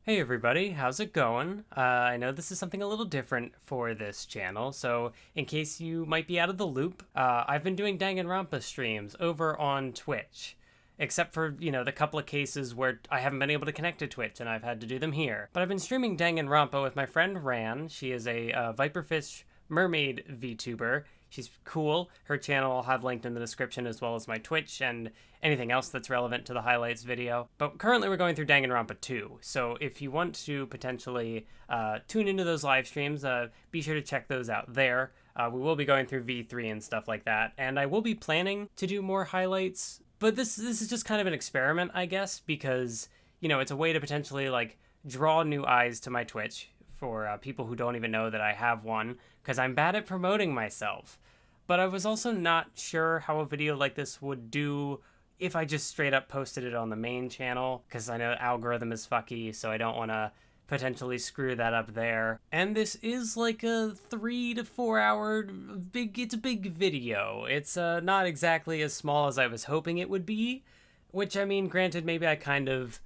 Hey everybody, how's it going? I know this is something a little different for this channel, so in case you might be out of the loop, I've been doing Danganronpa streams over on Twitch. Except for, the couple of cases where I haven't been able to connect to Twitch and I've had to do them here. But I've been streaming Danganronpa with my friend Ran. She is a Viperfish mermaid VTuber. She's cool. Her channel I'll have linked in the description, as well as my Twitch and anything else that's relevant to the highlights video. But currently we're going through Danganronpa 2, so if you want to potentially tune into those live streams, be sure to check those out there. We will be going through V3 and stuff like that, and I will be planning to do more highlights, but this is just kind of an experiment, I guess, because, it's a way to potentially, draw new eyes to my Twitch for people who don't even know that I have one, because I'm bad at promoting myself. But I was also not sure how a video like this would do if I just straight up posted it on the main channel, because I know the algorithm is fucky, so I don't want to potentially screw that up there. And this is like a 3 to 4 hour it's a big video. It's not exactly as small as I was hoping it would be, which, I mean, granted, maybe I kind of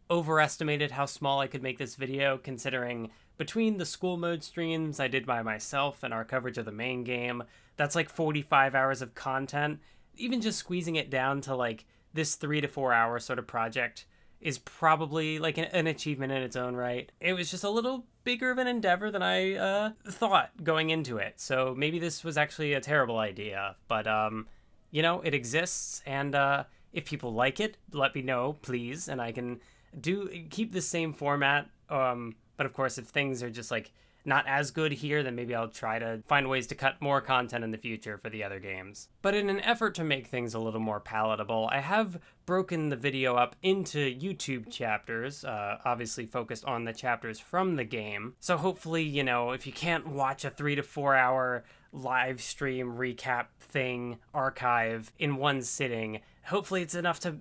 overestimated how small I could make this video, considering between the school mode streams I did by myself and our coverage of the main game, that's like 45 hours of content. Even just squeezing it down to like this 3 to 4 hour sort of project is probably like an achievement in its own right. It was just a little bigger of an endeavor than I thought going into it. So maybe this was actually a terrible idea, but it exists, and if people like it, let me know, please, and I can keep the same format. But of course, if things are just like not as good here, then maybe I'll try to find ways to cut more content in the future for the other games. But in an effort to make things a little more palatable, I have broken the video up into YouTube chapters, obviously focused on the chapters from the game. So hopefully, if you can't watch a 3 to 4 hour live stream recap thing archive in one sitting, hopefully it's enough to,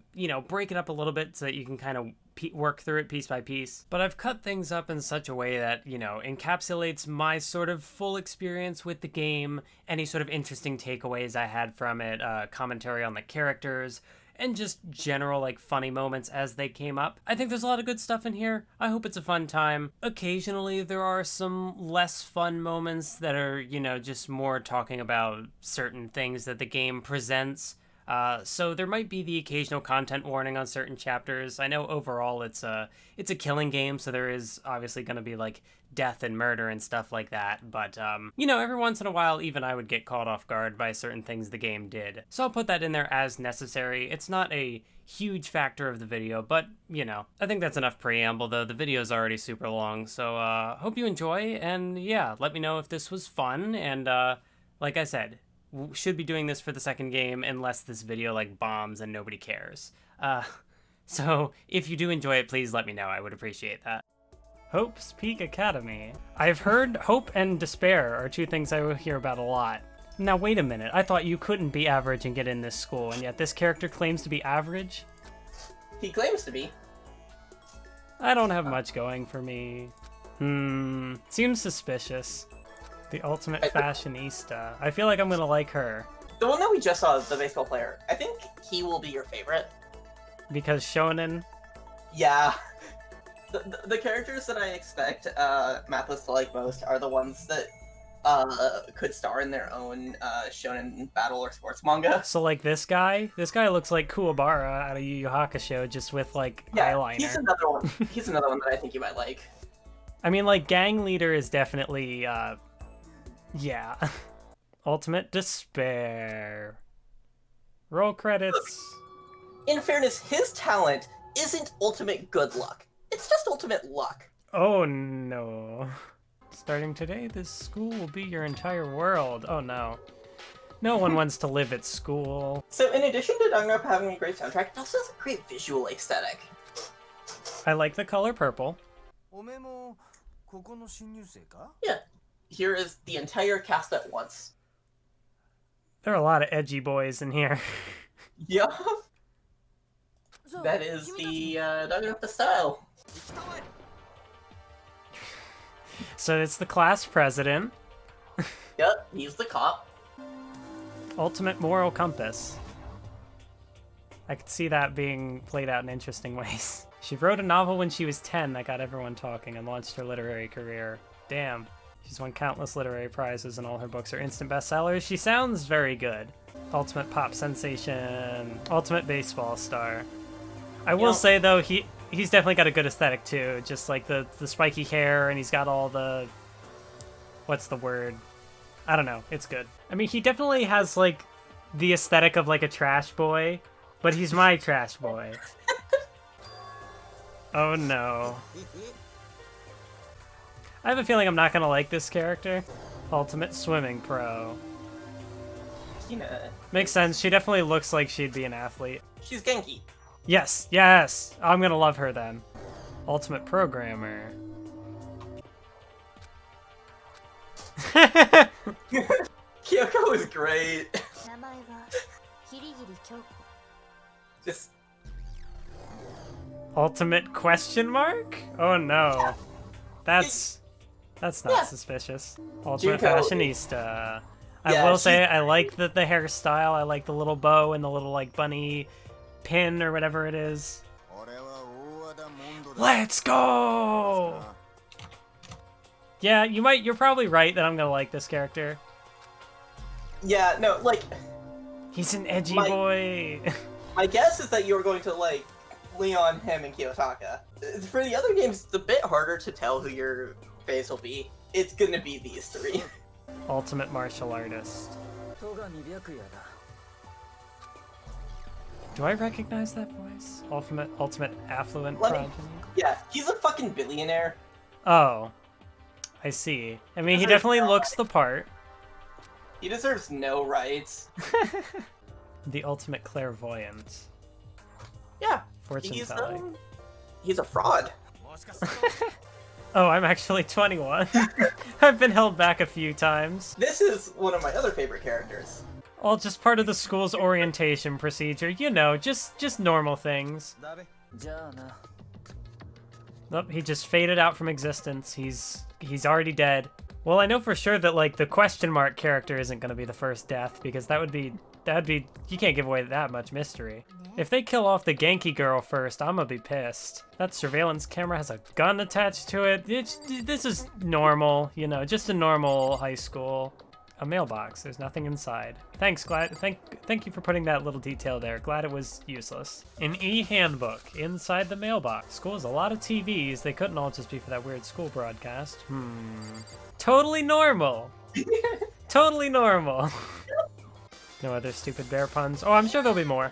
break it up a little bit so that you can kind of work through it piece by piece. But I've cut things up in such a way that, encapsulates my sort of full experience with the game, any sort of interesting takeaways I had from it, commentary on the characters, and just general, funny moments as they came up. I think there's a lot of good stuff in here. I hope it's a fun time. Occasionally, there are some less fun moments that are, just more talking about certain things that the game presents. So there might be the occasional content warning on certain chapters. I know overall it's a killing game, so there is obviously going to be death and murder and stuff like that. But every once in a while, even I would get caught off guard by certain things the game did. So I'll put that in there as necessary. It's not a huge factor of the video, but I think that's enough preamble, though. The video is already super long, so hope you enjoy. And yeah, let me know if this was fun. And like I said, should be doing this for the second game unless this video bombs and nobody cares. So if you do enjoy it, please let me know. I would appreciate that. Hope's Peak Academy. I've heard hope and despair are two things I will hear about a lot. Now wait a minute, I thought you couldn't be average and get in this school, and yet this character claims to be average? He claims to be. I don't have much going for me. Seems suspicious. The ultimate fashionista. I feel like I'm gonna like her. The one that we just saw, the baseball player, I think he will be your favorite. Because shonen? Yeah. The characters that I expect mathwiz to like most are the ones that could star in their own shonen battle or sports manga. So this guy? This guy looks like Kuwabara out of Yu Yu Hakusho, just with eyeliner. He's another one. He's another one that I think you might like. I mean, gang leader is definitely yeah. Ultimate despair. Roll credits. Look, in fairness, his talent isn't ultimate good luck. It's just ultimate luck. Oh no. Starting today, this school will be your entire world. Oh no. No one wants to live at school. So in addition to Danganronpa having a great soundtrack, it also has a great visual aesthetic. I like the color purple. Yeah. Here is the entire cast at once. There are a lot of edgy boys in here. Yeah. That is the Danganronpa style. So it's the class president. Yep, he's the cop. Ultimate moral compass. I could see that being played out in interesting ways. She wrote a novel when she was 10 that got everyone talking and launched her literary career. Damn. She's won countless literary prizes and all her books are instant bestsellers. She sounds very good. Ultimate pop sensation. Ultimate baseball star. I will say, though, he's definitely got a good aesthetic, too. Just, like, the spiky hair, and he's got all the... What's the word? I don't know. It's good. I mean, he definitely has, like, the aesthetic of, like, a trash boy. But he's my trash boy. Oh, no. I have a feeling I'm not gonna like this character. Ultimate swimming pro. Makes sense. She definitely looks like she'd be an athlete. She's Genki. Yes, yes! I'm gonna love her then. Ultimate programmer. Kyoko is great. Just... Ultimate question mark? Oh no. That's not suspicious. Ultimate Junko. fashionista. I Yeah, will say I like the hairstyle. I like the little bow and the little like bunny pin or whatever it is. Let's go! Yeah, you're probably right that I'm gonna like this character. Yeah, no, like... He's an edgy boy. My guess is that you're going to like Leon, him, and Kiyotaka. For the other games, it's a bit harder to tell who your face will be. It's gonna be these three. Ultimate martial artist. Do I recognize that voice? Ultimate affluent progeny? Yeah, he's a fucking billionaire. Oh, I see. I mean, he definitely looks the part. He deserves no rights. The ultimate clairvoyant. Yeah. Fortune telling. He's a fraud. Oh, I'm actually 21. I've been held back a few times. This is one of my other favorite characters. All just part of the school's orientation procedure. You know, just normal things. Nope, he just faded out from existence. He's already dead. Well, I know for sure that like the question mark character isn't going to be the first death because that'd be you can't give away that much mystery. If they kill off the Genki girl first, I'm gonna be pissed. That surveillance camera has a gun attached to it. This is normal, you know, just a normal high school. A mailbox. There's nothing inside. Thanks, Glad. Thank you for putting that little detail there. Glad it was useless. An e-handbook inside the mailbox. School has a lot of TVs. They couldn't all just be for that weird school broadcast. Totally normal. Totally normal. No other stupid bear puns. Oh, I'm sure there'll be more.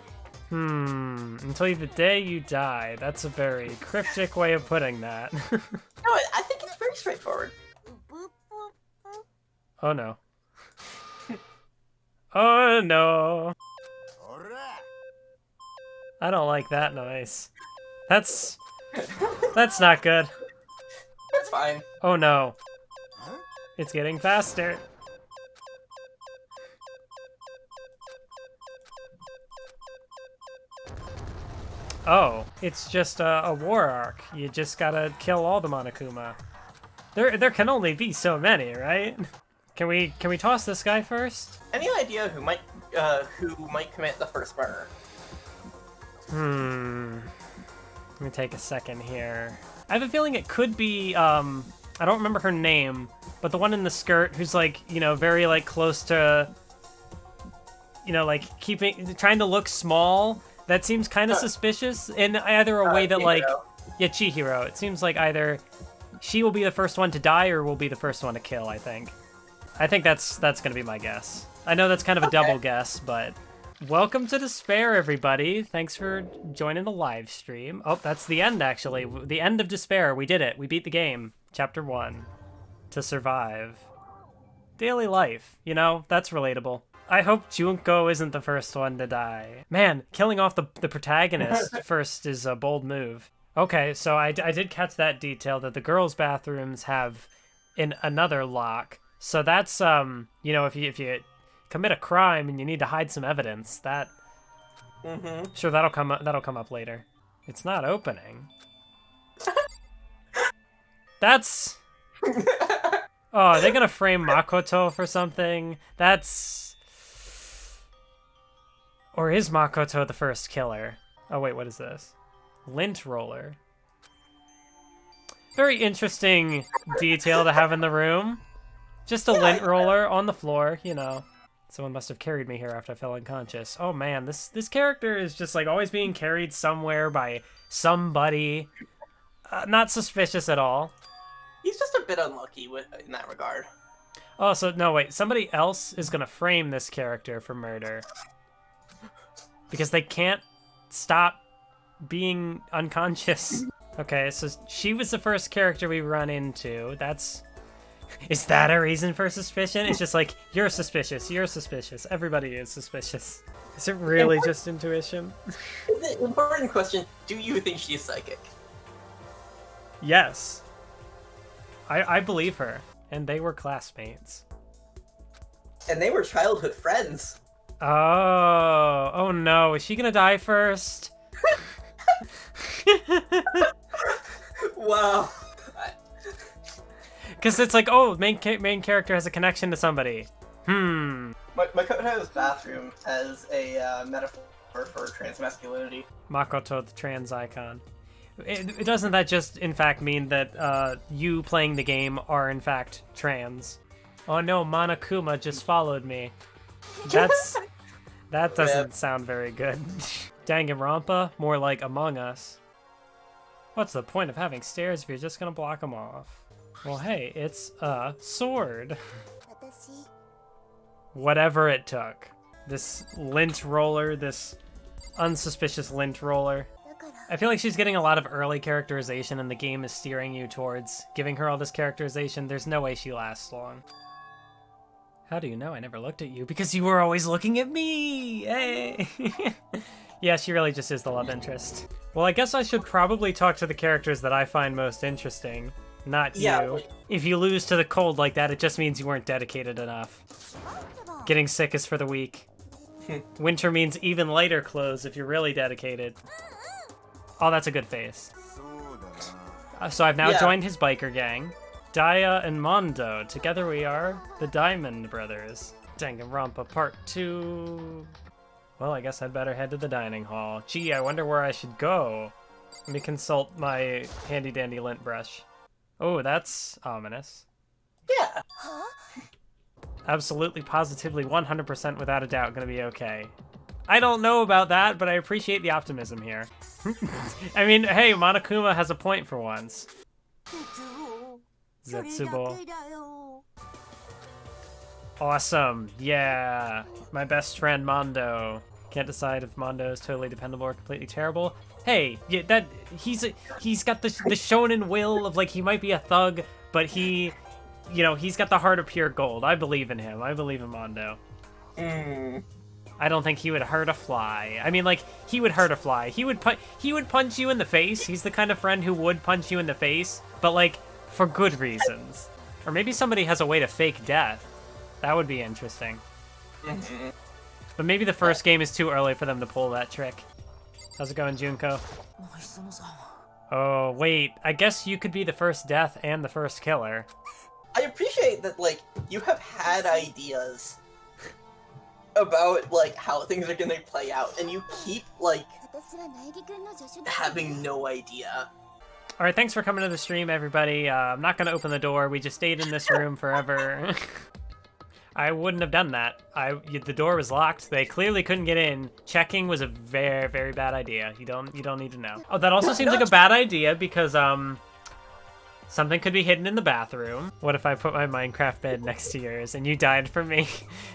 Until the day you die. That's a very cryptic way of putting that. No, I think it's pretty straightforward. Oh no. Oh no. I don't like that noise. That's not good. That's fine. Oh no. It's getting faster. Oh, it's just a war arc. You just gotta kill all the Monokuma. There can only be so many, right? Can we toss this guy first? Any idea who might commit the first murder? Let me take a second here. I have a feeling it could be I don't remember her name, but the one in the skirt who's like, you know, very like close to, you know, like trying to look small. That seems kind of suspicious in either a way that Chihiro. like, yeah, Chihiro. It seems like either she will be the first one to die or will be the first one to kill, I think. I think that's gonna be my guess. I know that's kind of a double guess, but welcome to Despair, everybody. Thanks for joining the live stream. Oh, that's the end, actually. The end of Despair. We did it. We beat the game. Chapter 1. To survive. Daily life. You know, that's relatable. I hope Junko isn't the first one to die. Man, killing off the protagonist first is a bold move. Okay, so I did catch that detail that the girls' bathrooms have another lock. So that's, you know, if you commit a crime and you need to hide some evidence, that... Sure, that'll come up later. It's not opening. That's... Oh, are they gonna frame Makoto for something? That's... Or is Makoto the first killer? Oh wait, what is this? Lint roller. Very interesting detail to have in the room. Just a lint roller on the floor, you know. Someone must have carried me here after I fell unconscious. Oh man, this character is just like always being carried somewhere by somebody. Not suspicious at all. He's just a bit unlucky in that regard. Oh, so no, wait. Somebody else is gonna frame this character for murder. Because they can't stop being unconscious. Okay, so she was the first character we run into. Is that a reason for suspicion? It's just like, you're suspicious, everybody is suspicious. Is it really just intuition? The important question, do you think she's psychic? Yes. I believe her. And they were classmates. And they were childhood friends. Oh no, is she gonna die first? Wow. Because it's like, oh, main character has a connection to somebody. Makoto's bathroom has a metaphor for trans masculinity. Makoto, the trans icon. It doesn't that just, in fact, mean that you playing the game are, in fact, trans? Oh no, Monokuma just followed me. That doesn't sound very good. Danganronpa, more like Among Us. What's the point of having stairs if you're just gonna block them off? Well, hey, it's a sword. Whatever it took. This lint roller, this unsuspicious lint roller. I feel like she's getting a lot of early characterization and the game is steering you towards giving her all this characterization. There's no way she lasts long. How do you know I never looked at you? Because you were always looking at me! Hey! Yeah, she really just is the love interest. Well, I guess I should probably talk to the characters that I find most interesting. Not you. If you lose to the cold like that, it just means you weren't dedicated enough. Getting sick is for the weak. Winter means even lighter clothes if you're really dedicated. Oh, that's a good face. So I've now joined his biker gang. Daya and Mondo. Together we are the Diamond Brothers. Danganronpa Part 2. Well, I guess I'd better head to the dining hall. Gee, I wonder where I should go. Let me consult my handy-dandy lint brush. Oh, that's ominous. Yeah. Absolutely, positively, 100% without a doubt gonna be okay. I don't know about that, but I appreciate the optimism here. I mean, hey, Monokuma has a point for once. Zetsubo. Awesome, yeah. My best friend, Mondo. Can't decide if Mondo is totally dependable or completely terrible. Hey, yeah, he's got the shonen will of, like, he might be a thug, but he's got the heart of pure gold. I believe in him. I believe in Mondo. I don't think he would hurt a fly. I mean, like, he would hurt a fly. He would punch you in the face. He's the kind of friend who would punch you in the face, but, like, for good reasons. Or maybe somebody has a way to fake death. That would be interesting. But maybe the first game is too early for them to pull that trick. How's it going, Junko? Oh, wait. I guess you could be the first death and the first killer. I appreciate that, like, you have had ideas about, like, how things are gonna play out, and you keep, like, having no idea. Alright, thanks for coming to the stream, everybody. I'm not gonna open the door. We just stayed in this room forever. I wouldn't have done that. The door was locked. They clearly couldn't get in. Checking was a very, very bad idea. You don't need to know. Oh, that also seems like a bad idea because, something could be hidden in the bathroom. What if I put my Minecraft bed next to yours and you died for me?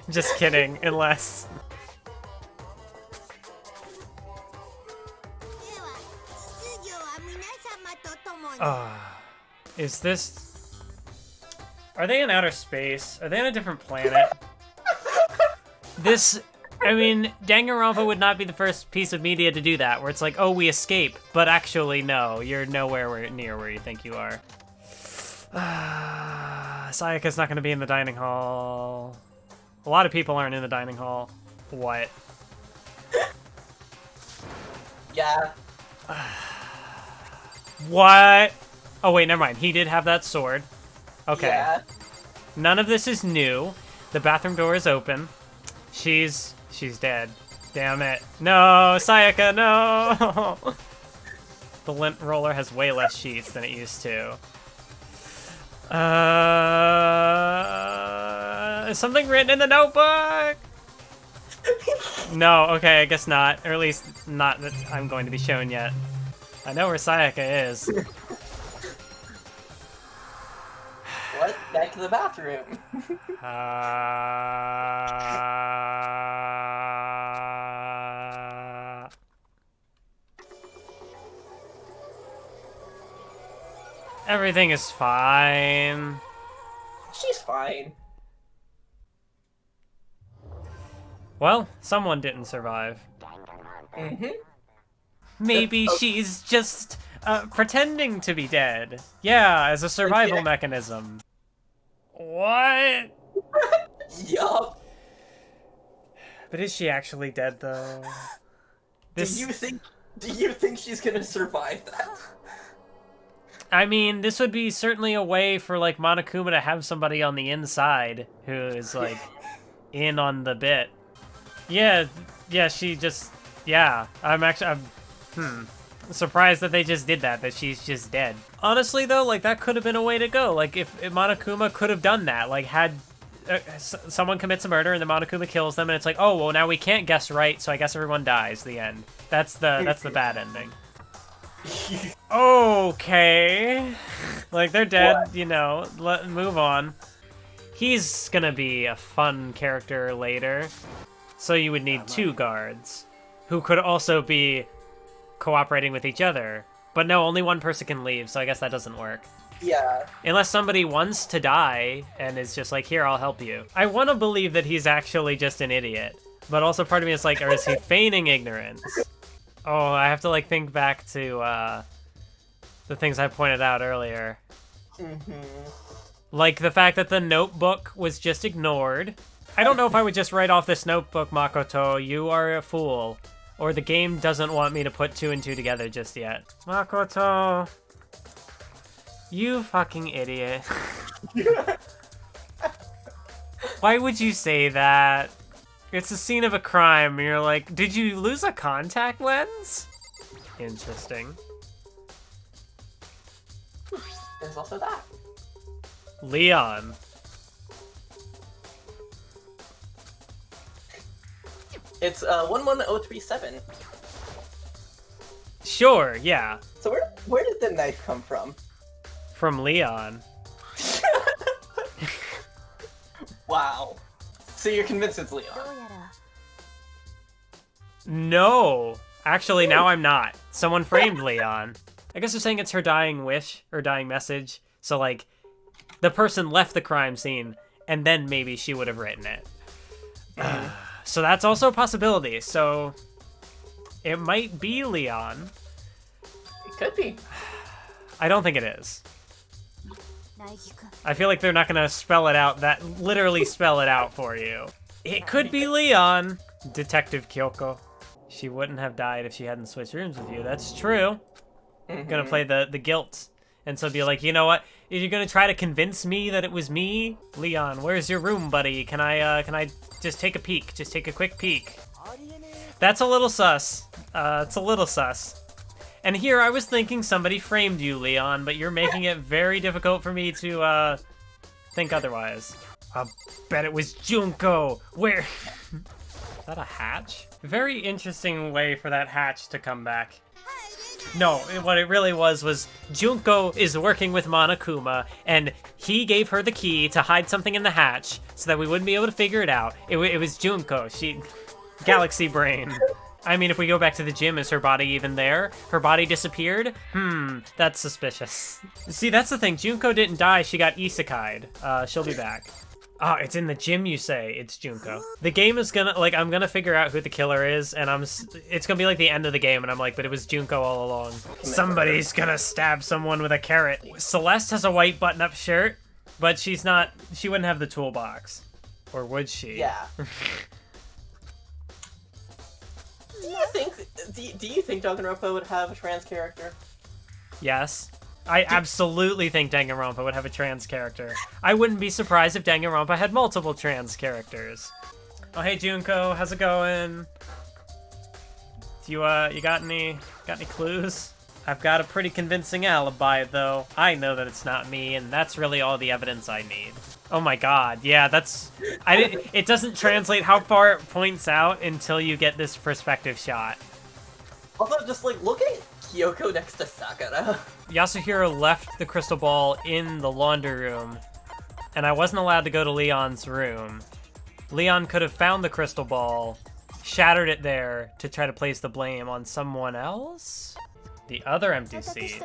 Just kidding, unless... Is this... Are they in outer space? Are they on a different planet? I mean, Danganronpa would not be the first piece of media to do that, where it's like, oh, we escape, but actually, no, you're nowhere near where you think you are. Sayaka's not going to be in the dining hall. A lot of people aren't in the dining hall. What? Yeah. What? Oh, wait, never mind. He did have that sword. Okay. Yeah. None of this is new. The bathroom door is open. She's dead. Damn it. No, Sayaka, no! The lint roller has way less sheets than it used to. Is something written in the notebook? No, okay, I guess not. Or at least not that I'm going to be shown yet. I know where Sayaka is. What? Back to the bathroom. Everything is fine. She's fine. Well, someone didn't survive. Mm-hmm. Maybe she's just pretending to be dead. Yeah, as a survival mechanism. What? Yup. But is she actually dead though? Do you think she's gonna survive that? I mean, this would be certainly a way for like Monokuma to have somebody on the inside who is like in on the bit. Yeah, she just I'm surprised that they just did that she's just dead. Honestly though, like that could have been a way to go. Like if Monokuma could have done that, like had someone commits a murder and the Monokuma kills them and it's like, oh well, now we can't guess right, so I guess everyone dies. The end. That's the bad ending. Okay, like they're dead. What? You know, move on. He's gonna be a fun character later, so you would need 2 guards who could also be cooperating with each other. But no, only one person can leave, so I guess that doesn't work. Yeah. Unless somebody wants to die and is just like, here, I'll help you. I want to believe that he's actually just an idiot, but also part of me is like, or is he feigning ignorance? Oh, I have to like think back to the things I pointed out earlier. Like the fact that the notebook was just ignored. I don't know if I would just write off this notebook, Makoto. You are a fool. Or the game doesn't want me to put 2 and 2 together just yet. Makoto. You fucking idiot. Why would you say that? It's a scene of a crime, and you're like, did you lose a contact lens? Interesting. There's also that. Leon. It's 11037. Sure, yeah. So where did the knife come from? From Leon. Wow. So you're convinced it's Leon? No. Actually, now I'm not. Someone framed Leon. I guess they're saying it's her dying wish, or dying message. So, like, the person left the crime scene, and then maybe she would have written it. So that's also a possibility. So it might be Leon. It could be. I don't think it is. I feel like they're not going to spell it out, literally spell it out for you. It could be Leon. Detective Kyoko. She wouldn't have died if she hadn't switched rooms with you. That's true. I'm going to play the guilt. And so be like, you know what? Are you going to try to convince me that it was me? Leon, where's your room, buddy? Can I just take a peek? Just take a quick peek. That's a little sus. It's a little sus. And here I was thinking somebody framed you, Leon, but you're making it very difficult for me to think otherwise. I bet it was Junko. Where? Is that a hatch? Very interesting way for that hatch to come back. No, what it really was Junko is working with Monokuma, and he gave her the key to hide something in the hatch so that we wouldn't be able to figure it out. It was Junko. Galaxy brain. I mean, if we go back to the gym, is her body even there? Her body disappeared? That's suspicious. See, that's the thing. Junko didn't die. She got isekai'd. She'll be back. Oh, it's in the gym, you say. It's Junko. The game is gonna, like, I'm gonna figure out who the killer is, and it's gonna be like the end of the game, and I'm like, but it was Junko all along. Somebody's gonna stab someone with a carrot. Celeste has a white button-up shirt, but she wouldn't have the toolbox. Or would she? Yeah. Do you think Danganronpa would have a trans character? Yes. I absolutely think Danganronpa would have a trans character. I wouldn't be surprised if Danganronpa had multiple trans characters. Oh, hey Junko, how's it going? Do you got any clues? I've got a pretty convincing alibi, though. I know that it's not me, and that's really all the evidence I need. Oh my god, yeah, that's... It doesn't translate how far it points out until you get this perspective shot. Also, just, like, look at Kyoko next to Sakura. Yasuhiro left the crystal ball in the laundry room, and I wasn't allowed to go to Leon's room. Leon could have found the crystal ball, shattered it there to try to place the blame on someone else? The other empty seat.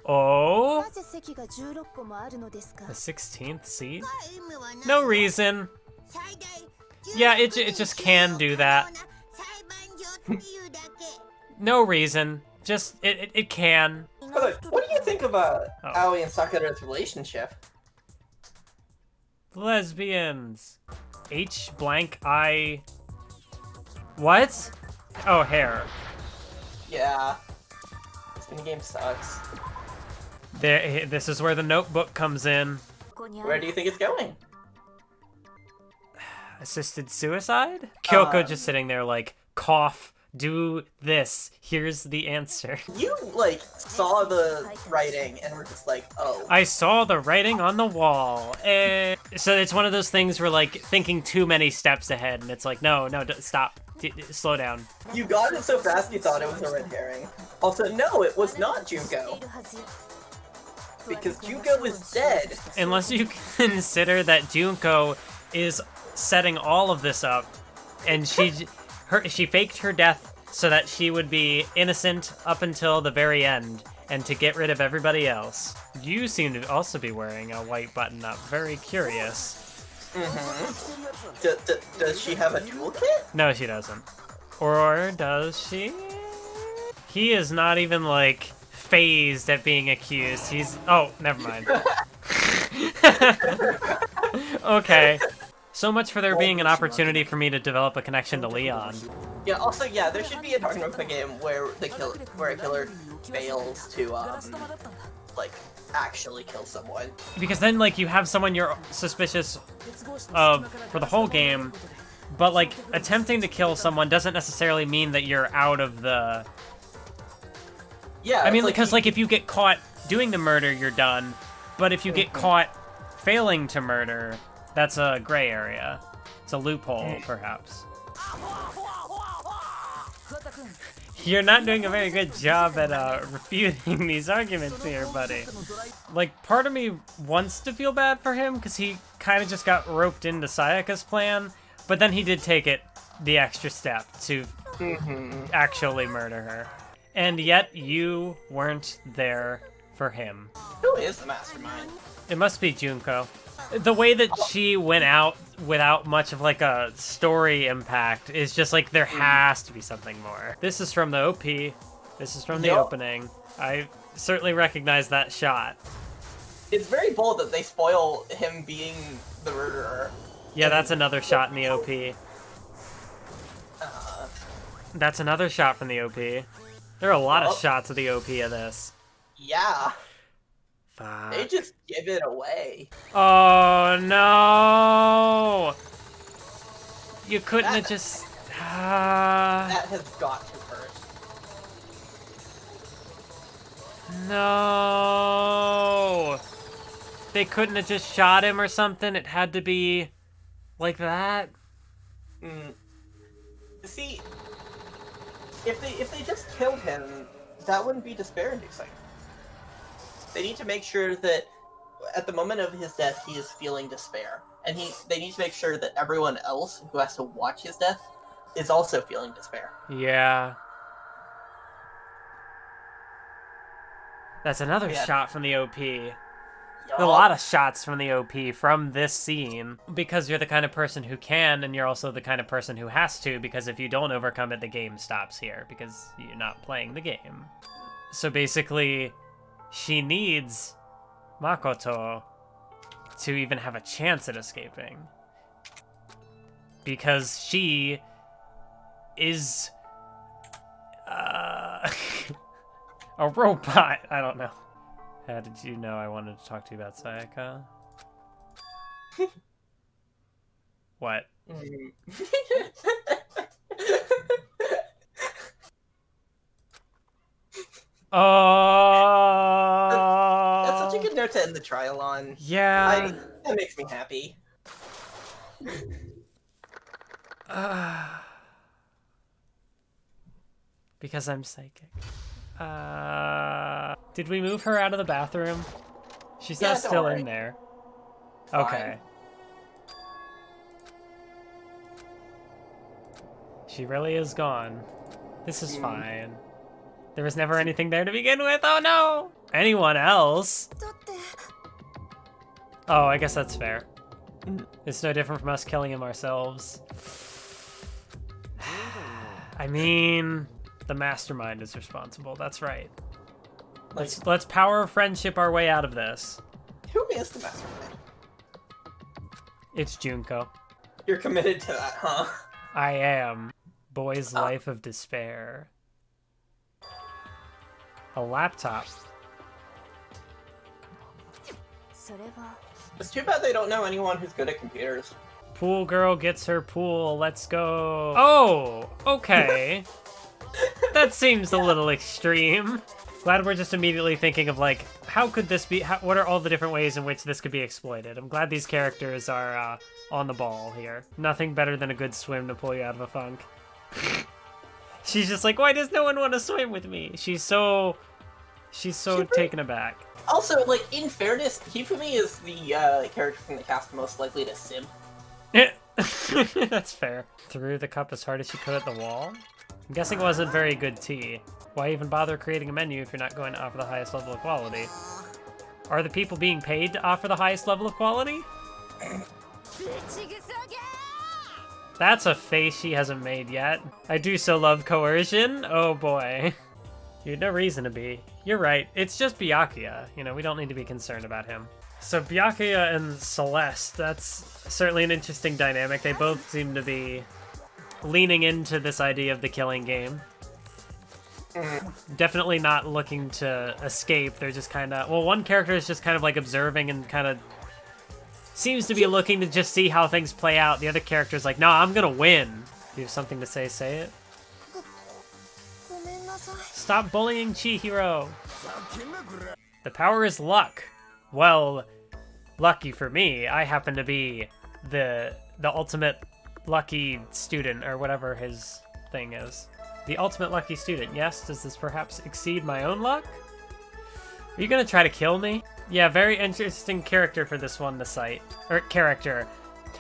Oh? The 16th seat? No reason. Yeah, it just can do that. No reason. Just, it can. What do you think about Aoi and Sakura's relationship? Lesbians. H blank I... What? Oh, hair. Yeah. This minigame sucks. This is where the notebook comes in. Where do you think it's going? Assisted suicide? Kyoko just sitting there like, cough, do this, here's the answer. You, like, saw the writing and were just like, oh. I saw the writing on the wall. So it's one of those things where, like, thinking too many steps ahead, and it's like, no, stop. Slow down. You got it so fast you thought it was a red herring. Also, no, it was not Junko. Because Junko is dead. Unless you consider that Junko is setting all of this up, and she faked her death so that she would be innocent up until the very end, and to get rid of everybody else. You seem to also be wearing a white button-up. Very curious. Mm-hmm. Does she have a toolkit? No, she doesn't. Or does she? He is not even, like, phased at being accused. He's... Oh, never mind. Okay. So much for there being an opportunity for me to develop a connection to Leon. Yeah, also, yeah, there should be a Danganronpa game where a killer fails to, like, actually kill someone. Because then, like, you have someone you're suspicious of for the whole game, but, like, attempting to kill someone doesn't necessarily mean that you're out of the... Yeah, I mean, because, like, if you get caught doing the murder, you're done, but if you get caught failing to murder, that's a gray area. It's a loophole, perhaps. You're not doing a very good job at refuting these arguments here, buddy. Like, part of me wants to feel bad for him, because he kind of just got roped into Sayaka's plan, but then he did take it the extra step to actually murder her. And yet, you weren't there for him. Who is the mastermind? It must be Junko. The way that she went out without much of, like, a story impact is just, like, there has to be something more. This is from the OP. This is from the opening. I certainly recognize that shot. It's very bold that they spoil him being the murderer. Yeah, that's another shot in the OP. That's another shot from the OP. There are a lot of shots of the OP of this. Yeah. Fuck. They just give it away. Oh, no! You couldn't have just... That has got to hurt. No! They couldn't have just shot him or something? It had to be like that? See, if they just killed him, that wouldn't be despair-inducing. They need to make sure that at the moment of his death, he is feeling despair. And they need to make sure that everyone else who has to watch his death is also feeling despair. Yeah. That's another shot from the OP. A lot of shots from the OP from this scene. Because you're the kind of person who can, and you're also the kind of person who has to, because if you don't overcome it, the game stops here, because you're not playing the game. So basically, she needs Makoto to even have a chance at escaping. Because she is... a robot. I don't know. How did you know I wanted to talk to you about Sayaka? What? That's such a good note to end the trial on. Yeah. That makes me happy. Because I'm psychic. Did we move her out of the bathroom? She's Yeah, not don't still worry. in there. Fine. Okay. She really is gone. This is fine. There was never anything there to begin with. Oh no! Anyone else? Oh, I guess that's fair. It's no different from us killing him ourselves. I mean, the mastermind is responsible. That's right. Let's power of friendship our way out of this. Who is the mastermind? It's Junko. You're committed to that, huh? I am. Boy's life of despair. A laptop. It's too bad they don't know anyone who's good at computers. Pool girl gets her pool. Let's go. Oh, okay. That seems a little extreme. Glad we're just immediately thinking of like, how could this be? What are all the different ways in which this could be exploited? I'm glad these characters are on the ball here. Nothing better than a good swim to pull you out of a funk. She's just like, why does no one want to swim with me? She's so taken aback. Also, like, in fairness, Hifumi is the character from the cast most likely to simp. That's fair. Threw the cup as hard as she could at the wall. I'm guessing it wasn't very good tea. Why even bother creating a menu if you're not going to offer the highest level of quality? Are the people being paid to offer the highest level of quality? That's a face she hasn't made yet. I do so love coercion. Oh boy. You had no reason to be. You're right. It's just Byakuya. You know, we don't need to be concerned about him. So Byakuya and Celeste, that's certainly an interesting dynamic. They both seem to be leaning into this idea of the killing game. Definitely not looking to escape. They're just kind of... Well, one character is just kind of like observing and kind of seems to be looking to just see how things play out. The other character's like, no, I'm gonna win. If you have something to say, say it. Stop bullying Chihiro. The power is luck. Well, lucky for me, I happen to be the ultimate lucky student, or whatever his thing is. The ultimate lucky student, yes? Does this perhaps exceed my own luck? Are you gonna try to kill me? Yeah, very interesting character for this one to cite. Or character.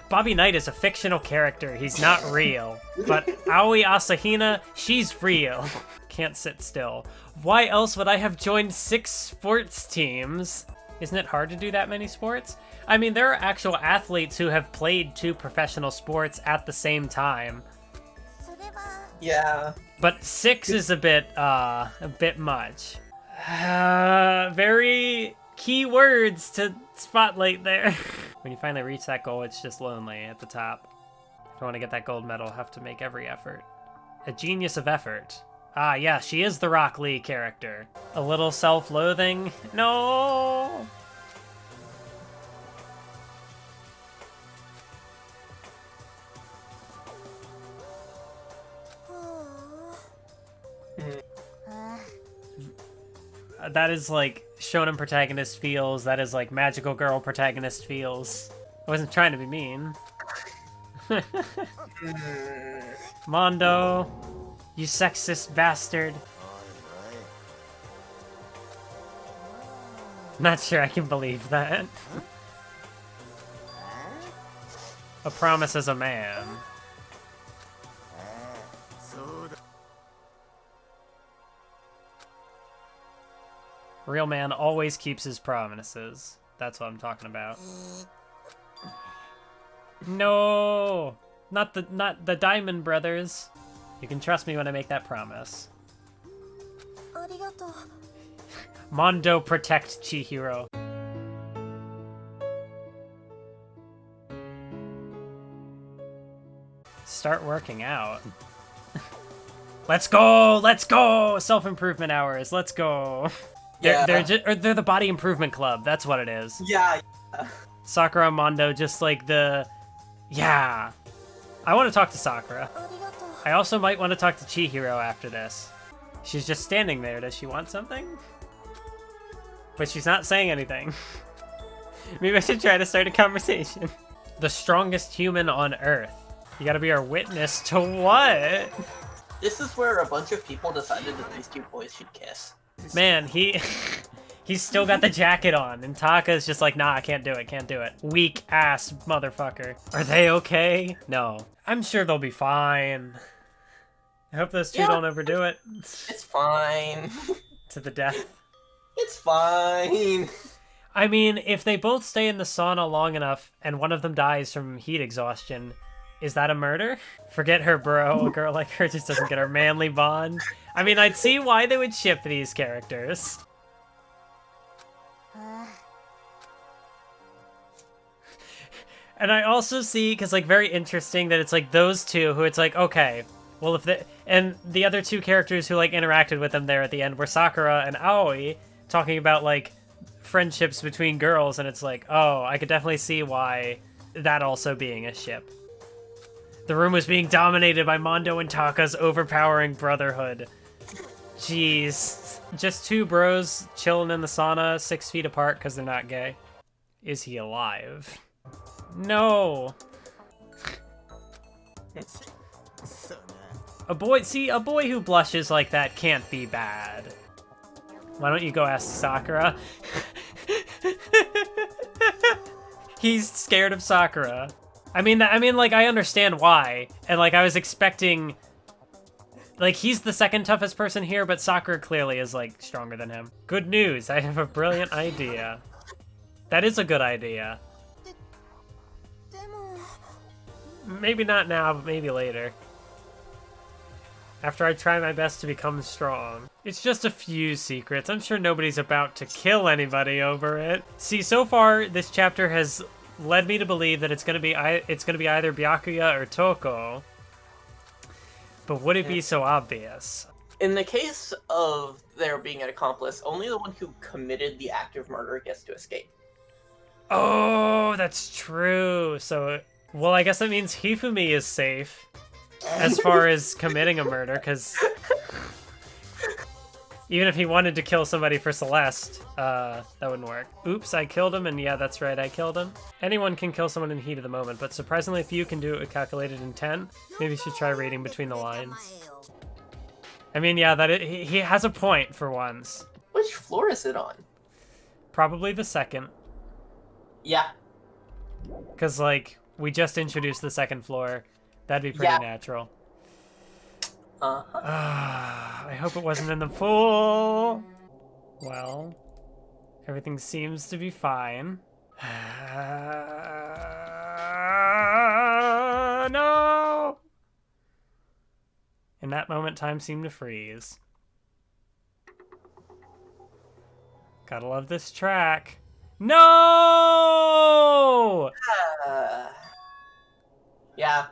Bobby Knight is a fictional character. He's not real. But Aoi Asahina, she's real. Can't sit still. Why else would I have joined 6 sports teams? Isn't it hard to do that many sports? I mean, there are actual athletes who have played 2 professional sports at the same time. Yeah. But 6 is a bit much. Very key words to spotlight there. When you finally reach that goal, it's just lonely at the top. If you want to get that gold medal, have to make every effort. A genius of effort. Ah, yeah, she is the Rock Lee character. A little self-loathing? No! That is like shonen protagonist feels. That is like magical girl protagonist feels. I wasn't trying to be mean. Mondo, you sexist bastard. Not sure I can believe that. A promise as a man. Real man always keeps his promises. That's what I'm talking about. No! Not the Diamond Brothers. You can trust me when I make that promise. Mondo, protect Chihiro. Start working out. Let's go! Let's go! Self-improvement hours. Let's go. Yeah. They're the body improvement club. That's what it is. Yeah. Sakura and Mondo, just like the... Yeah. I want to talk to Sakura. I also might want to talk to Chihiro after this. She's just standing there. Does she want something? But she's not saying anything. Maybe I should try to start a conversation. The strongest human on Earth. You gotta be our witness to what? This is where a bunch of people decided that these two boys should kiss. Man, he's still got the jacket on, and Taka's just like, nah, I can't do it, can't do it. Weak ass motherfucker. Are they okay? No. I'm sure they'll be fine. I hope those two don't overdo it. It's fine. To the death. It's fine. I mean, if they both stay in the sauna long enough and one of them dies from heat exhaustion, is that a murder? Forget her, bro. A girl like her just doesn't get her manly bond. I mean, I'd see why they would ship these characters. And I also see, because, like, very interesting that it's, like, those two who it's like, okay, well, if they... And the other two characters who, like, interacted with them there at the end were Sakura and Aoi, talking about, like, friendships between girls, and it's like, oh, I could definitely see why that also being a ship. The room was being dominated by Mondo and Taka's overpowering brotherhood. Jeez. Just two bros chilling in the sauna 6 feet apart because they're not gay. Is he alive? No. A boy who blushes like that can't be bad. Why don't you go ask Sakura? He's scared of Sakura. I mean, like, I understand why. And, like, I was expecting... Like, he's the second toughest person here, but Sakura clearly is, like, stronger than him. Good news, I have a brilliant idea. That is a good idea. Maybe not now, but maybe later. After I try my best to become strong. It's just a few secrets. I'm sure nobody's about to kill anybody over it. See, so far, this chapter has led me to believe that it's gonna be either Byakuya or Toko. But would it be so obvious? In the case of there being an accomplice, only the one who committed the act of murder gets to escape. Oh, that's true. So, well, I guess that means Hifumi is safe as far as committing a murder, because even if he wanted to kill somebody for Celeste, that wouldn't work. Oops, I killed him, and yeah, that's right, I killed him. Anyone can kill someone in heat of the moment, but surprisingly few can do it calculated in 10. Maybe you should try reading between the lines. I mean, yeah, he has a point for once. Which floor is it on? Probably the second. Yeah. Because, like, we just introduced the second floor. That'd be pretty natural. Uh-huh. I hope it wasn't in the pool. Well, everything seems to be fine. No! In that moment, time seemed to freeze. Gotta love this track. No! Yeah.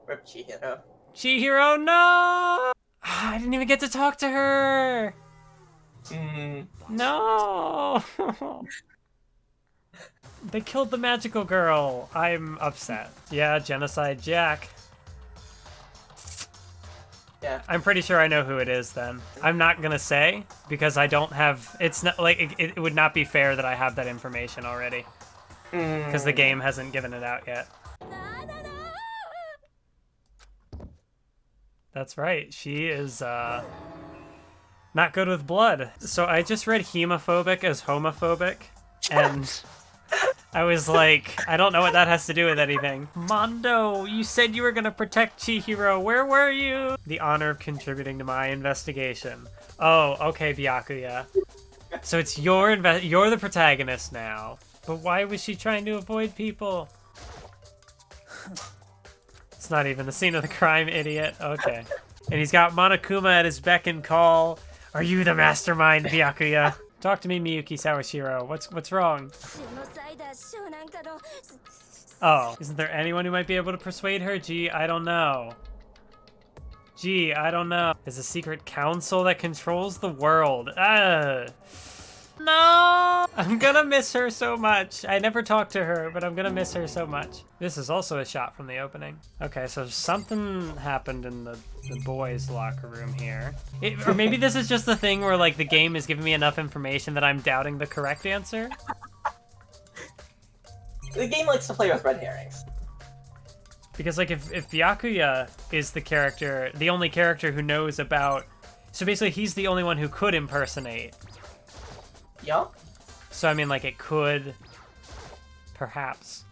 Rip Chihiro. Chihiro, no! I didn't even get to talk to her! No! They killed the magical girl. I'm upset. Yeah, Genocide Jack. Yeah. I'm pretty sure I know who it is then. I'm not gonna say, because I don't have... It's not like, it would not be fair that I have that information already. Because the game hasn't given it out yet. That's right, she is, not good with blood. So I just read hemophobic as homophobic, and I was like, I don't know what that has to do with anything. Mondo, you said you were gonna protect Chihiro. Where were you? The honor of contributing to my investigation. Oh, okay, Byakuya. So it's you're the protagonist now. But why was she trying to avoid people? It's not even the scene of the crime, idiot. Okay. And he's got Monokuma at his beck and call. Are you the mastermind, Byakuya? Talk to me, Miyuki Sawashiro. What's wrong? Oh, isn't there anyone who might be able to persuade her? Gee, I don't know. Gee, I don't know. There's a secret council that controls the world. No! I'm gonna miss her so much. I never talked to her, but I'm gonna miss her so much. This is also a shot from the opening. Okay, so something happened in the boys' locker room here. Or maybe this is just the thing where, like, the game is giving me enough information that I'm doubting the correct answer. The game likes to play with red herrings. Because, like, if Byakuya is the only character who knows about... So basically, he's the only one who could impersonate. Yeah. So, I mean, like, it could... perhaps...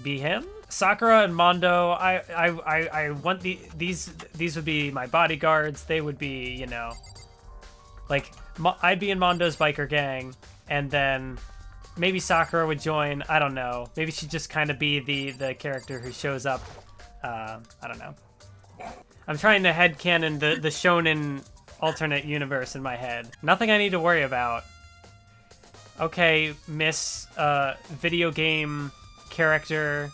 be him? Sakura and Mondo, I want these would be my bodyguards. They would be, you know... Like, I'd be in Mondo's biker gang, and then... Maybe Sakura would join, I don't know. Maybe she'd just kind of be the character who shows up, I don't know. I'm trying to headcanon the shonen alternate universe in my head. Nothing I need to worry about. Okay, Miss video game character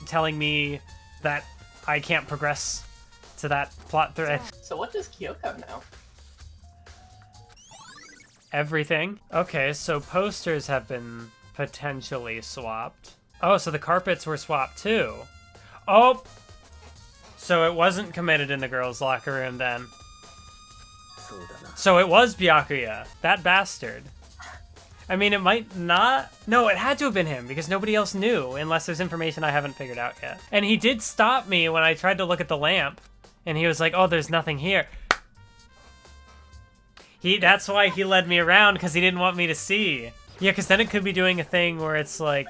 telling me that I can't progress to that plot thread. So what does Kyoko know? Everything. Okay, so posters have been potentially swapped. Oh, so the carpets were swapped too. Oh! So it wasn't committed in the girls' locker room then. So it was Byakuya. That bastard. I mean, it might not... No, it had to have been him, because nobody else knew, unless there's information I haven't figured out yet. And he did stop me when I tried to look at the lamp, and he was like, oh, there's nothing here. That's why he led me around, because he didn't want me to see. Yeah, because then it could be doing a thing where it's like,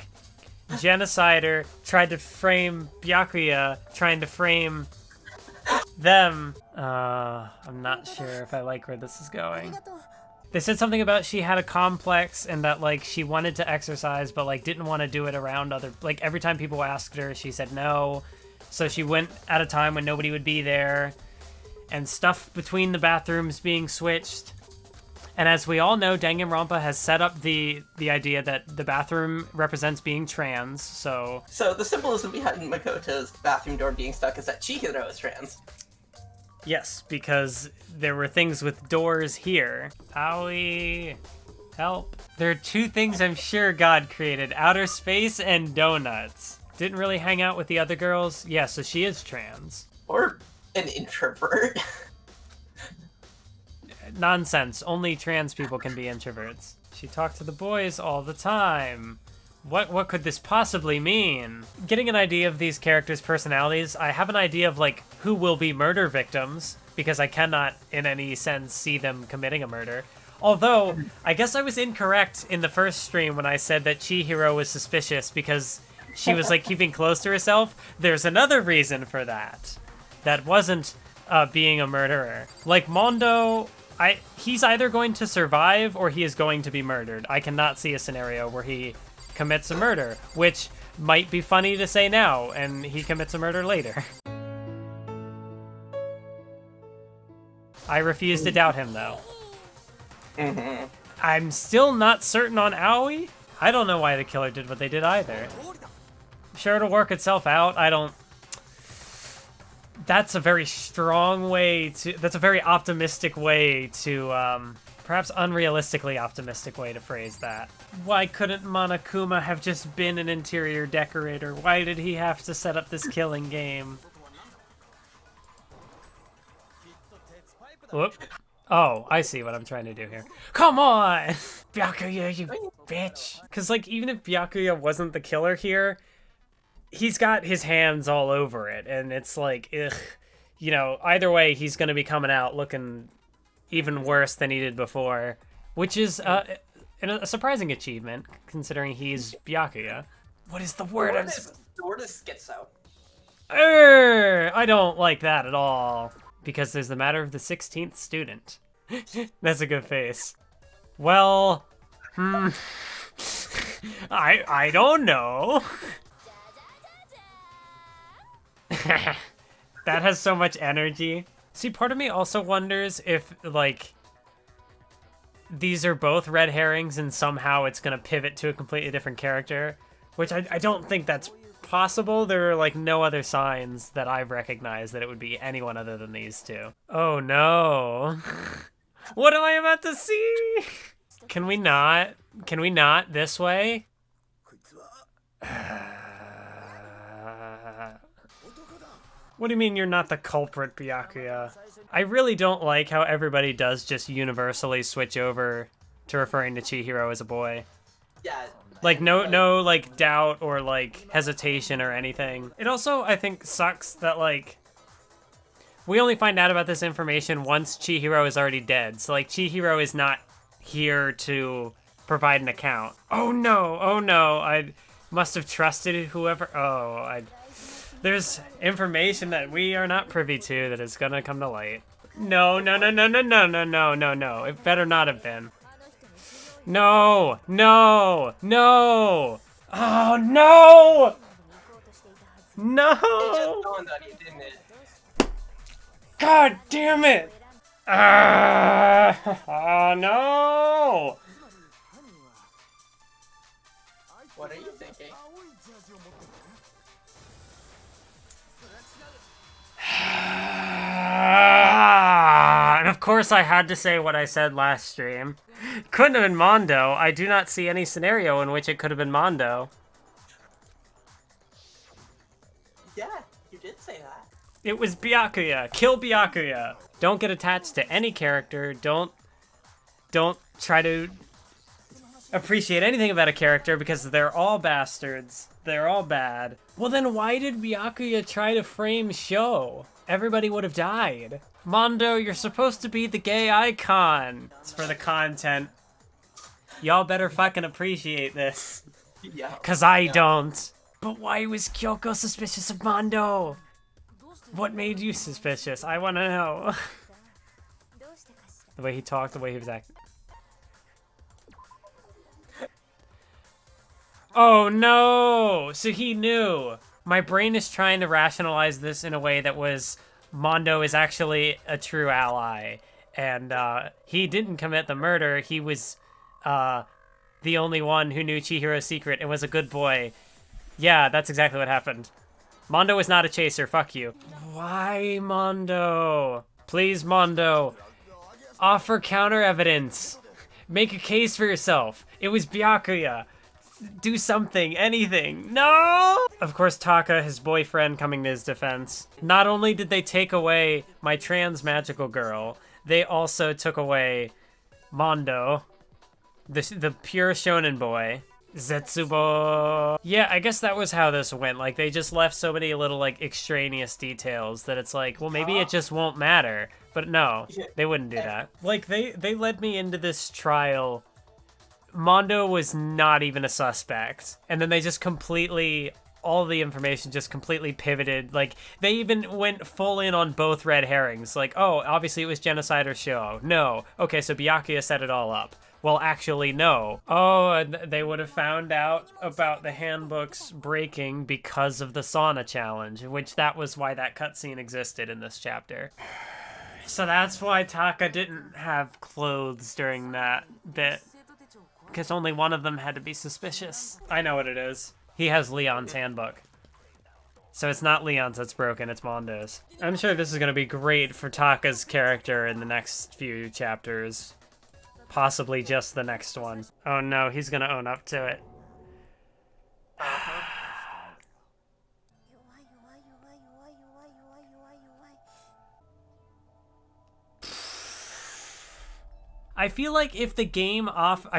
Genocider tried to frame Byakuya, trying to frame them. I'm not sure if I like where this is going. They said something about she had a complex and that, like, she wanted to exercise, but, like, didn't want to do it around other... Like, every time people asked her, she said no. So she went at a time when nobody would be there. And stuff between the bathrooms being switched. And as we all know, Danganronpa has set up the idea that the bathroom represents being trans, so... So the symbolism behind Makoto's bathroom door being stuck is that Chihiro is trans. Yes, because there were things with doors here. Owie. Help. There are two things I'm sure God created, outer space and donuts. Didn't really hang out with the other girls? Yeah, so she is trans. Or an introvert. Nonsense. Only trans people can be introverts. She talked to the boys all the time. What could this possibly mean? Getting an idea of these characters' personalities, I have an idea of, like, who will be murder victims, because I cannot, in any sense, see them committing a murder. Although, I guess I was incorrect in the first stream when I said that Chihiro was suspicious because she was, like, keeping close to herself. There's another reason for that. That wasn't being a murderer. Like, Mondo... he's either going to survive or he is going to be murdered. I cannot see a scenario where he commits a murder, which might be funny to say now, and he commits a murder later. I refuse to doubt him, though. Mm-hmm. I'm still not certain on Aoi. I don't know why the killer did what they did either. Sure, it'll work itself out. I don't... That's a very strong way to... That's a very optimistic way to, perhaps unrealistically optimistic way to phrase that. Why couldn't Monokuma have just been an interior decorator? Why did he have to set up this killing game? Whoop. Oh, I see what I'm trying to do here. Come on! Byakuya, you bitch! Because, like, even if Byakuya wasn't the killer here, he's got his hands all over it, and it's like, ugh. You know, either way, he's going to be coming out looking even worse than he did before, which is a surprising achievement, considering he's Byakuya. What is the word? The word is schizo. I don't like that at all. Because there's the matter of the 16th student. That's a good face. Well, I don't know. That has so much energy. See, part of me also wonders if, like, these are both red herrings and somehow it's gonna pivot to a completely different character, which I don't think that's possible. There are, like, no other signs that I've recognized that it would be anyone other than these two. Oh no. What am I about to see? Can we not? Can we not this way? What do you mean you're not the culprit, Byakuya? I really don't like how everybody does just universally switch over to referring to Chihiro as a boy. Yeah. Like, no, like, doubt or, like, hesitation or anything. It also, I think, sucks that, like, we only find out about this information once Chihiro is already dead. So, like, Chihiro is not here to provide an account. Oh, no, I must have trusted whoever... There's information that we are not privy to that is gonna come to light. No. It better not have been. No. Oh, no! No! It just dawned on you, didn't it? God damn it! Oh, no! What are you thinking? And of course I had to say what I said last stream. Couldn't have been Mondo. I do not see any scenario in which it could have been Mondo. Yeah, you did say that. It was Byakuya. Kill Byakuya. Don't get attached to any character. Don't try to appreciate anything about a character because they're all bastards. They're all bad. Well, then why did Byakuya try to frame Sho? Everybody would have died. Mondo, you're supposed to be the gay icon. It's for the content. Y'all better fucking appreciate this. Yeah. Cause I don't. But why was Kyoko suspicious of Mondo? What made you suspicious? I wanna know. The way he talked, the way he was acting. Oh no! So he knew. My brain is trying to rationalize this in a way that was Mondo is actually a true ally. And he didn't commit the murder. He was the only one who knew Chihiro's secret and was a good boy. Yeah, that's exactly what happened. Mondo is not a chaser. Fuck you. Why, Mondo? Please, Mondo. Offer counter evidence. Make a case for yourself. It was Byakuya. Do something, anything. No! Of course, Taka, his boyfriend, coming to his defense. Not only did they take away my trans magical girl, they also took away Mondo, the pure shonen boy. Zetsubo. Yeah, I guess that was how this went. Like, they just left so many little, like, extraneous details that it's like, well, maybe it just won't matter. But no, they wouldn't do that. Like, they led me into this trial. Mondo was not even a suspect. And then they just completely, all the information just completely pivoted. Like, they even went full in on both red herrings. Like, oh, obviously it was genocide or Sho. No. Okay, so Byakuya set it all up. Well, actually, no. Oh, and they would have found out about the handbooks breaking because of the sauna challenge, which that was why that cutscene existed in this chapter. So that's why Taka didn't have clothes during that bit. Because only one of them had to be suspicious. I know what it is. He has Leon's handbook. So it's not Leon's that's broken, it's Mondo's. I'm sure this is going to be great for Taka's character in the next few chapters. Possibly just the next one. Oh no, he's going to own up to it. I feel like if the game offered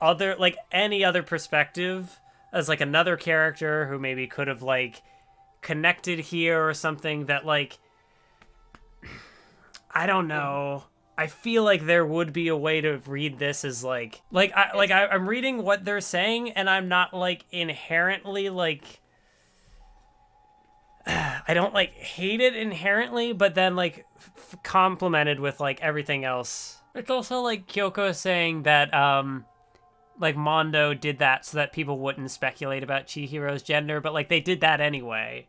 other, like, any other perspective as, like, another character who maybe could have, like, connected here or something that, like, I don't know. I feel like there would be a way to read this as, I'm reading what they're saying and I'm not, like, inherently, like, I don't, like, hate it inherently, but then, like, complemented with, like, everything else. It's also, like, Kyoko saying that, like, Mondo did that so that people wouldn't speculate about Chihiro's gender, but, like, they did that anyway.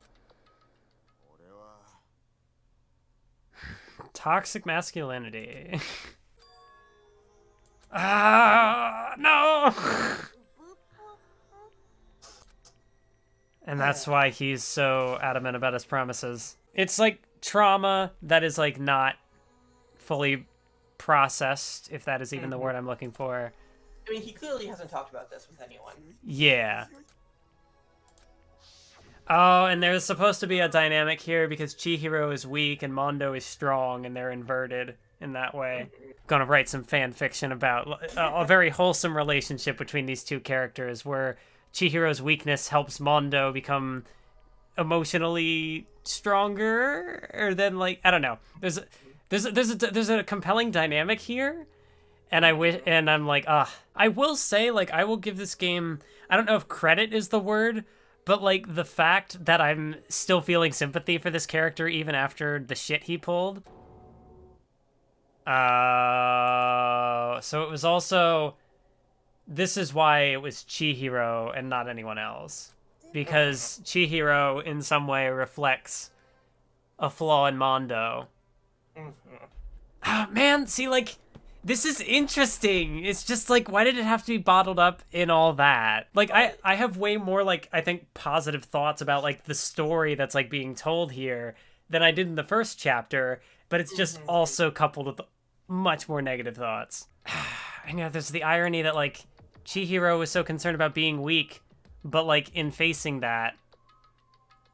Toxic masculinity. No! And that's why he's so adamant about his promises. It's like trauma that is like not fully processed, if that is even the word I'm looking for. I mean, he clearly hasn't talked about this with anyone. Yeah. Oh, and there's supposed to be a dynamic here because Chihiro is weak and Mondo is strong, and they're inverted in that way. Gonna write some fan fiction about a very wholesome relationship between these two characters, where Chihiro's weakness helps Mondo become emotionally stronger, or then like I don't know. There's a compelling dynamic here, and I'm like, I will say, like, I will give this game, I don't know if credit is the word, but like the fact that I'm still feeling sympathy for this character even after the shit he pulled. So it was also, this is why it was Chihiro and not anyone else. Because Chihiro in some way reflects a flaw in Mondo. Oh, man, see, like, this is interesting. It's just like, why did it have to be bottled up in all that? Like, I have way more, like, I think positive thoughts about, like, the story that's, like, being told here than I did in the first chapter, but it's just also coupled with much more negative thoughts. I know there's the irony that, like, Chihiro was so concerned about being weak, but, like, in facing that,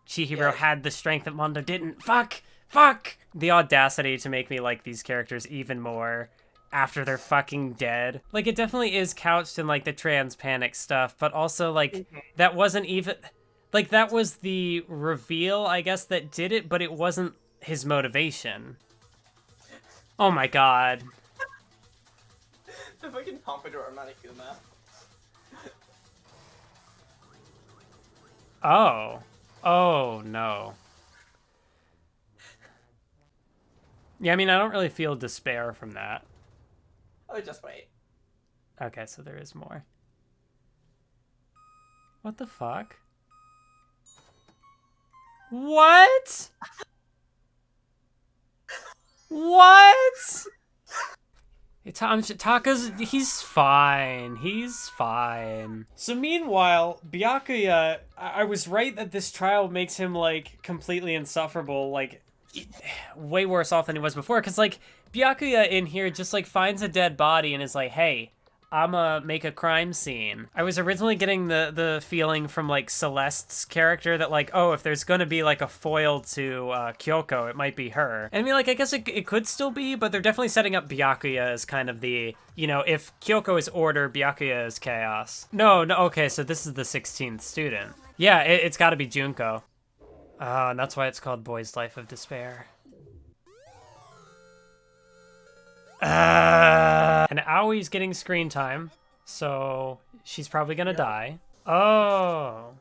Chihiro had the strength that Mondo didn't. Fuck! The audacity to make me like these characters even more after they're fucking dead. Like, it definitely is couched in, like, the trans panic stuff, but also, like, that wasn't even... Like, that was the reveal, I guess, that did it, but it wasn't his motivation. Oh my god. The fucking pompadour Monokuma. Oh, no. Yeah, I mean, I don't really feel despair from that. Oh, just wait. Okay, so there is more. What the fuck? What? What? Taka's, he's fine. He's fine. So meanwhile, Byakuya, I was right that this trial makes him, like, completely insufferable, like, way worse off than he was before, because, like, Byakuya in here just, like, finds a dead body and is like, hey, I'ma make a crime scene. I was originally getting the feeling from, like, Celeste's character that, like, oh, if there's gonna be, like, a foil to Kyoko, it might be her. And I mean, like, I guess it could still be, but they're definitely setting up Byakuya as kind of the, you know, if Kyoko is order, Byakuya is chaos. No, okay, so this is the 16th student. Yeah, it's gotta be Junko. And that's why it's called Boy's Life of Despair. And Aoi's getting screen time, so she's probably gonna die. Oh.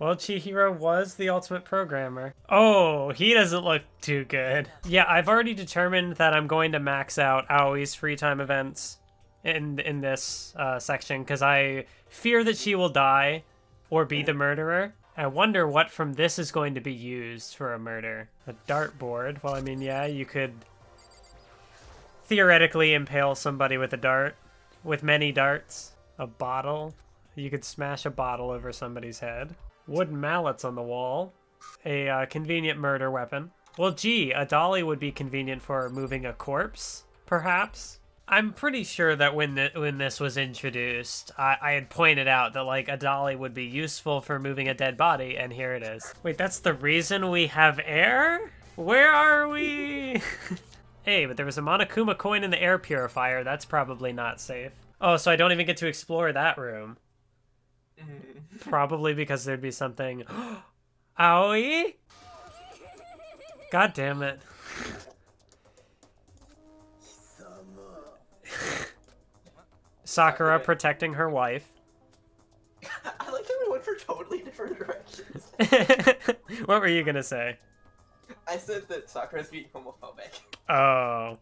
Well, Chihiro was the ultimate programmer. Oh, he doesn't look too good. Yeah, I've already determined that I'm going to max out Aoi's free time events in this section, because I fear that she will die or be the murderer. I wonder what from this is going to be used for a murder. A dartboard. Well, I mean, yeah, you could theoretically impale somebody with a dart. With many darts. A bottle. You could smash a bottle over somebody's head. Wooden mallets on the wall. A convenient murder weapon. Well, gee, a dolly would be convenient for moving a corpse, perhaps? I'm pretty sure that when this was introduced, I had pointed out that, like, a dolly would be useful for moving a dead body, and here it is. Wait, that's the reason we have air? Where are we? Hey, but there was a Monokuma coin in the air purifier. That's probably not safe. Oh, so I don't even get to explore that room. Probably because there'd be something... Aoi? God damn it. Sakura protecting her wife. I like how we went for totally different directions. What were you gonna say? I said that Sakura's being homophobic. Oh.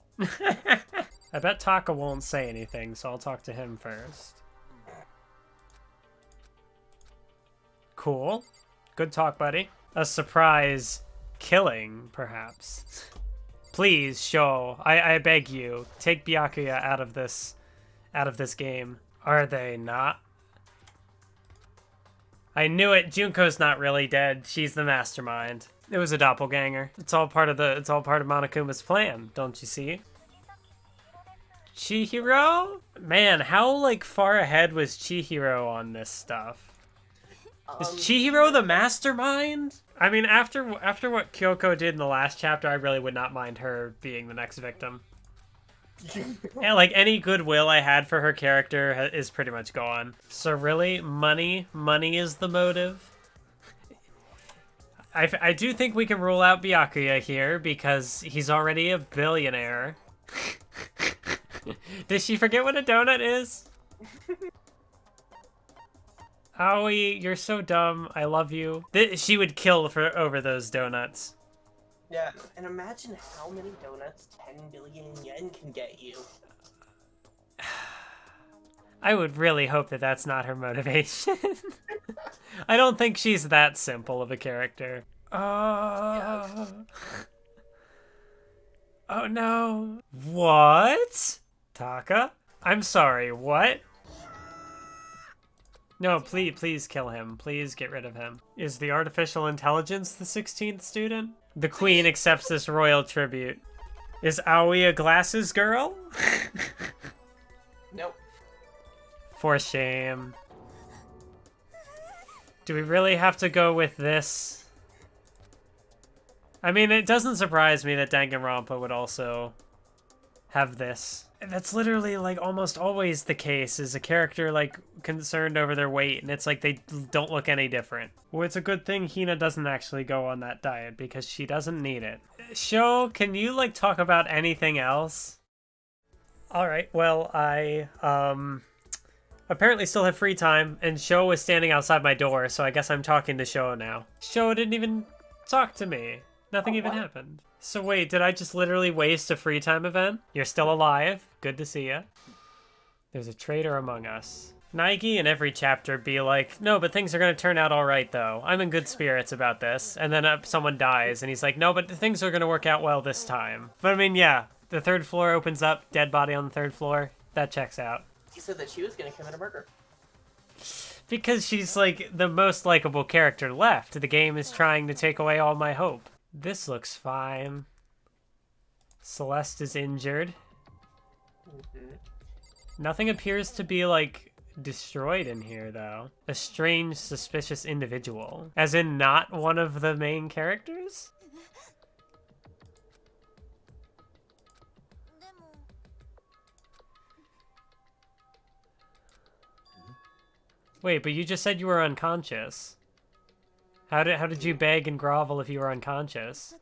I bet Taka won't say anything, so I'll talk to him first. Cool. Good talk, buddy. A surprise killing, perhaps. Please, Sho. I beg you, take Byakuya out of this game. Are they not? I knew it. Junko's not really dead. She's the mastermind. It was a doppelganger. It's all part of Monokuma's plan, don't you see? Chihiro? Man, how like far ahead was Chihiro on this stuff? Is Chihiro the mastermind? I mean, after what Kyoko did in the last chapter, I really would not mind her being the next victim. And like any goodwill I had for her character is pretty much gone. So really, money is the motive. I do think we can rule out Byakuya here because he's already a billionaire. Did she forget what a donut is? Aoi, you're so dumb. I love you. She would kill over those donuts. Yeah, and imagine how many donuts 10 billion yen can get you. I would really hope that that's not her motivation. I don't think she's that simple of a character. Oh no. What? Taka? I'm sorry, what? No, please kill him. Please get rid of him. Is the artificial intelligence the 16th student? The queen accepts this royal tribute. Is Aoi a glasses girl? Nope. For shame. Do we really have to go with this? I mean, it doesn't surprise me that Danganronpa would also have this. That's literally, like, almost always the case, is a character, like, concerned over their weight, and it's like they don't look any different. Well, it's a good thing Hina doesn't actually go on that diet, because she doesn't need it. Sho, can you, like, talk about anything else? Alright, well, I, apparently still have free time, and Sho was standing outside my door, so I guess I'm talking to Sho now. Sho didn't even talk to me. Nothing even happened. So wait, did I just literally waste a free time event? You're still alive. Good to see ya. There's a traitor among us. Naigi in every chapter be like, no, but things are gonna turn out alright though. I'm in good spirits about this. And then someone dies and he's like, no, but things are gonna work out well this time. But I mean, yeah, the third floor opens up, dead body on the third floor. That checks out. He said that she was gonna commit a murder. Because she's like the most likable character left. The game is trying to take away all my hope. This looks fine. Celeste is injured. Nothing appears to be, like, destroyed in here, though. A strange, suspicious individual. As in, not one of the main characters? Wait, but you just said you were unconscious. How did you beg and grovel if you were unconscious?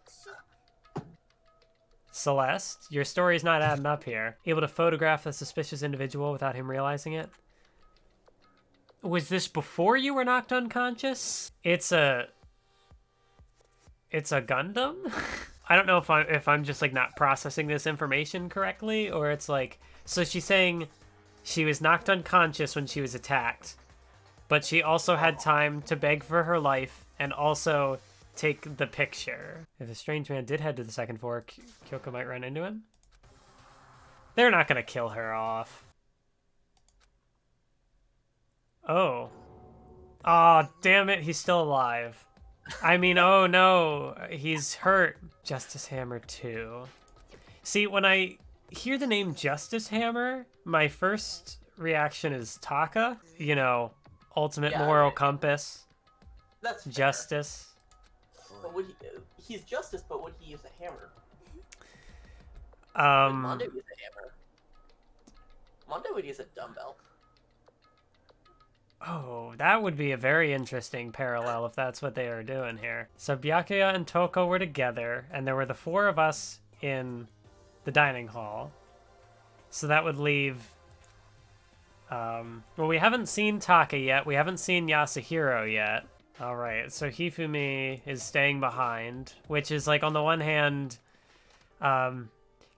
Celeste, your story's not adding up here. Able to photograph a suspicious individual without him realizing it? Was this before you were knocked unconscious? It's a Gundam? I don't know if I'm just like not processing this information correctly, or it's like, so she's saying she was knocked unconscious when she was attacked, but she also had time to beg for her life and also take the picture. If a strange man did head to the second floor, Kyoko might run into him. They're not gonna kill her off. Oh. Aw, damn it, he's still alive. I mean, oh no, he's hurt. Justice Hammer 2. See, when I hear the name Justice Hammer, my first reaction is Taka. You know, ultimate moral compass. That's fair. Justice. But would he's justice, but would he use a hammer? Would Mondo use a hammer? Mondo would use a dumbbell. Oh, that would be a very interesting parallel if that's what they are doing here. So Byakuya and Toko were together, and there were the four of us in the dining hall. So that would leave... well, we haven't seen Taka yet. We haven't seen Yasuhiro yet. Alright, so Hifumi is staying behind, which is, like, on the one hand,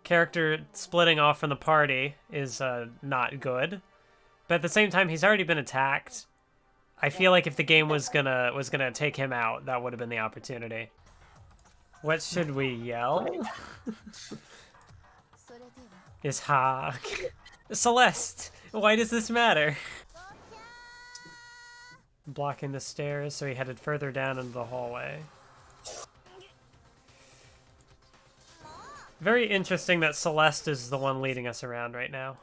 character splitting off from the party is not good. But at the same time, he's already been attacked. I feel like if the game was gonna take him out, that would have been the opportunity. What should we yell? Is ha... Celeste! Why does this matter? Blocking the stairs, so he headed further down into the hallway. Very interesting that Celeste is the one leading us around right now.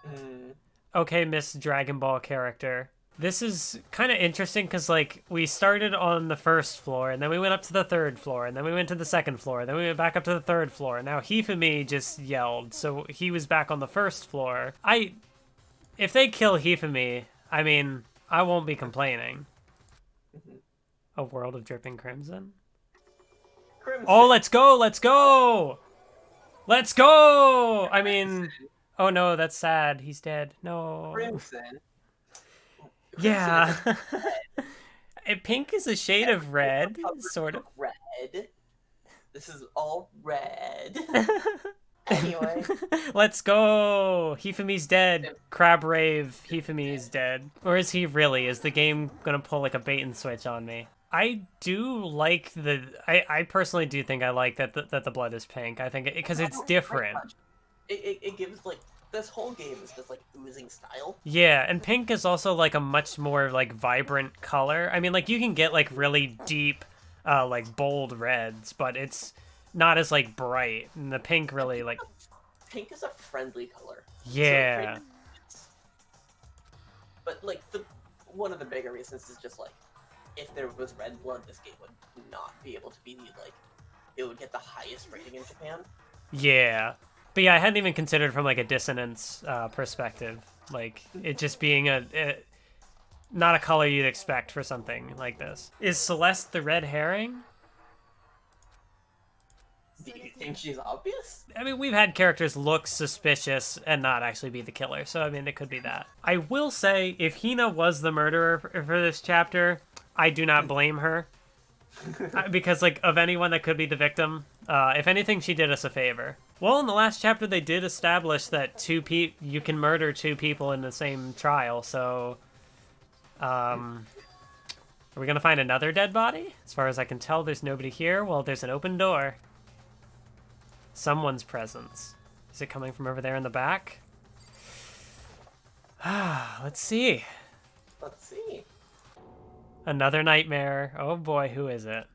Mm. Okay, Miss Dragon Ball character. This is kind of interesting because, like, we started on the first floor, and then we went up to the third floor, and then we went to the second floor, then we went back up to the third floor, and now Hifumi just yelled, so he was back on the first floor. If they kill Hifumi, I mean, I won't be complaining. A world of dripping crimson? Crimson. Oh, let's go! Let's go! Let's go! I mean, oh no, that's sad. He's dead. No. Crimson. Yeah. Pink is a shade of red, sort of. Red. This is all red. Anyway. Let's go! Hifumi's dead. Crab Rave, Hifumi's dead. Or is he really? Is the game gonna pull like a bait and switch on me? I do like the... I personally do think I like that the blood is pink. I think because it's different. It gives, like, this whole game is just, like, oozing style. Yeah, and pink is also, like, a much more, like, vibrant color. I mean, like, you can get, like, really deep, like, bold reds, but it's not as, like, bright. And the pink really, like... Pink is a friendly color. Yeah. So but, like, one of the bigger reasons is just, like, if there was red blood, this game would not be able to be, like, it would get the highest rating in Japan. Yeah. But yeah, I hadn't even considered from, like, a dissonance perspective. Like, it just being not a color you'd expect for something like this. Is Celeste the red herring? Do you think she's obvious? I mean, we've had characters look suspicious and not actually be the killer, so I mean, it could be that. I will say, if Hina was the murderer for this chapter, I do not blame her. Because, like, of anyone that could be the victim, if anything, she did us a favor. Well, in the last chapter, they did establish that you can murder two people in the same trial, so... are we gonna find another dead body? As far as I can tell, there's nobody here. Well, there's an open door. Someone's presence. Is it coming from over there in the back? Let's see. Let's see. Another nightmare. Oh boy, who is it?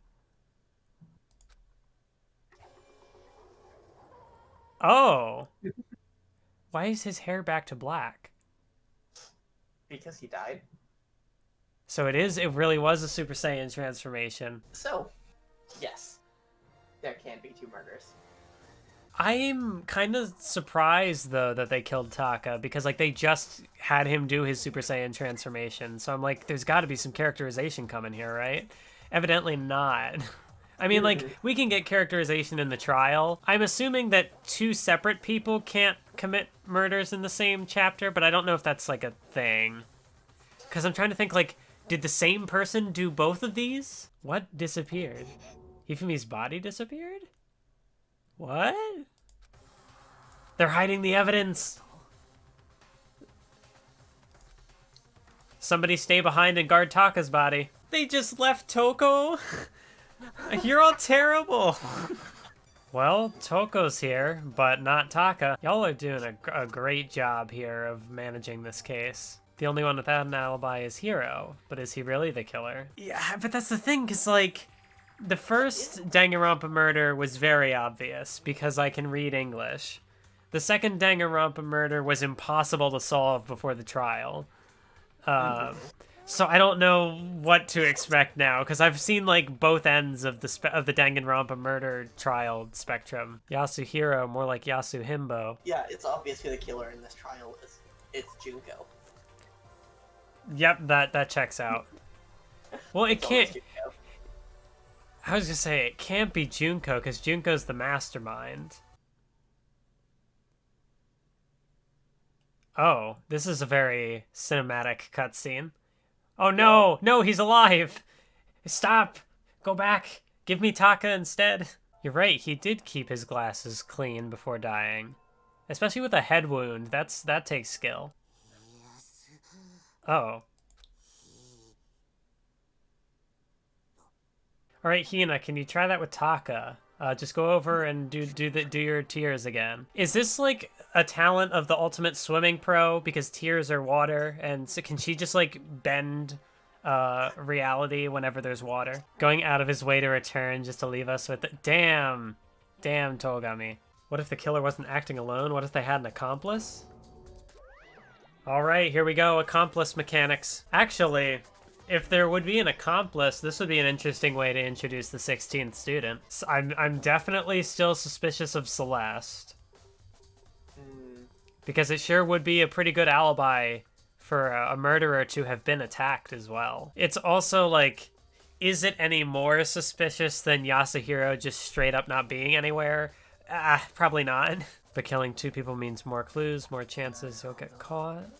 Oh! Why is his hair back to black? Because he died. So it really was a Super Saiyan transformation. So, yes. There can be two murders. I'm kind of surprised, though, that they killed Taka, because, like, they just had him do his Super Saiyan transformation. So I'm like, there's got to be some characterization coming here, right? Evidently not. I mean, like, we can get characterization in the trial. I'm assuming that two separate people can't commit murders in the same chapter, but I don't know if that's, like, a thing. Because I'm trying to think, like, did the same person do both of these? What disappeared? Hifumi's body disappeared? What? They're hiding the evidence. Somebody stay behind and guard Taka's body. They just left Toko? You're all terrible. Well, Toko's here, but not Taka. Y'all are doing a great job here of managing this case. The only one without an alibi is Hiro, but is he really the killer? Yeah, but that's the thing, because, like, the first Danganronpa murder was very obvious, because I can read English. The second Danganronpa murder was impossible to solve before the trial. So I don't know what to expect now, because I've seen, like, both ends of the Danganronpa murder trial spectrum. Yasuhiro, more like Yasuhimbo. Yeah, it's obvious who the killer in this trial is. It's Junko. Yep, that checks out. Well, it can't... I was gonna say, it can't be Junko, because Junko's the mastermind. Oh, this is a very cinematic cutscene. Oh no! No, he's alive! Stop! Go back! Give me Taka instead! You're right, he did keep his glasses clean before dying. Especially with a head wound, that takes skill. Oh. All right, Hina, can you try that with Taka? Just go over and do your tears again. Is this like a talent of the ultimate swimming pro because tears are water, and so can she just like bend reality whenever there's water? Going out of his way to return just to leave us with it. Damn, Togami. What if the killer wasn't acting alone? What if they had an accomplice? All right, here we go. Accomplice mechanics. Actually, if there would be an accomplice, this would be an interesting way to introduce the 16th student. So I'm definitely still suspicious of Celeste. Because it sure would be a pretty good alibi for a murderer to have been attacked as well. It's also like, is it any more suspicious than Yasuhiro just straight up not being anywhere? Probably not. But killing 2 people means more clues, more chances you'll get caught.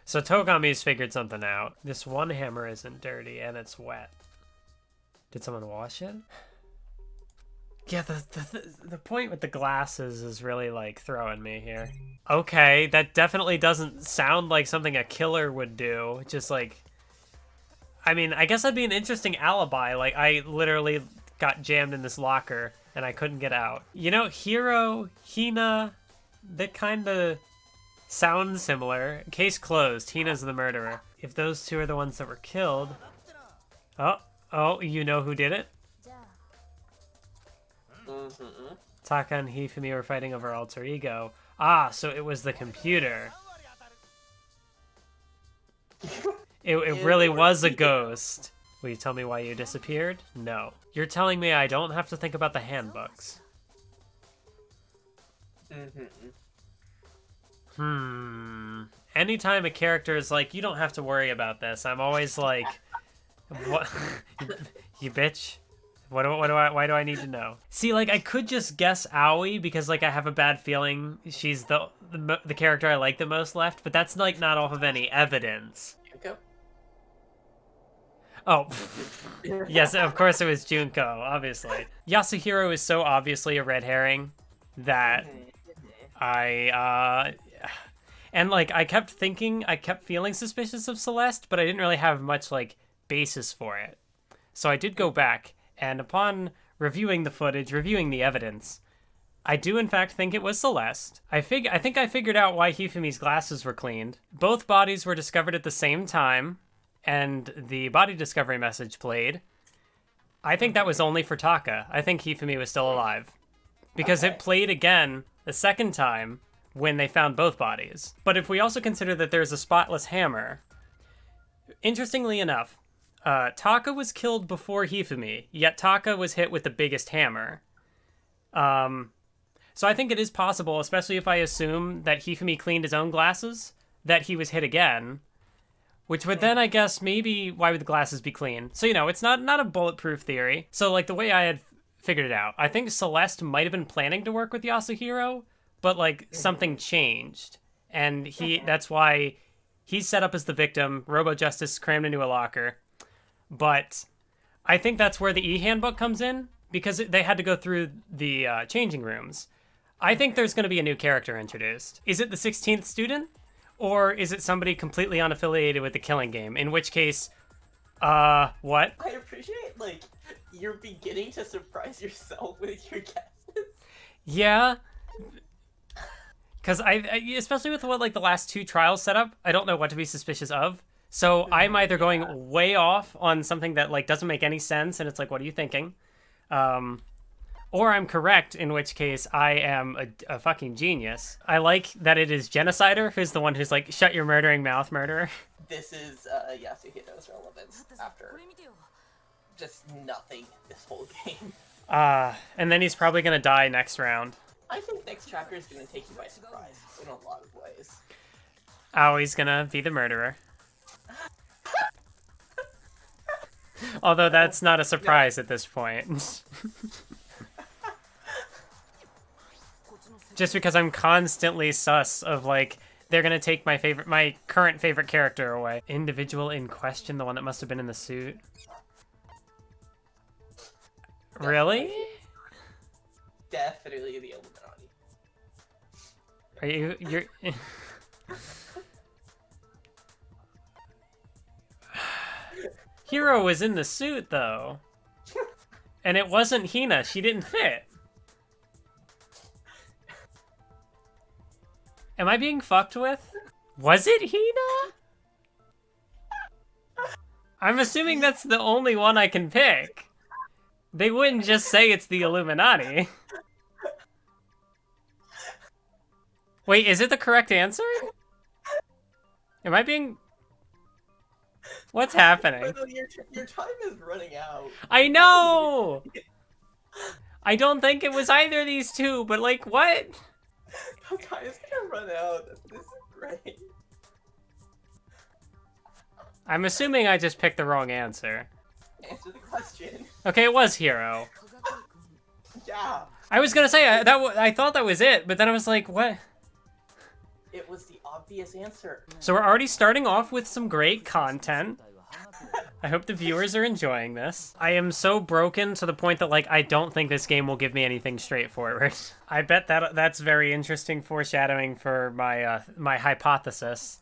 So Togami's figured something out. This one hammer isn't dirty and it's wet. Did someone wash it? Yeah, the point with the glasses is really, like, throwing me here. Okay, that definitely doesn't sound like something a killer would do. Just, like... I mean, I guess that'd be an interesting alibi. Like, I literally got jammed in this locker, and I couldn't get out. You know, Hiro, Hina, that kind of sound similar. Case closed. Hina's the murderer. If those 2 are the ones that were killed... Oh, you know who did it? Taka and Hifumi were fighting over alter ego. Ah, so it was the computer. It really was a ghost. Will you tell me why you disappeared? No. You're telling me I don't have to think about the handbooks. Anytime a character is like, you don't have to worry about this, I'm always like, what? You bitch. Why do I need to know? See, like, I could just guess Aoi because, like, I have a bad feeling she's the character I like the most left, but that's, like, not off of any evidence. Junko? Oh, yes, of course it was Junko, obviously. Yasuhiro is so obviously a red herring that and, like, I kept feeling suspicious of Celeste, but I didn't really have much, like, basis for it. So I did go back. And upon reviewing the footage, reviewing the evidence, I do in fact think it was Celeste. I think I figured out why Hifumi's glasses were cleaned. Both bodies were discovered at the same time, and the body discovery message played. I think that was only for Taka. I think Hifumi was still alive. Because it played again the second time when they found both bodies. But if we also consider that there's a spotless hammer, interestingly enough, Taka was killed before Hifumi, yet Taka was hit with the biggest hammer. So I think it is possible, especially if I assume that Hifumi cleaned his own glasses, that he was hit again. Which would then, I guess, maybe, why would the glasses be clean? So, you know, it's not a bulletproof theory. So, like, the way I had figured it out, I think Celeste might have been planning to work with Yasuhiro, but, like, something changed. And that's why he's set up as the victim, Robo-Justice crammed into a locker. But I think that's where the e-handbook comes in, because they had to go through the changing rooms. I think there's going to be a new character introduced. Is it the 16th student? Or is it somebody completely unaffiliated with the killing game? In which case, what? I appreciate, like, you're beginning to surprise yourself with your guesses. Yeah. Because I especially with what, like, the last 2 trials set up, I don't know what to be suspicious of. So I'm either going way off on something that, like, doesn't make any sense, and it's like, what are you thinking? Or I'm correct, in which case I am a fucking genius. I like that it is Genocider who's the one who's like, shut your murdering mouth, murderer. This is Yasuhiro's relevance after just nothing this whole game. And then he's probably gonna die next round. I think next chapter is gonna take you by surprise in a lot of ways. Aoi's gonna be the murderer. Although that's not a surprise at this point. Just because I'm constantly sus of, like, they're gonna take my current favorite character away. Individual in question, the one that must have been in the suit. Really? Definitely the Illuminati. You're... Hiro was in the suit, though. And it wasn't Hina. She didn't fit. Am I being fucked with? Was it Hina? I'm assuming that's the only one I can pick. They wouldn't just say it's the Illuminati. Wait, is it the correct answer? Am I being... What's happening? Your time is running out. I know! I don't think it was either of these two, but like, what? Your time is gonna run out. This is great. I'm assuming I just picked the wrong answer. Answer the question. Okay, it was Hero. Yeah. I was gonna say, I thought that was it, but then I was like, what? It was the obvious answer. So we're already starting off with some great content. I hope the viewers are enjoying this. I am so broken to the point that, like, I don't think this game will give me anything straightforward. I bet that's very interesting foreshadowing for my my hypothesis.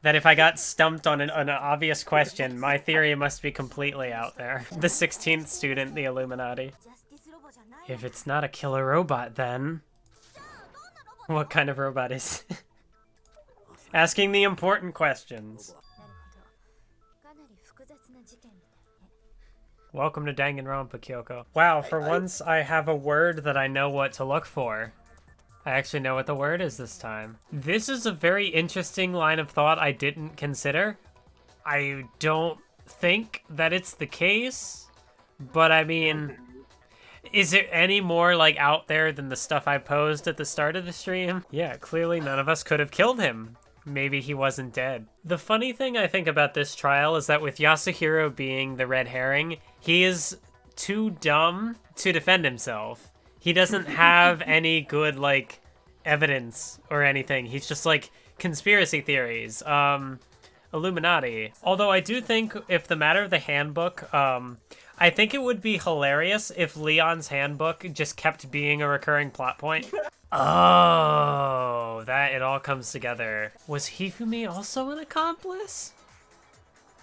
That if I got stumped on an obvious question, my theory must be completely out there. The 16th student, the Illuminati. If it's not a killer robot, then... What kind of robot is it? Asking the important questions. Welcome to Danganronpa, Kyoko. Wow, for once I have a word that I know what to look for. I actually know what the word is this time. This is a very interesting line of thought I didn't consider. I don't think that it's the case, but I mean, is it any more like out there than the stuff I posed at the start of the stream? Yeah, clearly none of us could have killed him. Maybe he wasn't dead. The funny thing I think about this trial is that with Yasuhiro being the red herring, he is too dumb to defend himself. He doesn't have any good, like, evidence or anything. He's just, like, conspiracy theories. Illuminati. Although I do think if the matter of the handbook, I think it would be hilarious if Leon's handbook just kept being a recurring plot point. Oh, that it all comes together. Was Hifumi also an accomplice?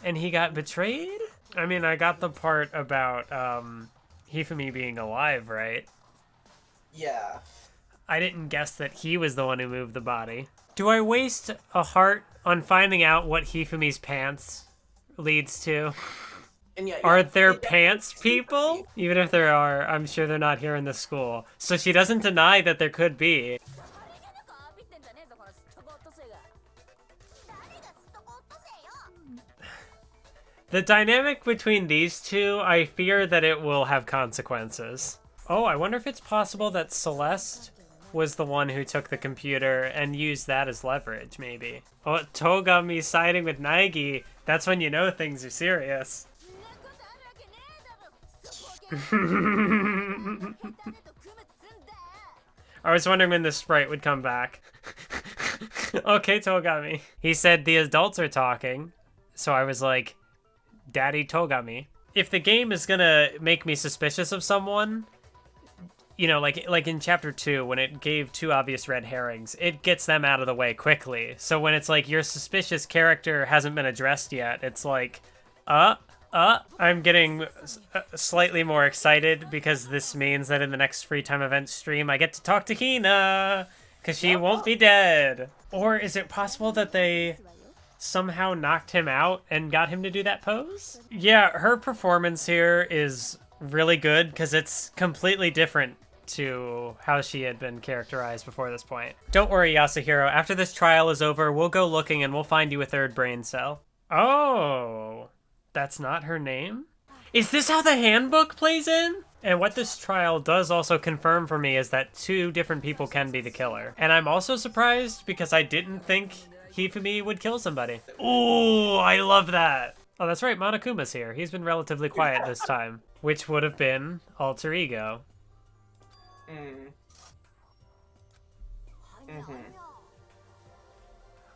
And he got betrayed? I mean, I got the part about Hifumi being alive, right? Yeah. I didn't guess that he was the one who moved the body. Do I waste a heart on finding out what Hifumi's pants leads to? And yeah, Are there pants people? Even if there are, I'm sure they're not here in the school. So she doesn't deny that there could be. The dynamic between these two, I fear that it will have consequences. Oh, I wonder if it's possible that Celeste was the one who took the computer and used that as leverage, maybe. Oh, Togami siding with Naegi. That's when you know things are serious. I was wondering when the sprite would come back. Okay, Togami. He said the adults are talking, so I was like, Daddy Togami. If the game is gonna make me suspicious of someone, you know, like in chapter 2, when it gave two obvious red herrings, it gets them out of the way quickly. So when it's like your suspicious character hasn't been addressed yet, it's like, I'm getting slightly more excited because this means that in the next free time event stream, I get to talk to Hina, because she won't be dead. Or is it possible that they somehow knocked him out and got him to do that pose? Yeah, her performance here is really good because it's completely different to how she had been characterized before this point. Don't worry, Yasuhiro. After this trial is over, we'll go looking and we'll find you a third brain cell. Oh, that's not her name? Is this how the handbook plays in? And what this trial does also confirm for me is that two different people can be the killer. And I'm also surprised because I didn't think Hifumi would kill somebody. Ooh, I love that. Oh, that's right, Monokuma's here. He's been relatively quiet this time, which would have been alter ego.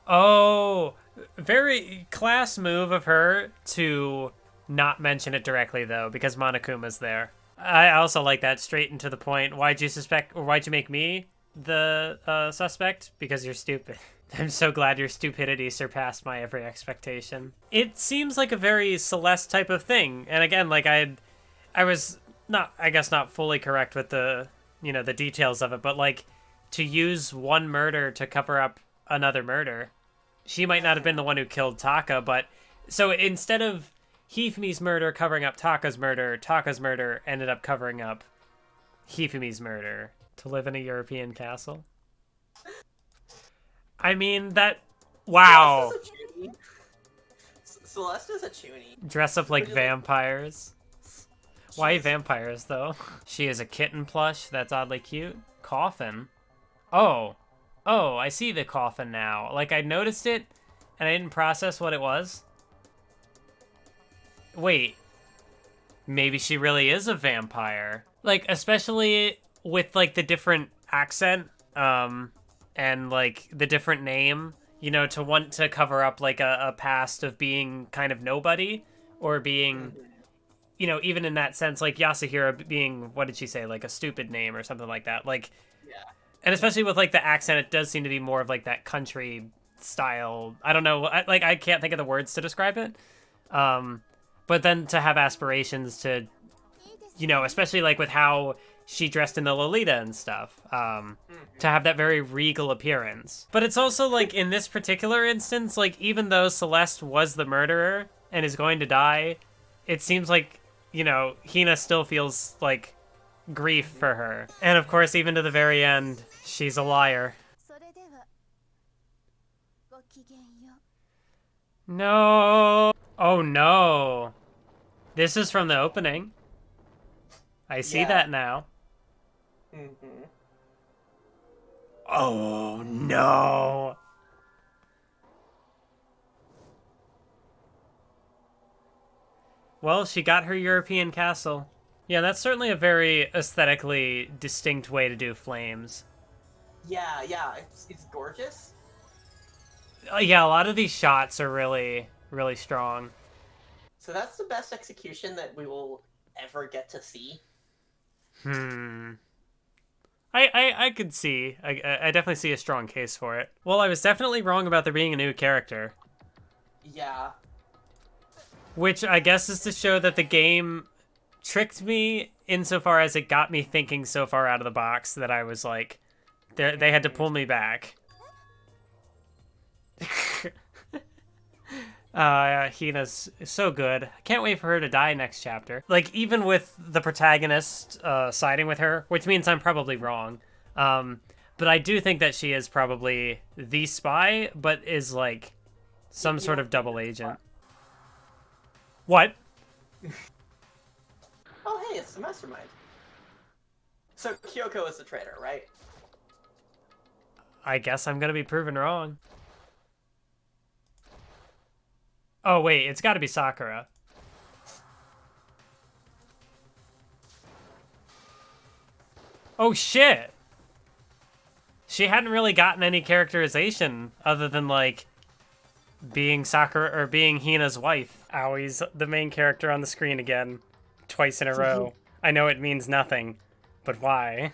Oh, very class move of her to not mention it directly, though, because Monokuma's there. I also like that, straight and to the point. Why'd you suspect, or why'd you make me the suspect? Because you're stupid. I'm so glad your stupidity surpassed my every expectation. It seems like a very Celeste type of thing. And again, like I was not, I guess not fully correct with the, you know, the details of it, but like to use one murder to cover up another murder. She might not have been the one who killed Taka, but so instead of Hifumi's murder covering up Taka's murder. Taka's murder ended up covering up Hifumi's murder. To live in a European castle. I mean, that... Wow. Celeste is a chunie. Dress up like vampires. Why vampires, though? She is a kitten plush. That's oddly cute. Coffin. Oh. Oh, I see the coffin now. Like, I noticed it, and I didn't process what it was. Wait. Maybe she really is a vampire. Like, especially with, like, the different accent, and, like, the different name, you know, to want to cover up, like, a past of being kind of nobody, or being, you know, even in that sense, like, Yasuhiro being, what did she say, like, a stupid name or something like that, like, yeah. And especially with, like, the accent, it does seem to be more of, like, that country style, I don't know, I can't think of the words to describe it, but then to have aspirations to, you know, especially, like, with how she dressed in the Lolita and stuff, to have that very regal appearance. But it's also, like, in this particular instance, like, even though Celeste was the murderer and is going to die, it seems like, you know, Hina still feels, like, grief for her. And, of course, even to the very end, she's a liar. No! Oh, no! This is from the opening. I see that now. Oh, no! Well, she got her European castle. Yeah, that's certainly a very aesthetically distinct way to do flames. Yeah, it's gorgeous. Yeah, a lot of these shots are really, really strong. So that's the best execution that we will ever get to see. I could see. I definitely see a strong case for it. Well, I was definitely wrong about there being a new character. Yeah. Which I guess is to show that the game tricked me insofar as it got me thinking so far out of the box that I was like, they had to pull me back. Hina's so good. I can't wait for her to die next chapter. Like, even with the protagonist siding with her, which means I'm probably wrong. But I do think that she is probably the spy, but is like some sort of double agent. What? Oh, hey, it's the mastermind. So Kyoko is the traitor, right? I guess I'm gonna be proven wrong. Oh, wait, it's gotta be Sakura. Oh, shit! She hadn't really gotten any characterization other than, like, being Sakura, or being Hina's wife. Aui's the main character on the screen again. Twice in a row. I know it means nothing, but why?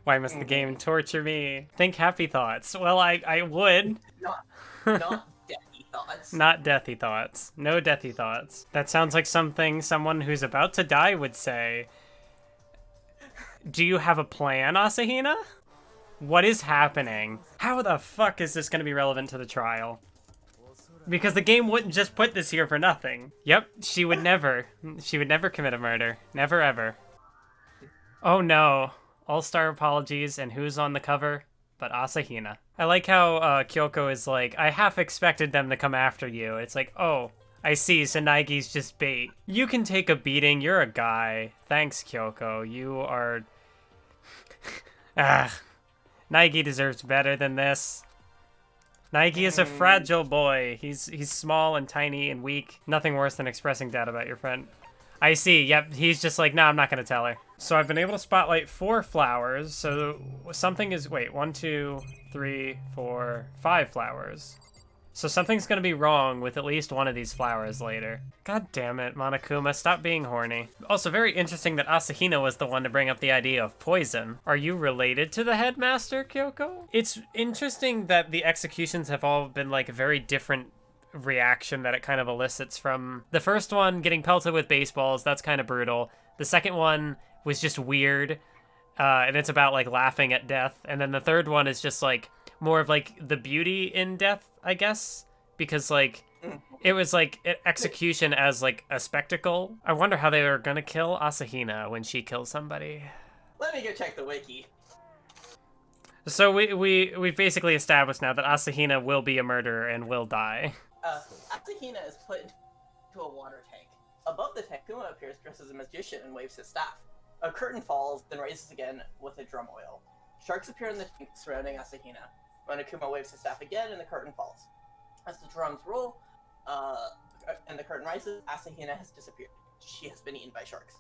Why must the game torture me? Think happy thoughts. Well, I would. Not deathy thoughts. Not deathy thoughts. No deathy thoughts. That sounds like something someone who's about to die would say. Do you have a plan, Asahina? What is happening? How the fuck is this going to be relevant to the trial? Because the game wouldn't just put this here for nothing. Yep, she would never. She would never commit a murder. Never, ever. Oh no. All-star apologies, and who's on the cover? But Asahina. I like how Kyoko is like, I half expected them to come after you. It's like, oh, I see, so Naigi's just bait. You can take a beating, you're a guy. Thanks, Kyoko. You are... Naigi deserves better than this. Naigi is a fragile boy. He's small and tiny and weak. Nothing worse than expressing doubt about your friend. I see. Yep, he's just like, no, I'm not going to tell her. So I've been able to spotlight 4 flowers. So something is, wait, 1, 2, 3, 4, 5 flowers. So something's going to be wrong with at least one of these flowers later. God damn it, Monokuma, stop being horny. Also, very interesting that Asahina was the one to bring up the idea of poison. Are you related to the headmaster, Kyoko? It's interesting that the executions have all been like a very different reaction that it kind of elicits from. The first one, getting pelted with baseballs, that's kind of brutal. The second one was just weird, and it's about like laughing at death. And then the third one is just like more of like the beauty in death, I guess, because like It was like execution as like a spectacle. I wonder how they were gonna kill Asahina when she kills somebody. Let me go check the wiki. So we've basically established now that Asahina will be a murderer and will die. Asahina is put into a water tank. Above the tank, Kuma appears dressed as a magician and waves his staff. A curtain falls, then raises again with a drum oil. Sharks appear in the tank surrounding Asahina. When Akuma waves his staff again, and the curtain falls. As the drums roll, and the curtain rises, Asahina has disappeared. She has been eaten by sharks.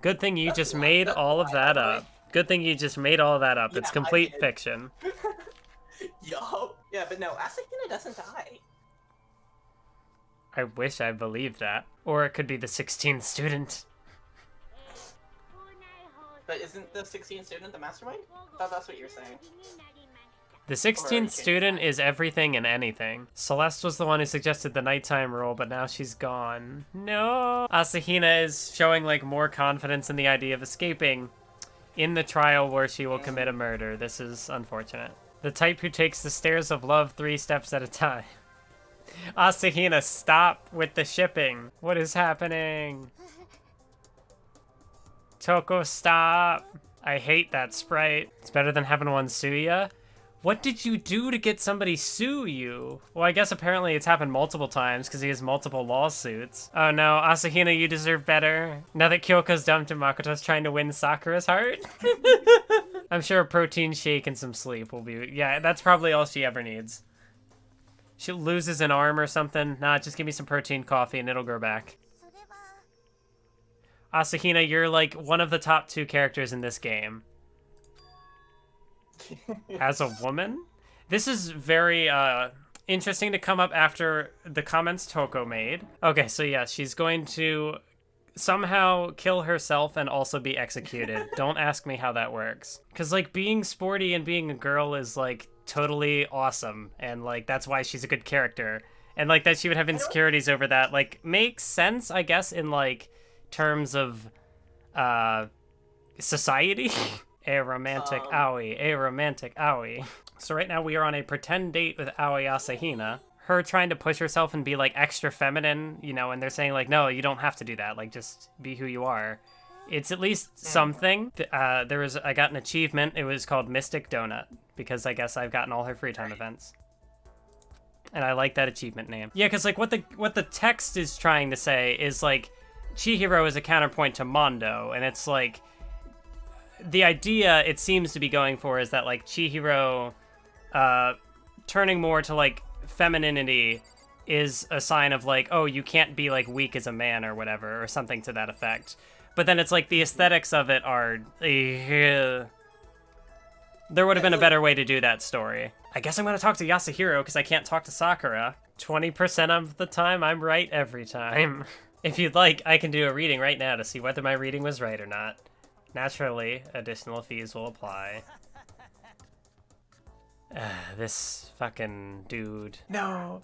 Good thing you just made all of that up. Good thing you just made all that up. It's complete fiction. Yo. Yeah, but no, Asahina doesn't die. I wish I believed that. Or it could be the 16th student. But isn't the 16th student the mastermind? I thought that's what you were saying. The 16th student is everything and anything. Celeste was the one who suggested the nighttime rule, but now she's gone. No! Asahina is showing like more confidence in the idea of escaping in the trial where she will commit a murder. This is unfortunate. The type who takes the stairs of love 3 steps at a time. Asahina, stop with the shipping. What is happening? Toko, stop. I hate that sprite. It's better than having one sue ya. What did you do to get somebody sue you? Well, I guess apparently it's happened multiple times because he has multiple lawsuits. Oh no, Asahina, you deserve better. Now that Kyoko's dumped and Makoto's trying to win Sakura's heart. I'm sure a protein shake and some sleep will be... Yeah, that's probably all she ever needs. She loses an arm or something. Nah, just give me some protein coffee and it'll grow back. Asahina, you're like one of the top 2 characters in this game. As a woman? This is very interesting to come up after the comments Toko made. Okay, so yeah, she's going to somehow kill herself and also be executed. Don't ask me how that works. Because like being sporty and being a girl is like totally awesome. And like that's why she's a good character. And like that she would have insecurities over that like makes sense, I guess, in like terms of society. A romantic owie, a romantic owie. So right now we are on a pretend date with Aoi Asahina. Her trying to push herself and be like extra feminine, you know, and they're saying like, no, you don't have to do that. Like just be who you are. It's at least something. I got an achievement. It was called Mystic Donut because I guess I've gotten all her free time events. And I like that achievement name. Yeah, because like what the text is trying to say is like Chihiro is a counterpoint to Mondo, and it's like the idea it seems to be going for is that like Chihiro turning more to like femininity is a sign of like, oh, you can't be like weak as a man or whatever, or something to that effect. But then it's like the aesthetics of it are there would have been a better way to do that story. I guess I'm gonna talk to Yasuhiro because I can't talk to Sakura. 20% of the time I'm right every time. If you'd like, I can do a reading right now to see whether my reading was right or not. Naturally, additional fees will apply. This fucking dude. No,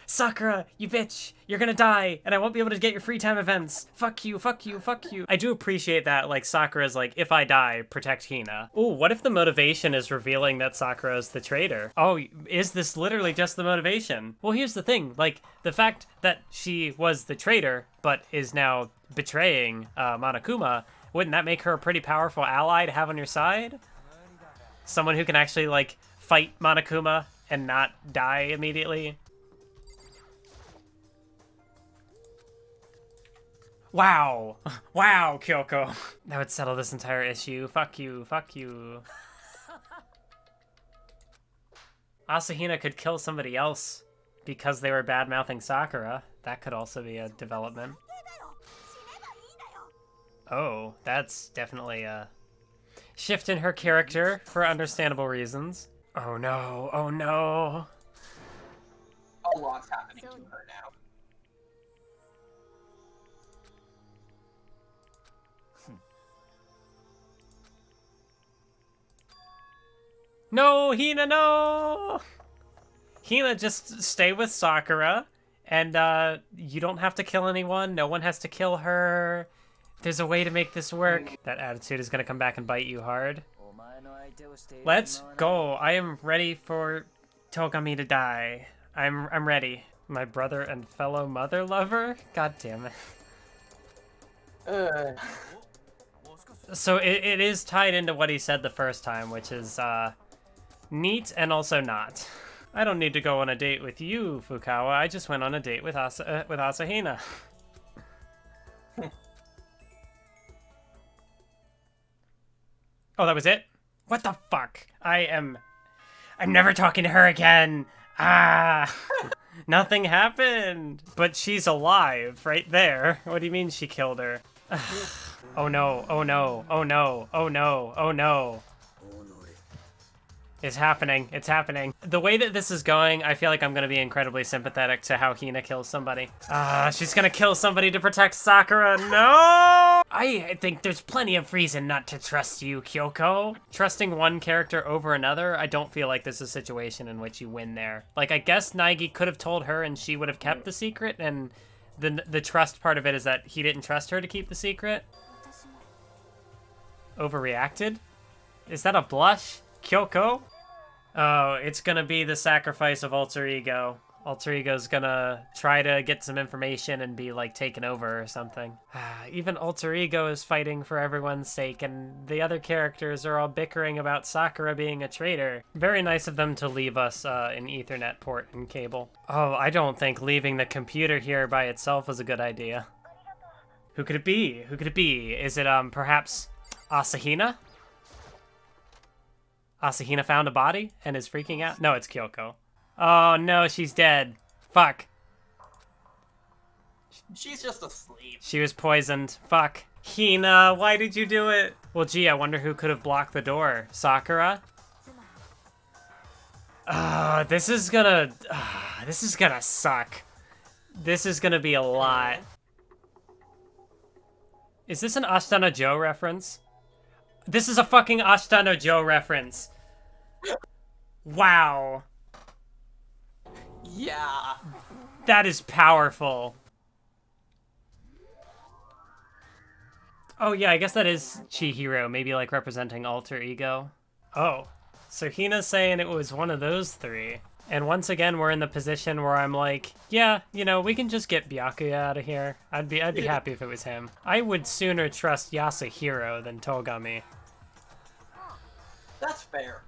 Sakura, you bitch. You're gonna die, and I won't be able to get your free time events. Fuck you, fuck you, fuck you. I do appreciate that, like, Sakura's like, if I die, protect Hina. Ooh, what if the motivation is revealing that Sakura's the traitor? Oh, is this literally just the motivation? Well, here's the thing, like, the fact that she was the traitor, but is now betraying Monokuma, wouldn't that make her a pretty powerful ally to have on your side? Someone who can actually, like, fight Monokuma and not die immediately. Wow. Wow, Kyoko. That would settle this entire issue. Fuck you, fuck you. Asahina could kill somebody else because they were bad-mouthing Sakura. That could also be a development. Oh, that's definitely a shift in her character for understandable reasons. Oh no, oh no. A lot's happening to her now. No, Hina, no! Hina, just stay with Sakura, and you don't have to kill anyone. No one has to kill her. There's a way to make this work. That attitude is gonna come back and bite you hard. Let's go. I am ready for Togami to die. I'm ready. My brother and fellow mother lover? God damn it. So it is tied into what he said the first time, which is neat and also not. I don't need to go on a date with you, Fukawa. I just went on a date with Asahina. Oh, that was it? What the fuck? I'm never talking to her again. Ah, nothing happened. But she's alive right there. What do you mean she killed her? Oh no, oh no, oh no, oh no, oh no. It's happening, it's happening. The way that this is going, I feel like I'm gonna be incredibly sympathetic to how Hina kills somebody. She's gonna kill somebody to protect Sakura, no! I think there's plenty of reason not to trust you, Kyoko. Trusting one character over another, I don't feel like there's a situation in which you win there. Like, I guess Naegi could have told her and she would have kept the secret, and the trust part of it is that he didn't trust her to keep the secret. Overreacted? Is that a blush? Kyoko? Oh, it's gonna be the sacrifice of Alter Ego. Alter Ego's gonna try to get some information and be, like, taken over or something. Even Alter Ego is fighting for everyone's sake, and the other characters are all bickering about Sakura being a traitor. Very nice of them to leave us an Ethernet port and cable. Oh, I don't think leaving the computer here by itself was a good idea. Who could it be? Who could it be? Is it, perhaps Asahina? Asahina found a body and is freaking out? No, it's Kyoko. Oh no, she's dead. Fuck. She's just asleep. She was poisoned. Fuck. Hina, why did you do it? Well, gee, I wonder who could have blocked the door. Sakura? This is gonna suck. This is gonna be a lot. Is this an Ashtana Joe reference? This is a fucking Ashtana Joe reference. Wow. Yeah. That is powerful. Oh yeah, I guess that is Chihiro, maybe like representing Alter Ego. Oh, so Hina's saying it was one of those three. And once again, we're in the position where I'm like, yeah, you know, we can just get Byakuya out of here. I'd be happy if it was him. I would sooner trust Yasuhiro than Togami. That's fair.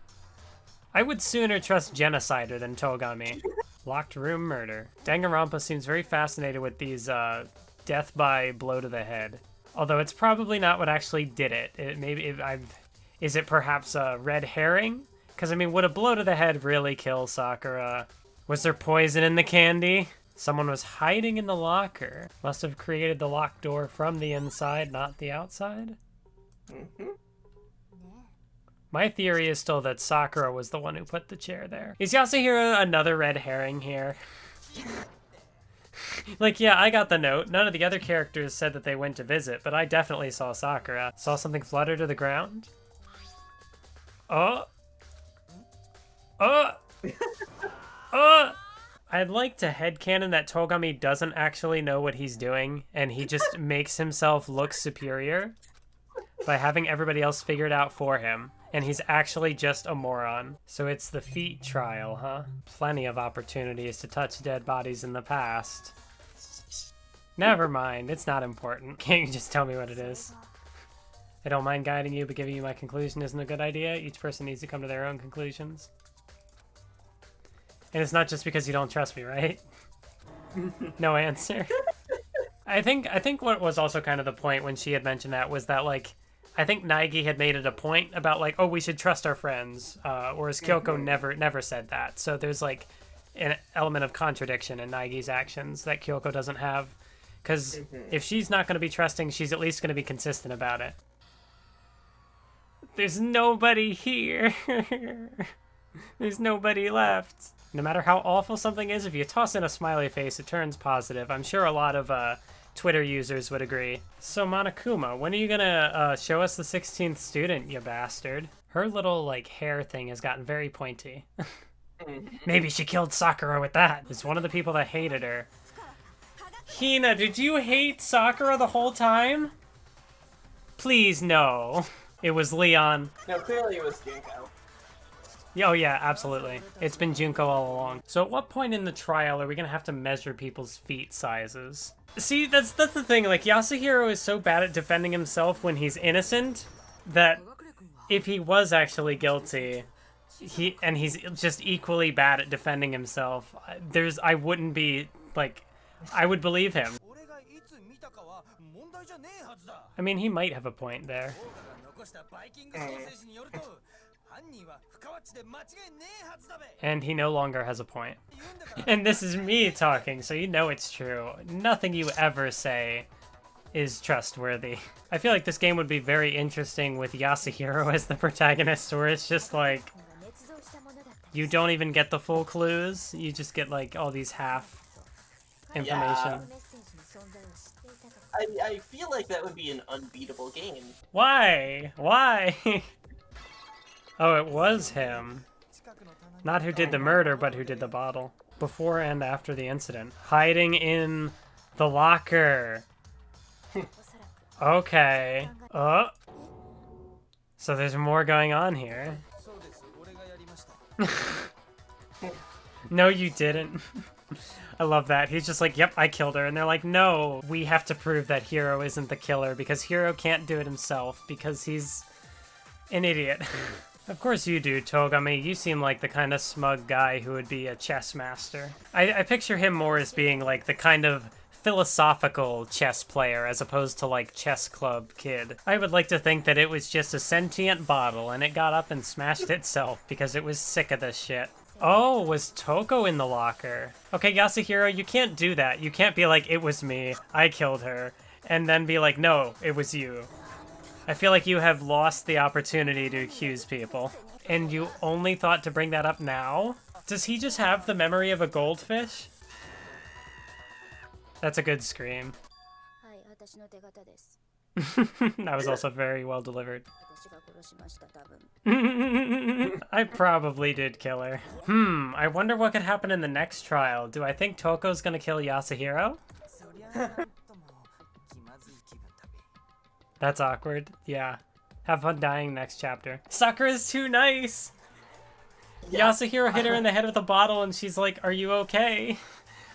I would sooner trust Genocider than Togami. Locked room murder. Danganronpa seems very fascinated with these death by blow to the head. Although it's probably not what actually did it. Is it perhaps a red herring? Because, I mean, would a blow to the head really kill Sakura? Was there poison in the candy? Someone was hiding in the locker. Must have created the locked door from the inside, not the outside? Mm-hmm. My theory is still that Sakura was the one who put the chair there. Is Yasuhiro another red herring here? Like, yeah, I got the note. None of the other characters said that they went to visit, but I definitely saw Sakura. Saw something flutter to the ground? Oh! Oh! Oh! I'd like to headcanon that Togami doesn't actually know what he's doing, and he just makes himself look superior by having everybody else figure it out for him. And he's actually just a moron. So it's the feet trial, huh? Plenty of opportunities to touch dead bodies in the past. Never mind, it's not important. Can't you just tell me what it is? I don't mind guiding you, but giving you my conclusion isn't a good idea. Each person needs to come to their own conclusions. And it's not just because you don't trust me, right? No answer. I think what was also kind of the point when she had mentioned that was that, like, I think Naegi had made it a point about, like, oh, we should trust our friends, whereas Kyoko never said that. So there's, like, an element of contradiction in Naigi's actions that Kyoko doesn't have. Because if she's not going to be trusting, she's at least going to be consistent about it. There's nobody here. There's nobody left. No matter how awful something is, if you toss in a smiley face, it turns positive. I'm sure a lot of Twitter users would agree. So Monokuma, when are you gonna show us the 16th student, you bastard? Her little, like, hair thing has gotten very pointy. Maybe she killed Sakura with that. It's one of the people that hated her. Hina, did you hate Sakura the whole time? Please, no. It was Leon. No, clearly it was Ginkgo. Oh yeah, absolutely. It's been Junko all along. So at what point in the trial are we gonna have to measure people's feet sizes? See, that's the thing, like, Yasuhiro is so bad at defending himself when he's innocent that if he was actually guilty, he's just equally bad at defending himself, I wouldn't be, like, I would believe him. I mean, he might have a point there. And he no longer has a point. And this is me talking, so you know it's true. Nothing you ever say is trustworthy. I feel like this game would be very interesting with Yasuhiro as the protagonist, where it's just like, you don't even get the full clues, you just get like all these half information. Yeah. I feel like that would be an unbeatable game. Why? Why? Oh, it was him. Not who did the murder, but who did the bottle. Before and after the incident. Hiding in the locker. Okay. Oh. So there's more going on here. No, you didn't. I love that. He's just like, yep, I killed her. And they're like, no, we have to prove that Hiro isn't the killer because Hiro can't do it himself because he's an idiot. Of course you do, Togami. You seem like the kind of smug guy who would be a chess master. I picture him more as being like the kind of philosophical chess player as opposed to like chess club kid. I would like to think that it was just a sentient bottle and it got up and smashed itself because it was sick of this shit. Oh, was Toko in the locker? Okay, Yasuhiro, you can't do that. You can't be like, it was me, I killed her, and then be like, no, it was you. I feel like you have lost the opportunity to accuse people. And you only thought to bring that up now? Does he just have the memory of a goldfish? That's a good scream. That was also very well delivered. I probably did kill her. I wonder what could happen in the next trial. Do I think Toko's gonna kill Yasuhiro? That's awkward. Yeah. Have fun dying next chapter. Sakura's too nice! Yeah. Yasuhiro hit her in the head with a bottle and she's like, are you okay?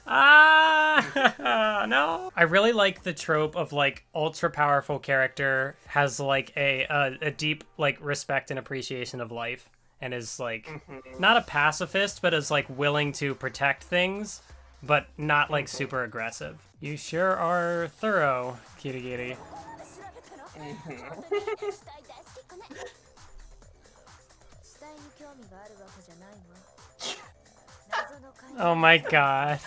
Ah, no. I really like the trope of like ultra powerful character has like a deep like respect and appreciation of life and is like not a pacifist but is like willing to protect things but not like super aggressive. You sure are thorough, Kirigiri. Oh my god.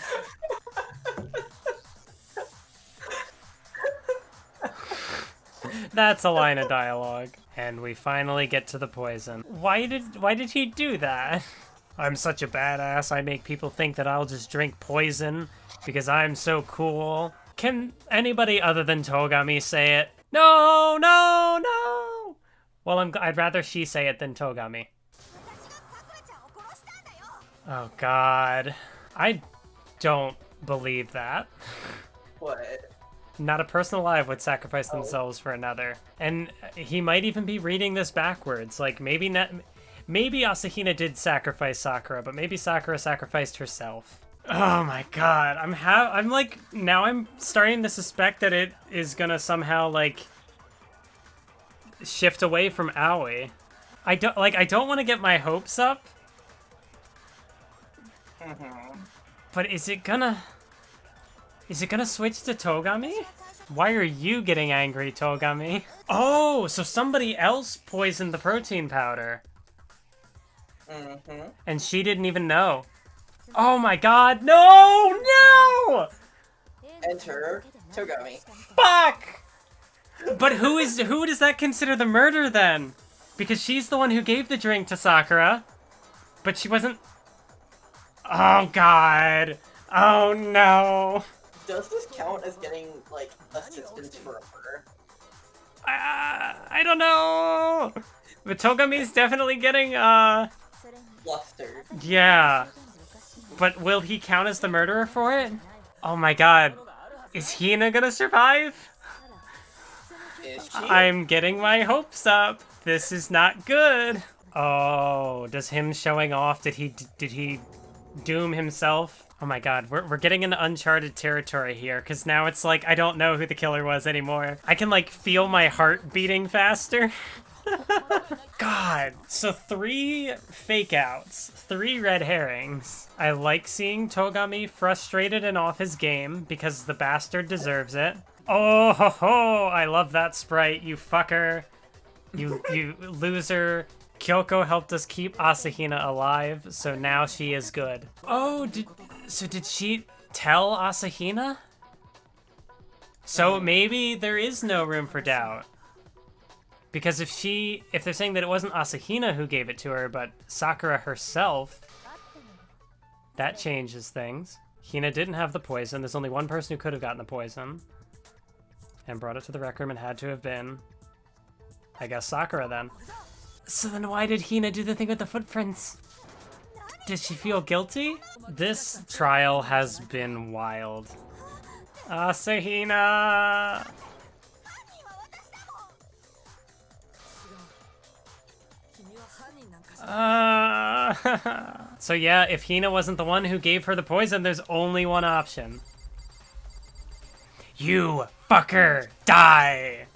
That's a line of dialogue. And we finally get to the poison. Why did he do that? I'm such a badass, I make people think that I'll just drink poison because I'm so cool. Can anybody other than Togami say it? No, no, no! Well, I'd rather she say it than Togami. Oh god. I don't believe that. What? Not a person alive would sacrifice themselves for another. And he might even be reading this backwards. Like, maybe Asahina did sacrifice Sakura, but maybe Sakura sacrificed herself. Oh my god. I'm like, now I'm starting to suspect that it is gonna somehow, like, shift away from Aoi. I don't want to get my hopes up. But is it gonna switch to Togami? Why are you getting angry, Togami? Oh, so somebody else poisoned the protein powder. And she didn't even know. Oh my god, no, no! Enter Togami. Fuck! But who does that consider the murder then? Because she's the one who gave the drink to Sakura. But she wasn't... Oh god. Oh no. Does this count as getting, like, assistance for a murder? I don't know. But Togami's definitely getting, Flustered. Yeah. But will he count as the murderer for it? Oh my god. Is Hina gonna survive? Is she? I'm getting my hopes up. This is not good. Oh, does him showing off, did he doom himself? Oh my god, we're getting into uncharted territory here, because now it's like, I don't know who the killer was anymore. I can, like, feel my heart beating faster. God, so 3 fake outs, 3 red herrings. I like seeing Togami frustrated and off his game, because the bastard deserves it. Oh ho ho, I love that sprite, you fucker. You loser. Kyoko helped us keep Asahina alive, so now she is good. Oh, did she tell Asahina? So maybe there is no room for doubt. Because if they're saying that it wasn't Asahina who gave it to her, but Sakura herself, that changes things. Hina didn't have the poison. There's only one person who could have gotten the poison. And brought it to the rec room and had to have been, I guess, Sakura then. So then why did Hina do the thing with the footprints? Did she feel guilty? This trial has been wild. Asahina! So yeah, if Hina wasn't the one who gave her the poison, there's only one option. You fucker, die!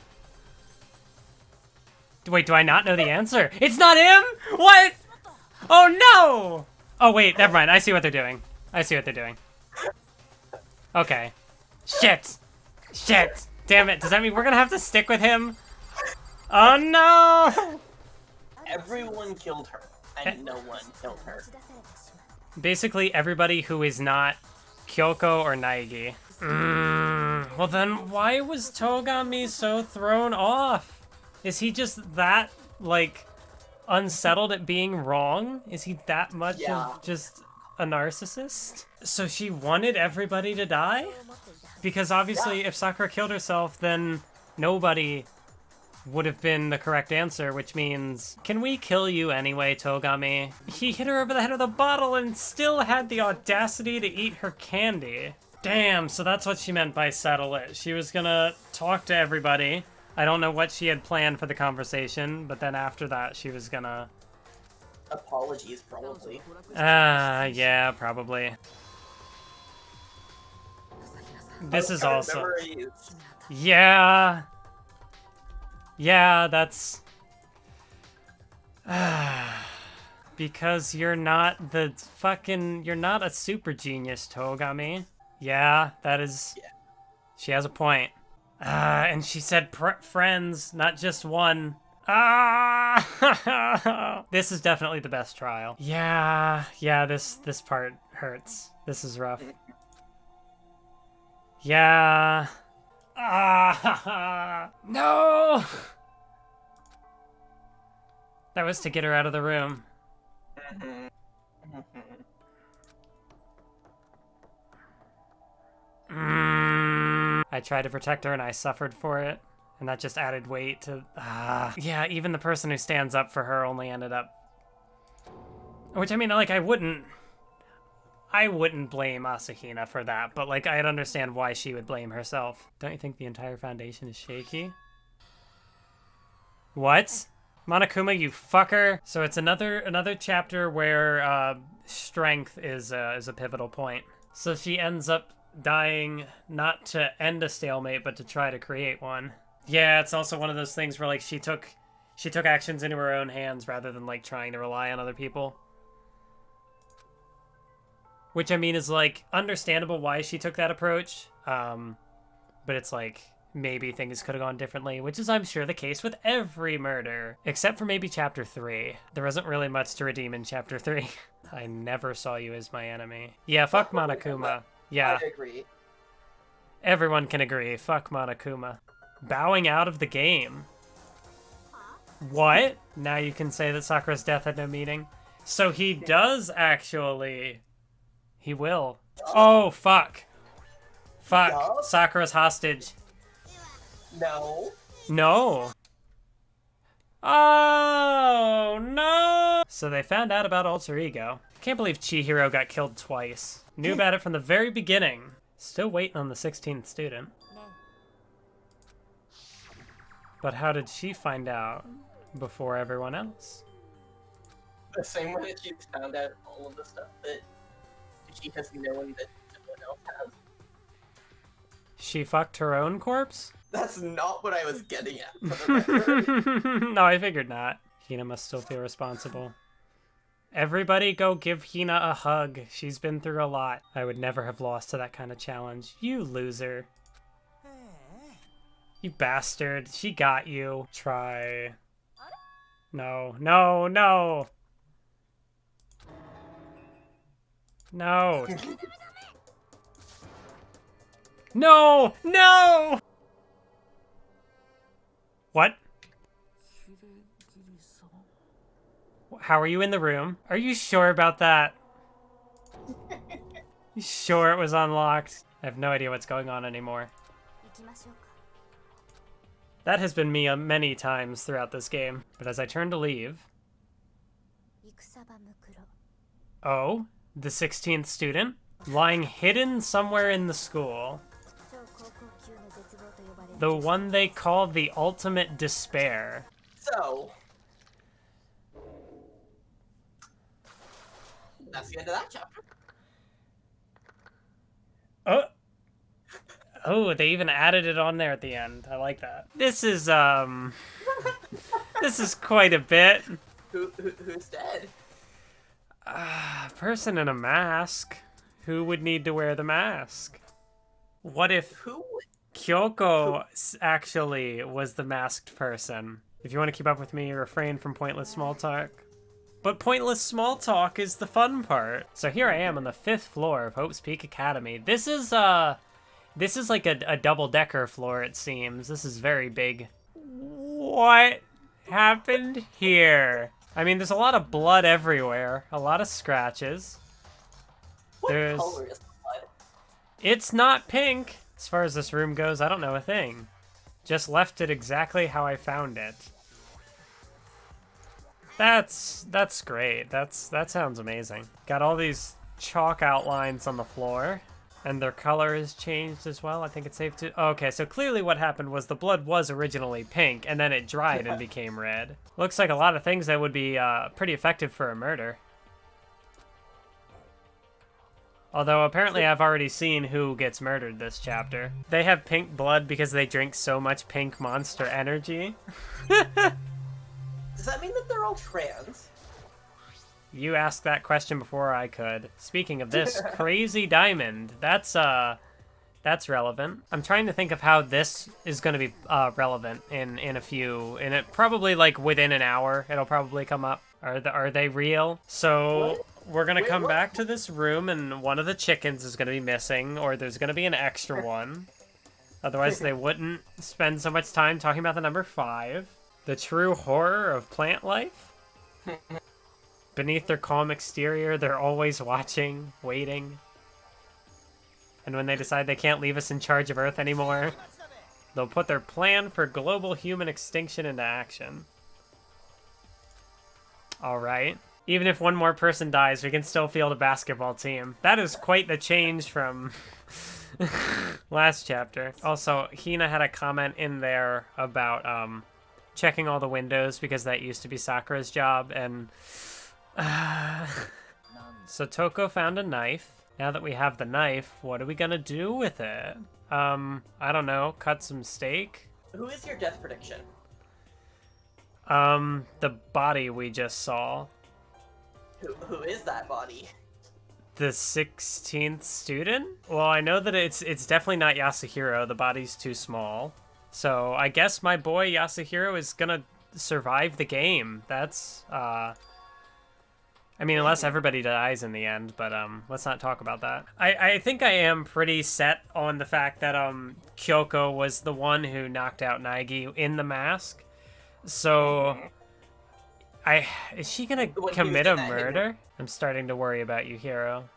Wait, do I not know the answer? It's not him? What? Oh no! Oh wait, never mind. I see what they're doing. Okay. Shit! Shit! Damn it, does that mean we're gonna have to stick with him? Oh no! Everyone killed her, and no one killed her. Basically everybody who is not Kyoko or Naegi. Well then, why was Togami so thrown off? Is he just that, like, unsettled at being wrong? Is he that much of just a narcissist? So she wanted everybody to die? Because obviously if Sakura killed herself, then nobody would have been the correct answer, which means, can we kill you anyway, Togami? He hit her over the head with a bottle and still had the audacity to eat her candy. Damn, so that's what she meant by settle it. She was gonna talk to everybody. I don't know what she had planned for the conversation, but then after that, she was gonna... Apologies, probably. Yeah, probably. This is also... Memories. Yeah. Yeah, that's... Because you're not the fucking... You're not a super genius, Togami. Yeah, that is... Yeah. She has a point. And she said friends, not just one. This is definitely the best trial. Yeah, this part hurts. This is rough. Yeah. No! That was to get her out of the room. I tried to protect her and I suffered for it, and that just added weight to... Yeah, even the person who stands up for her only ended up... Which, I mean, like, I wouldn't blame Asahina for that, but, like, I'd understand why she would blame herself. Don't you think the entire foundation is shaky? What? Monokuma, you fucker! So it's another chapter where strength is a pivotal point. So she ends up dying not to end a stalemate, but to try to create one. Yeah, it's also one of those things where, like, she took actions into her own hands rather than, like, trying to rely on other people. Which, I mean, is, like, understandable why she took that approach. But it's, like, maybe things could have gone differently, which is, I'm sure, the case with every murder. Except for maybe Chapter 3. There wasn't really much to redeem in Chapter 3. I never saw you as my enemy. Yeah, fuck Monokuma. Yeah. I agree. Everyone can agree. Fuck Monokuma. Bowing out of the game. What? Now you can say that Sakura's death had no meaning. So he does actually... He will. Oh, fuck. Fuck. Yeah. Sakura's hostage. No. No. Oh, no. So they found out about Alter Ego. Can't believe Chihiro got killed twice. Knew about it from the very beginning. Still waiting on the 16th student. But how did she find out before everyone else? The same way that she's found out all of the stuff that she has known that no one else has. She fucked her own corpse? That's not what I was getting at, for the record. No, I figured not. Hina must still feel responsible. Everybody go give Hina a hug. She's been through a lot. I would never have lost to that kind of challenge. You loser. You bastard. She got you. Try. No, no, no. No. No! No! What? How are you in the room? Are you sure about that? You sure it was unlocked? I have no idea what's going on anymore. That has been me many times throughout this game. But as I turn to leave... Oh, the 16th student? Lying hidden somewhere in the school. The one they call the ultimate despair. So... that's the end of that chapter. Oh, they even added it on there at the end. I like that. This is, this is quite a bit. Who's dead? Person in a mask. Who would need to wear the mask? What if Kyoko actually was the masked person? If you want to keep up with me, refrain from pointless small talk. But pointless small talk is the fun part. So here I am on the 5th floor of Hope's Peak Academy. This is like a double-decker floor, it seems. This is very big. What happened here? I mean, there's a lot of blood everywhere. A lot of scratches. What color is the blood? It's not pink. As far as this room goes, I don't know a thing. Just left it exactly how I found it. That's great. That sounds amazing. Got all these chalk outlines on the floor. And their color is changed as well. I think it's safe to... Okay, so clearly what happened was the blood was originally pink, and then it dried and became red. Looks like a lot of things that would be pretty effective for a murder. Although apparently I've already seen who gets murdered this chapter. They have pink blood because they drink so much pink monster energy. Does that mean that they're all trans? You asked that question before I could. Speaking of this, crazy diamond. That's relevant. I'm trying to think of how this is going to be relevant in it probably like within an hour. It'll probably come up. Are they real? So we're gonna come back to this room, and one of the chickens is gonna be missing, or there's gonna be an extra one. Otherwise, they wouldn't spend so much time talking about the number 5. The true horror of plant life. Beneath their calm exterior, they're always watching, waiting. And when they decide they can't leave us in charge of Earth anymore, they'll put their plan for global human extinction into action. Alright. Even if one more person dies, we can still field a basketball team. That is quite the change from last chapter. Also, Hina had a comment in there about checking all the windows because that used to be Sakura's job, and... So Toko found a knife. Now that we have the knife, what are we gonna do with it? I don't know, cut some steak? Who is your death prediction? The body we just saw. Who is that body? The 16th student? Well, I know that it's definitely not Yasuhiro. The body's too small. So I guess my boy Yasuhiro is gonna survive the game. That's, I mean, unless everybody dies in the end, but let's not talk about that. I think I am pretty set on the fact that Kyoko was the one who knocked out Naegi in the mask. So, is she gonna commit a murder? I'm starting to worry about you, Hiro.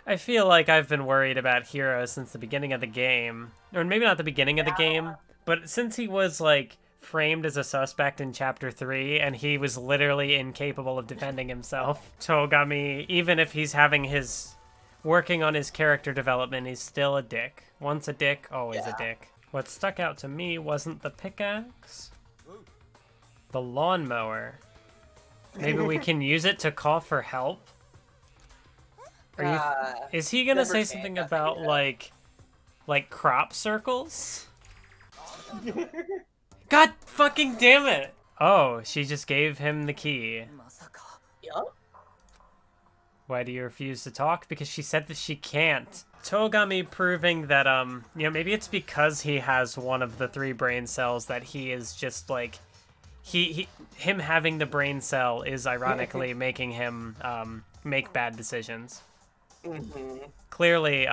I feel like I've been worried about Hiro since the beginning of the game. Or maybe not the beginning of the game, but since he was, like, framed as a suspect in Chapter 3, and he was literally incapable of defending himself. Togami, even if he's working on his character development, he's still a dick. Once a dick, always a dick. What stuck out to me wasn't the pickaxe, the lawnmower. Maybe we can use it to call for help? Are you? Is he gonna never say say something nothing, about you know. like crop circles? God fucking damn it! Oh, she just gave him the key. Yup. Why do you refuse to talk? Because she said that she can't. Togami proving that, maybe it's because he has one of the 3 brain cells that he is just, like, him having the brain cell is ironically making him, make bad decisions. Clearly,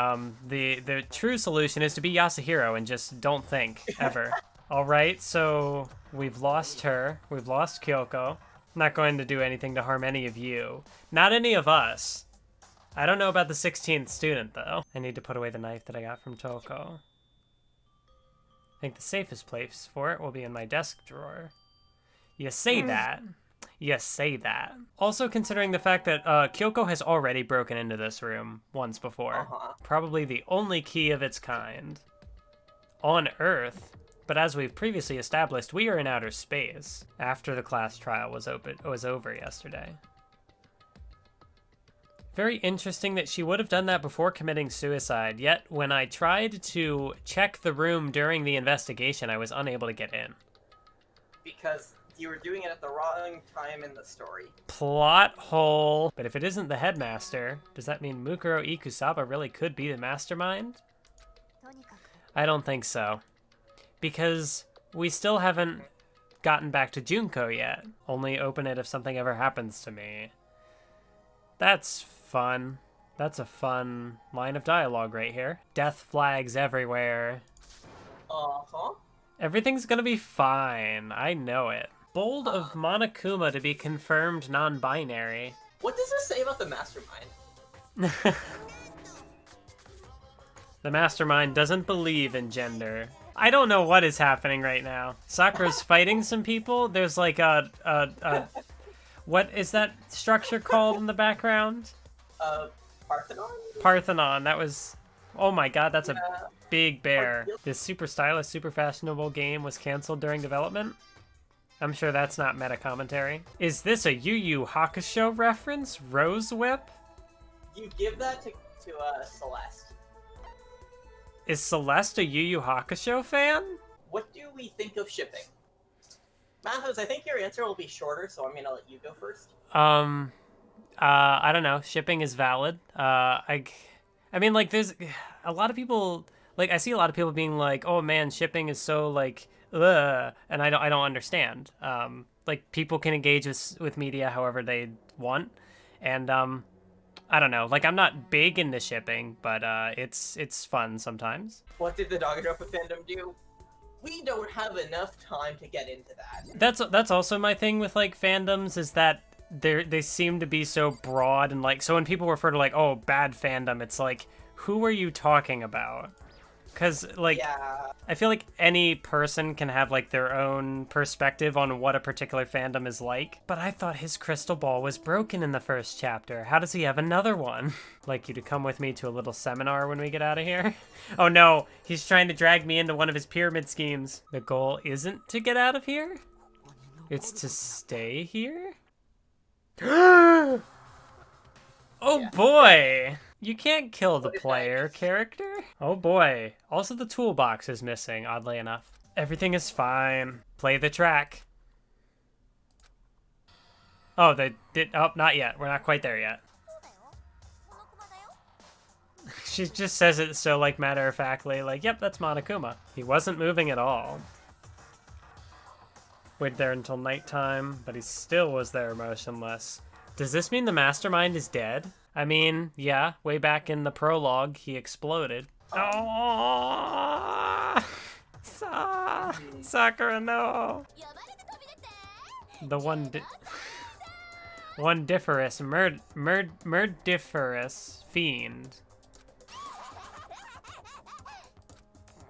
the true solution is to be Yasuhiro and just don't think, ever. Alright, so we've lost her. We've lost Kyoko. Not going to do anything to harm any of you. Not any of us. I don't know about the 16th student, though. I need to put away the knife that I got from Toko. I think the safest place for it will be in my desk drawer. You say that. You say that. Also considering the fact that Kyoko has already broken into this room once before. Probably the only key of its kind. On Earth. But as we've previously established, we are in outer space. After the class trial was over yesterday. Very interesting that she would have done that before committing suicide, yet when I tried to check the room during the investigation, I was unable to get in. Because you were doing it at the wrong time in the story. Plot hole. But if it isn't the headmaster, does that mean Mukuro Ikusaba really could be the mastermind? I don't think so. Because we still haven't gotten back to Junko yet. Only open it if something ever happens to me. That's fun. That's a fun line of dialogue right here. Death flags everywhere. Everything's gonna be fine. I know it. Bold of Monokuma to be confirmed non-binary. What does this say about the mastermind? The mastermind doesn't believe in gender. I don't know what is happening right now. Sakura's fighting some people. There's like a what is that structure called in the background? Parthenon? Parthenon. That was, oh my god, that's a big bear. This super stylish, super fashionable game was canceled during development. I'm sure that's not meta commentary. Is this a Yu Yu Hakusho reference? Rose Whip? You give that to Celeste. Is Celeste a Yu Yu Hakusho fan? What do we think of shipping? Mathos, I think your answer will be shorter, so I'm gonna let you go first. I don't know. Shipping is valid. I mean, like, there's a lot of people, like, I see a lot of people being like, oh man, shipping is so, like, ugh, and I don't understand. Like, people can engage with media however they want, and, I don't know. Like, I'm not big into shipping, but, it's fun sometimes. What did the Danganronpa fandom do? We don't have enough time to get into that. That's also my thing with, like, fandoms, is that they seem to be so broad, and, like, so when people refer to, like, oh, bad fandom, it's like, who are you talking about? Because, like, yeah. I feel like any person can have, like, their own perspective on what a particular fandom is like. But I thought his crystal ball was broken in the first chapter. How does he have another one? Like you to come with me to a little seminar when we get out of here? Oh no, he's trying to drag me into one of his pyramid schemes. The goal isn't to get out of here? It's to stay here? Oh yeah. Boy! You can't kill the player character. Oh boy. Also the toolbox is missing, oddly enough. Everything is fine. Play the track. Oh, they did. Oh, not yet. We're not quite there yet. She just says it so, like, matter-of-factly, like, yep, that's Monokuma. He wasn't moving at all. Waited there until nighttime, but he still was there motionless. Does this mean the mastermind is dead? I mean, yeah, way back in the prologue, he exploded. Oh! Sakura, no! The murdiferous fiend.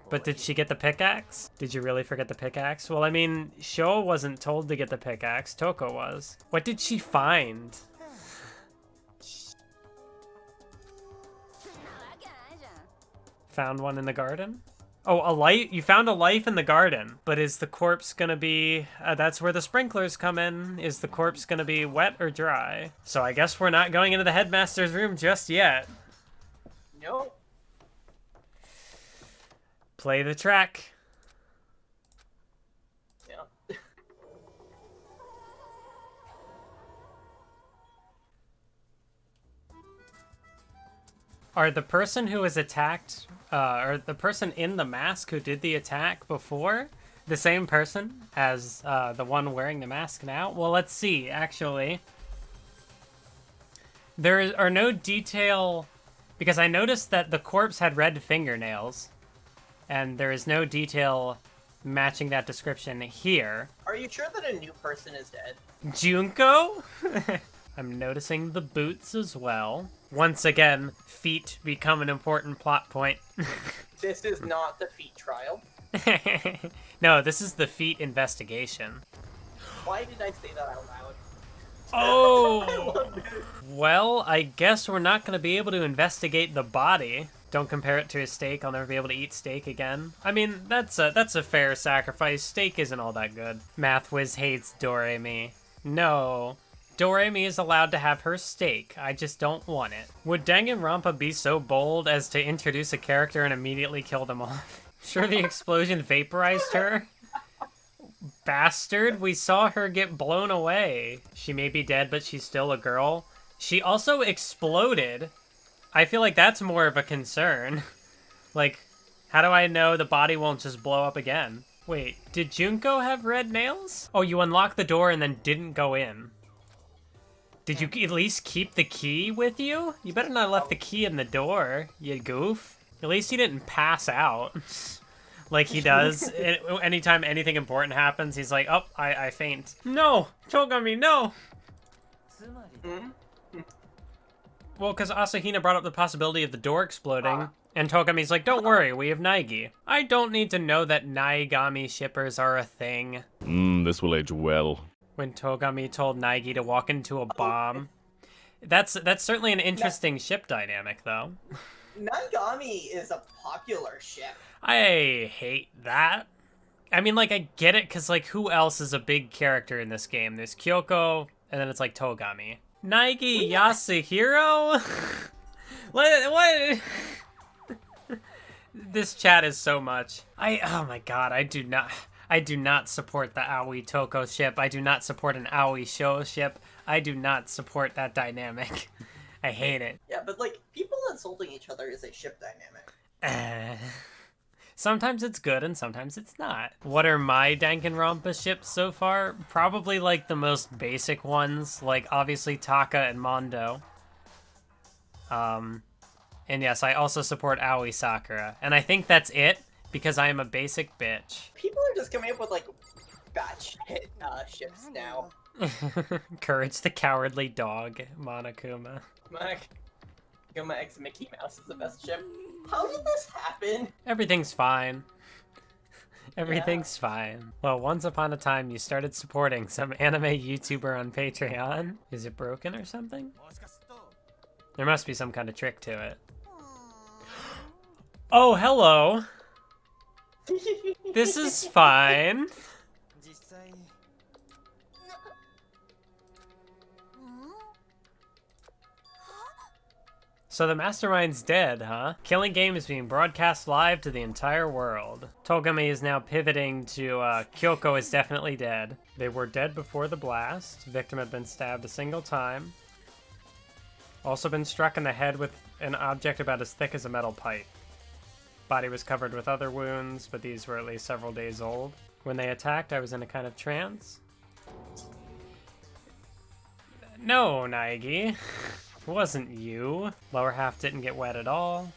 But did she get the pickaxe? Did you really forget the pickaxe? Well, I mean, Sho wasn't told to get the pickaxe. Toko was. What did she find? Found one in the garden? Oh, a light? You found a life in the garden, but is the corpse gonna be... that's where the sprinklers come in. Is the corpse gonna be wet or dry? So I guess we're not going into the headmaster's room just yet. Nope. Play the track. Yeah. Are the person who was attacked, or the person in the mask who did the attack before, the same person as the one wearing the mask now? Well, let's see, actually. There are no detail, because I noticed that the corpse had red fingernails, and there is no detail matching that description here. Are you sure that a new person is dead? Junko? I'm noticing the boots as well. Once again, feet become an important plot point. This is not the feet trial. No, this is the feet investigation. Why did I say that out loud? Oh! I love this. Well, I guess we're not going to be able to investigate the body. Don't compare it to a steak. I'll never be able to eat steak again. I mean, that's a fair sacrifice. Steak isn't all that good. Mathwiz hates Doremi. No. Doremi is allowed to have her steak. I just don't want it. Would Danganronpa be so bold as to introduce a character and immediately kill them off? Sure, the explosion vaporized her? Bastard, we saw her get blown away. She may be dead, but she's still a girl. She also exploded. I feel like that's more of a concern. Like, how do I know the body won't just blow up again? Wait, did Junko have red nails? Oh, you unlocked the door and then didn't go in. Did you at least keep the key with you? You better not have left the key in the door, you goof. At least he didn't pass out. Like he does. Anytime anything important happens, he's like, oh, I faint. No! Togami, no! Well, because Asahina brought up the possibility of the door exploding, and Togami's like, don't worry, we have Naigi. I don't need to know that Naigami shippers are a thing. This will age well. When Togami told Naigi to walk into a bomb. That's certainly an interesting ship dynamic, though. Naigami is a popular ship. I hate that. I mean, like, I get it, because, like, who else is a big character in this game? There's Kyoko, and then it's, like, Togami. Naigi Yasuhiro? What? This chat is so much. Oh my god, I do not support the Aoi Toko ship. I do not support an Aoi Sho ship. I do not support that dynamic. I hate it. Yeah, but, like, people insulting each other is a ship dynamic. Sometimes it's good and sometimes it's not. What are my Danganronpa ships so far? Probably like the most basic ones, like obviously Taka and Mondo. And yes, I also support Aoi Sakura. And I think that's it, because I am a basic bitch. People are just coming up with, like, batshit ships now. Courage the Cowardly Dog, Monokuma. Monokuma x Mickey Mouse is the best ship. How did this happen? Everything's fine. Everything's fine. Well, once upon a time, you started supporting some anime YouTuber on Patreon. Is it broken or something? There must be some kind of trick to it. Oh, hello. This is fine. So the mastermind's dead, huh? Killing Game is being broadcast live to the entire world. Togami is now pivoting to Kyoko is definitely dead. They were dead before the blast. Victim had been stabbed a single time. Also been struck in the head with an object about as thick as a metal pipe. Body was covered with other wounds, but these were at least several days old. When they attacked, I was in a kind of trance. No, Naigi. It wasn't you. Lower half didn't get wet at all.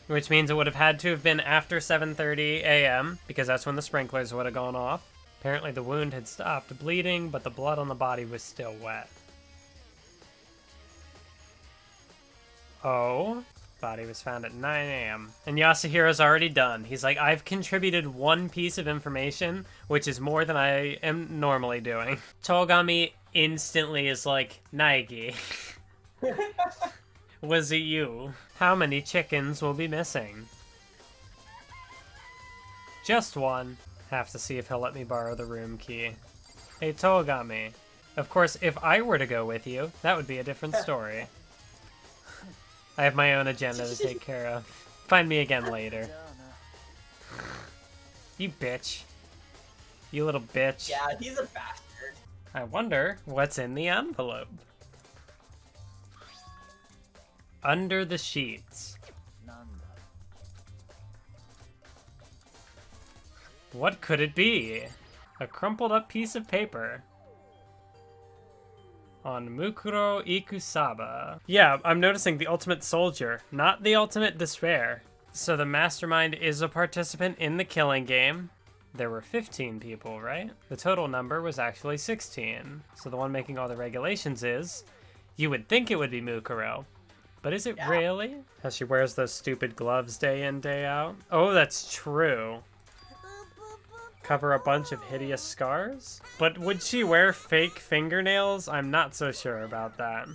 Which means it would have had to have been after 7:30 a.m. because that's when the sprinklers would have gone off. Apparently the wound had stopped bleeding, but the blood on the body was still wet. Oh. Body was found at 9 a.m. And Yasuhiro's already done. He's like, I've contributed one piece of information, which is more than I am normally doing. Togami instantly is like, Naigi. Was it you? How many chickens will be missing? Just one. Have to see if he'll let me borrow the room key. Hey, Togami. Of course, if I were to go with you, that would be a different story. I have my own agenda to take care of. Find me again later. You bitch. You little bitch. Yeah, he's a bastard. I wonder what's in the envelope. Under the sheets. What could it be? A crumpled up piece of paper. On Mukuro Ikusaba. Yeah, I'm noticing the ultimate soldier, not the ultimate despair. So the mastermind is a participant in the killing game. There were 15 people, right? The total number was actually 16. So the one making all the regulations is... You would think it would be Mukuro. But is it really? How she wears those stupid gloves day in, day out? Oh, that's true. Cover a bunch of hideous scars? But would she wear fake fingernails? I'm not so sure about that.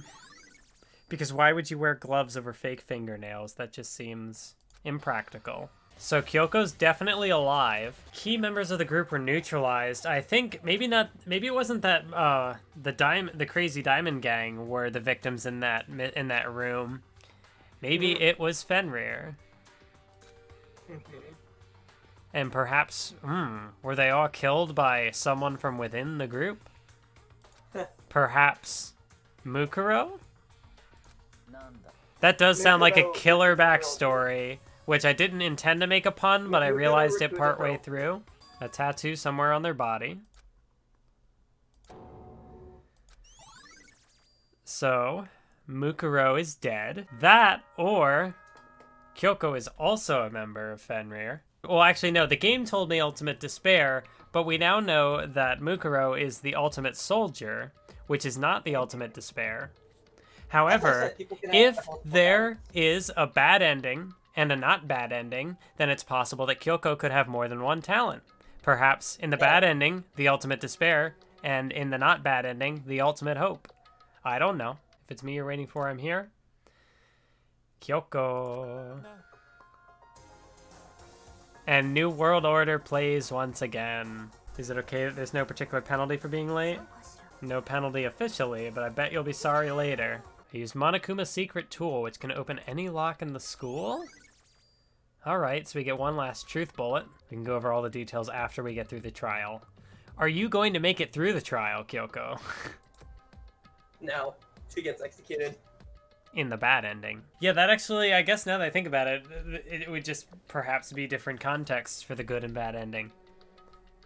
Because why would you wear gloves over fake fingernails? That just seems impractical. So Kyoko's definitely alive. Key members of the group were neutralized. I think maybe it wasn't that the crazy diamond gang were the victims in that room. Maybe it was Fenrir. And perhaps, were they all killed by someone from within the group? Perhaps Mukuro? That does sound like a killer backstory, which I didn't intend to make a pun, but I realized it partway through. A tattoo somewhere on their body. So, Mukuro is dead. That, or Kyoko is also a member of Fenrir. Well, actually, no, the game told me Ultimate Despair, but we now know that Mukuro is the Ultimate Soldier, which is not the Ultimate Despair. However, if there is a bad ending and a not bad ending, then it's possible that Kyoko could have more than one talent. Perhaps in the bad ending, the Ultimate Despair, and in the not bad ending, the Ultimate Hope. I don't know. If it's me you're waiting for, I'm here. Kyoko. And New World Order plays once again. Is it okay that there's no particular penalty for being late? No penalty officially, but I bet you'll be sorry later. I used Monokuma's secret tool, which can open any lock in the school? Alright, so we get one last truth bullet. We can go over all the details after we get through the trial. Are you going to make it through the trial, Kyoko? No, she gets executed. In the bad ending. Yeah, that actually, I guess now that I think about it, it would just perhaps be different contexts for the good and bad ending.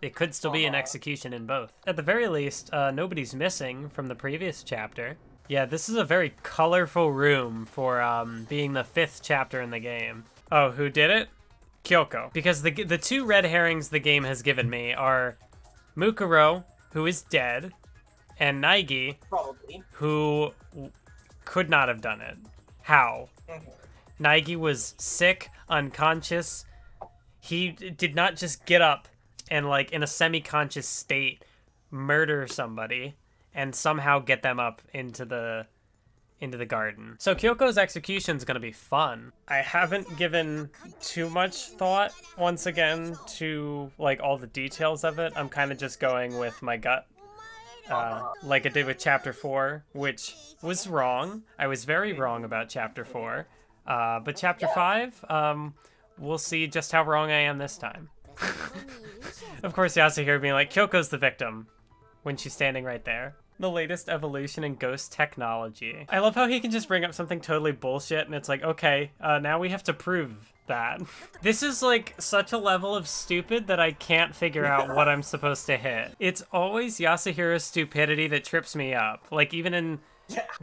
It could still be an execution in both. At the very least, nobody's missing from the previous chapter. Yeah, this is a very colorful room for being the 5th chapter in the game. Oh, who did it? Kyoko. Because the two red herrings the game has given me are Mukuro, who is dead, and Naigi, Probably. who could not have done it. How? Naigi was sick, unconscious. He did not just get up and, like, in a semi-conscious state, murder somebody and somehow get them up into the garden. So Kyoko's execution is going to be fun. I haven't given too much thought, once again, to, like, all the details of it. I'm kind of just going with my gut. Like I did with Chapter 4, which was wrong. I was very wrong about Chapter 4. But Chapter 5, we'll see just how wrong I am this time. Of course, Yasuhiro being like, Kyoko's the victim, when she's standing right there. The latest evolution in ghost technology. I love how he can just bring up something totally bullshit, and it's like, okay, now we have to prove that. This is like such a level of stupid that I can't figure out what I'm supposed to hit. It's always Yasuhiro's stupidity that trips me up. Like even in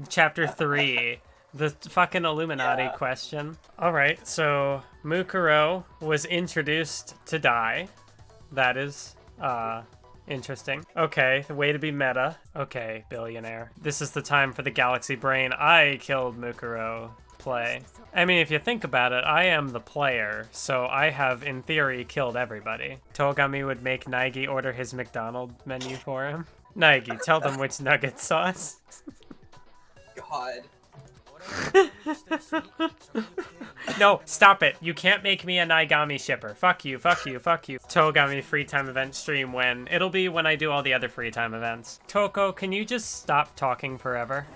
Chapter 3, the fucking Illuminati question. Alright, so Mukuro was introduced to die. That is, interesting. Okay, the way to be meta. Okay, billionaire. This is the time for the galaxy brain. I killed Mukuro play. I mean, if you think about it, I am the player, so I have, in theory, killed everybody. Togami would make Naigi order his McDonald's menu for him. Naigi, tell them which nugget sauce. God. No, stop it. You can't make me a Naigami shipper. Fuck you, fuck you, fuck you. Togami free time event stream when? It'll be when I do all the other free time events. Toko, can you just stop talking forever?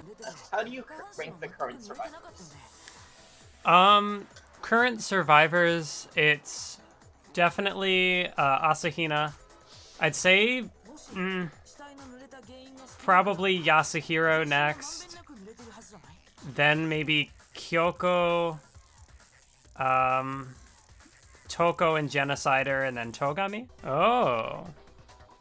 How do you rank the current survivors? Current survivors, it's definitely Asahina. I'd say probably Yasuhiro next. Then maybe Kyoko, Toko and Genocider, and then Togami? Oh.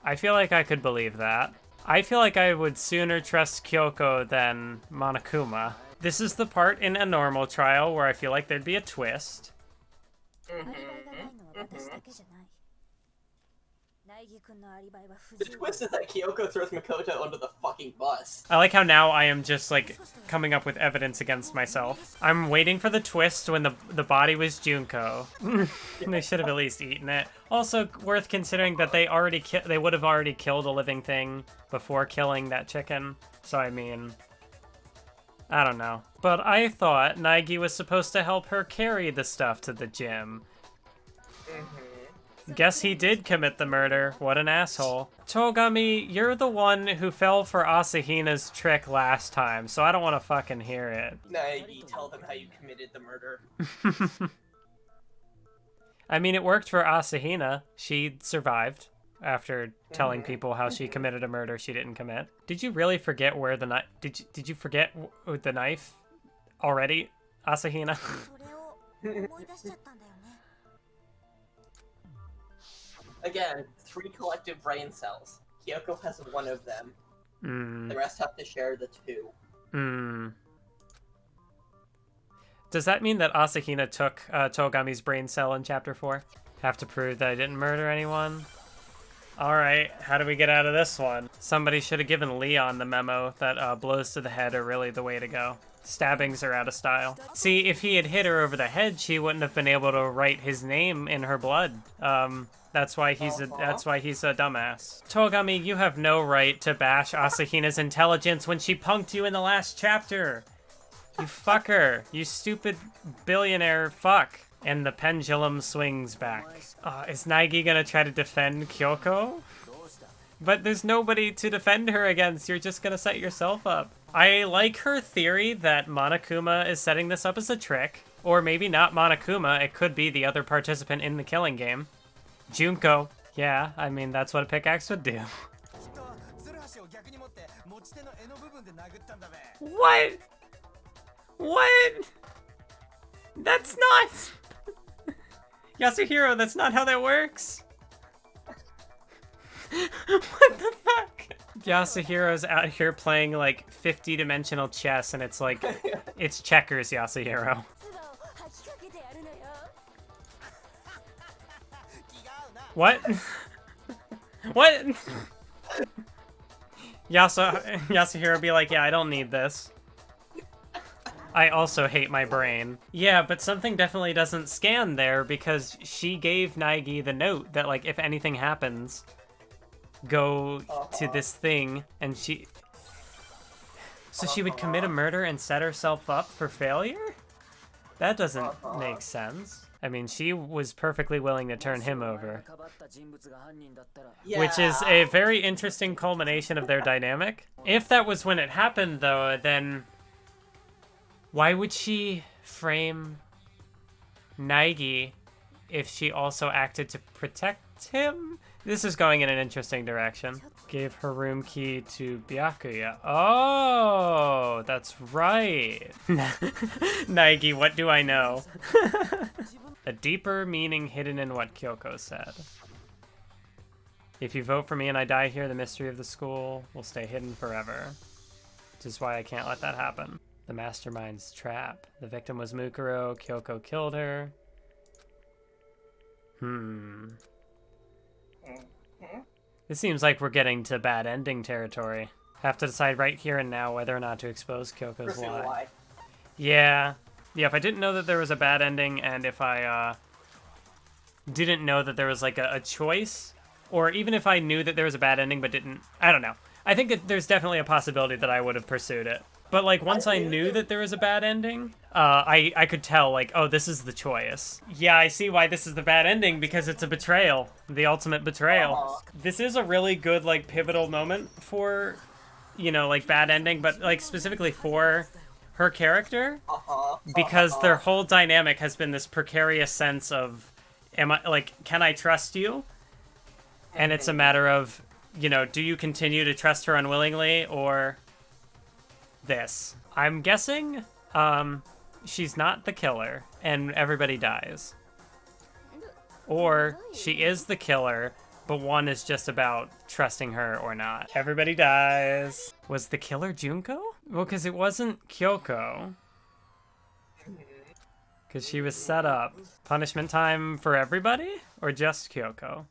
I feel like I could believe that. I feel like I would sooner trust Kyoko than Monokuma. This is the part in a normal trial where I feel like there'd be a twist. The twist is that Kyoko throws Makoto under the fucking bus. I like how now I am just, like, coming up with evidence against myself. I'm waiting for the twist when the body was Junko. They should have at least eaten it. Also, worth considering that they would have already killed a living thing before killing that chicken. So, I mean, I don't know. But I thought Naegi was supposed to help her carry the stuff to the gym. Guess he did commit the murder. What an asshole. Togami, you're the one who fell for Asahina's trick last time, so I don't want to fucking hear it. Naegi, tell them how you committed the murder. I mean, it worked for Asahina. She survived after telling people how she committed a murder she didn't commit. Did you really forget where the knife... Did you forget the knife already, Asahina? Again, 3 collective brain cells. Kyoko has 1 of them. The rest have to share the 2. Does that mean that Asahina took Togami's brain cell in Chapter 4? Have to prove that I didn't murder anyone? Alright, how do we get out of this one? Somebody should have given Leon the memo that blows to the head are really the way to go. Stabbings are out of style. See, if he had hit her over the head, she wouldn't have been able to write his name in her blood. That's why he's a dumbass. Togami, you have no right to bash Asahina's intelligence when she punked you in the last chapter. You fucker. You stupid billionaire fuck. And the pendulum swings back. Is Naegi gonna try to defend Kyoko? But there's nobody to defend her against. You're just gonna set yourself up. I like her theory that Monokuma is setting this up as a trick. Or maybe not Monokuma. It could be the other participant in the killing game. Junko. Yeah, I mean, that's what a pickaxe would do. What? What? That's not... Yasuhiro, that's not how that works. What the fuck? Yasuhiro's out here playing, like, 50-dimensional chess, and it's like, it's checkers, Yasuhiro. What? What? Yasuhiro be like, yeah, I don't need this. I also hate my brain. Yeah, but something definitely doesn't scan there because she gave Naegi the note that, like, if anything happens, go to this thing, and she... So she would commit a murder and set herself up for failure? That doesn't make sense. I mean, she was perfectly willing to turn him over. Yeah. Which is a very interesting culmination of their dynamic. If that was when it happened, though, then... Why would she frame Naegi if she also acted to protect him? This is going in an interesting direction. Gave her room key to Byakuya. Oh, that's right. Naegi, what do I know? A deeper meaning hidden in what Kyoko said. If you vote for me and I die here, the mystery of the school will stay hidden forever. Which is why I can't let that happen. The mastermind's trap. The victim was Mukuro. Kyoko killed her. This seems like we're getting to bad ending territory. Have to decide right here and now whether or not to expose Kyoko's lie. Yeah. Yeah, if I didn't know that there was a bad ending, and if I didn't know that there was, like, a choice, or even if I knew that there was a bad ending but didn't... I don't know. I think that there's definitely a possibility that I would have pursued it. But, like, once I knew that there was a bad ending, I could tell, like, oh, this is the choice. Yeah, I see why this is the bad ending, because it's a betrayal. The ultimate betrayal. This is a really good, like, pivotal moment for, you know, like, bad ending, but, like, specifically for her character. Because their whole dynamic has been this precarious sense of, can I trust you? And it's a matter of, you know, do you continue to trust her unwillingly, or this? I'm guessing, she's not the killer, and everybody dies. Or she is the killer, but one is just about trusting her or not. Everybody dies. Was the killer Junko? Well, because it wasn't Kyoko. Because she was set up. Punishment time for everybody? Or just Kyoko?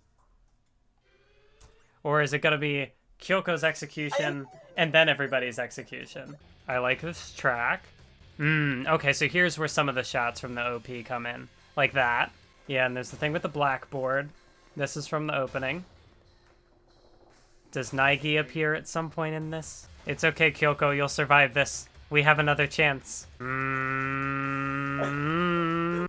Or is it gonna be Kyoko's execution and then everybody's execution? I like this track. Okay, so here's where some of the shots from the OP come in. Like that. Yeah, and there's the thing with the blackboard. This is from the opening. Does Naigi appear at some point in this? It's okay, Kyoko, you'll survive this. We have another chance.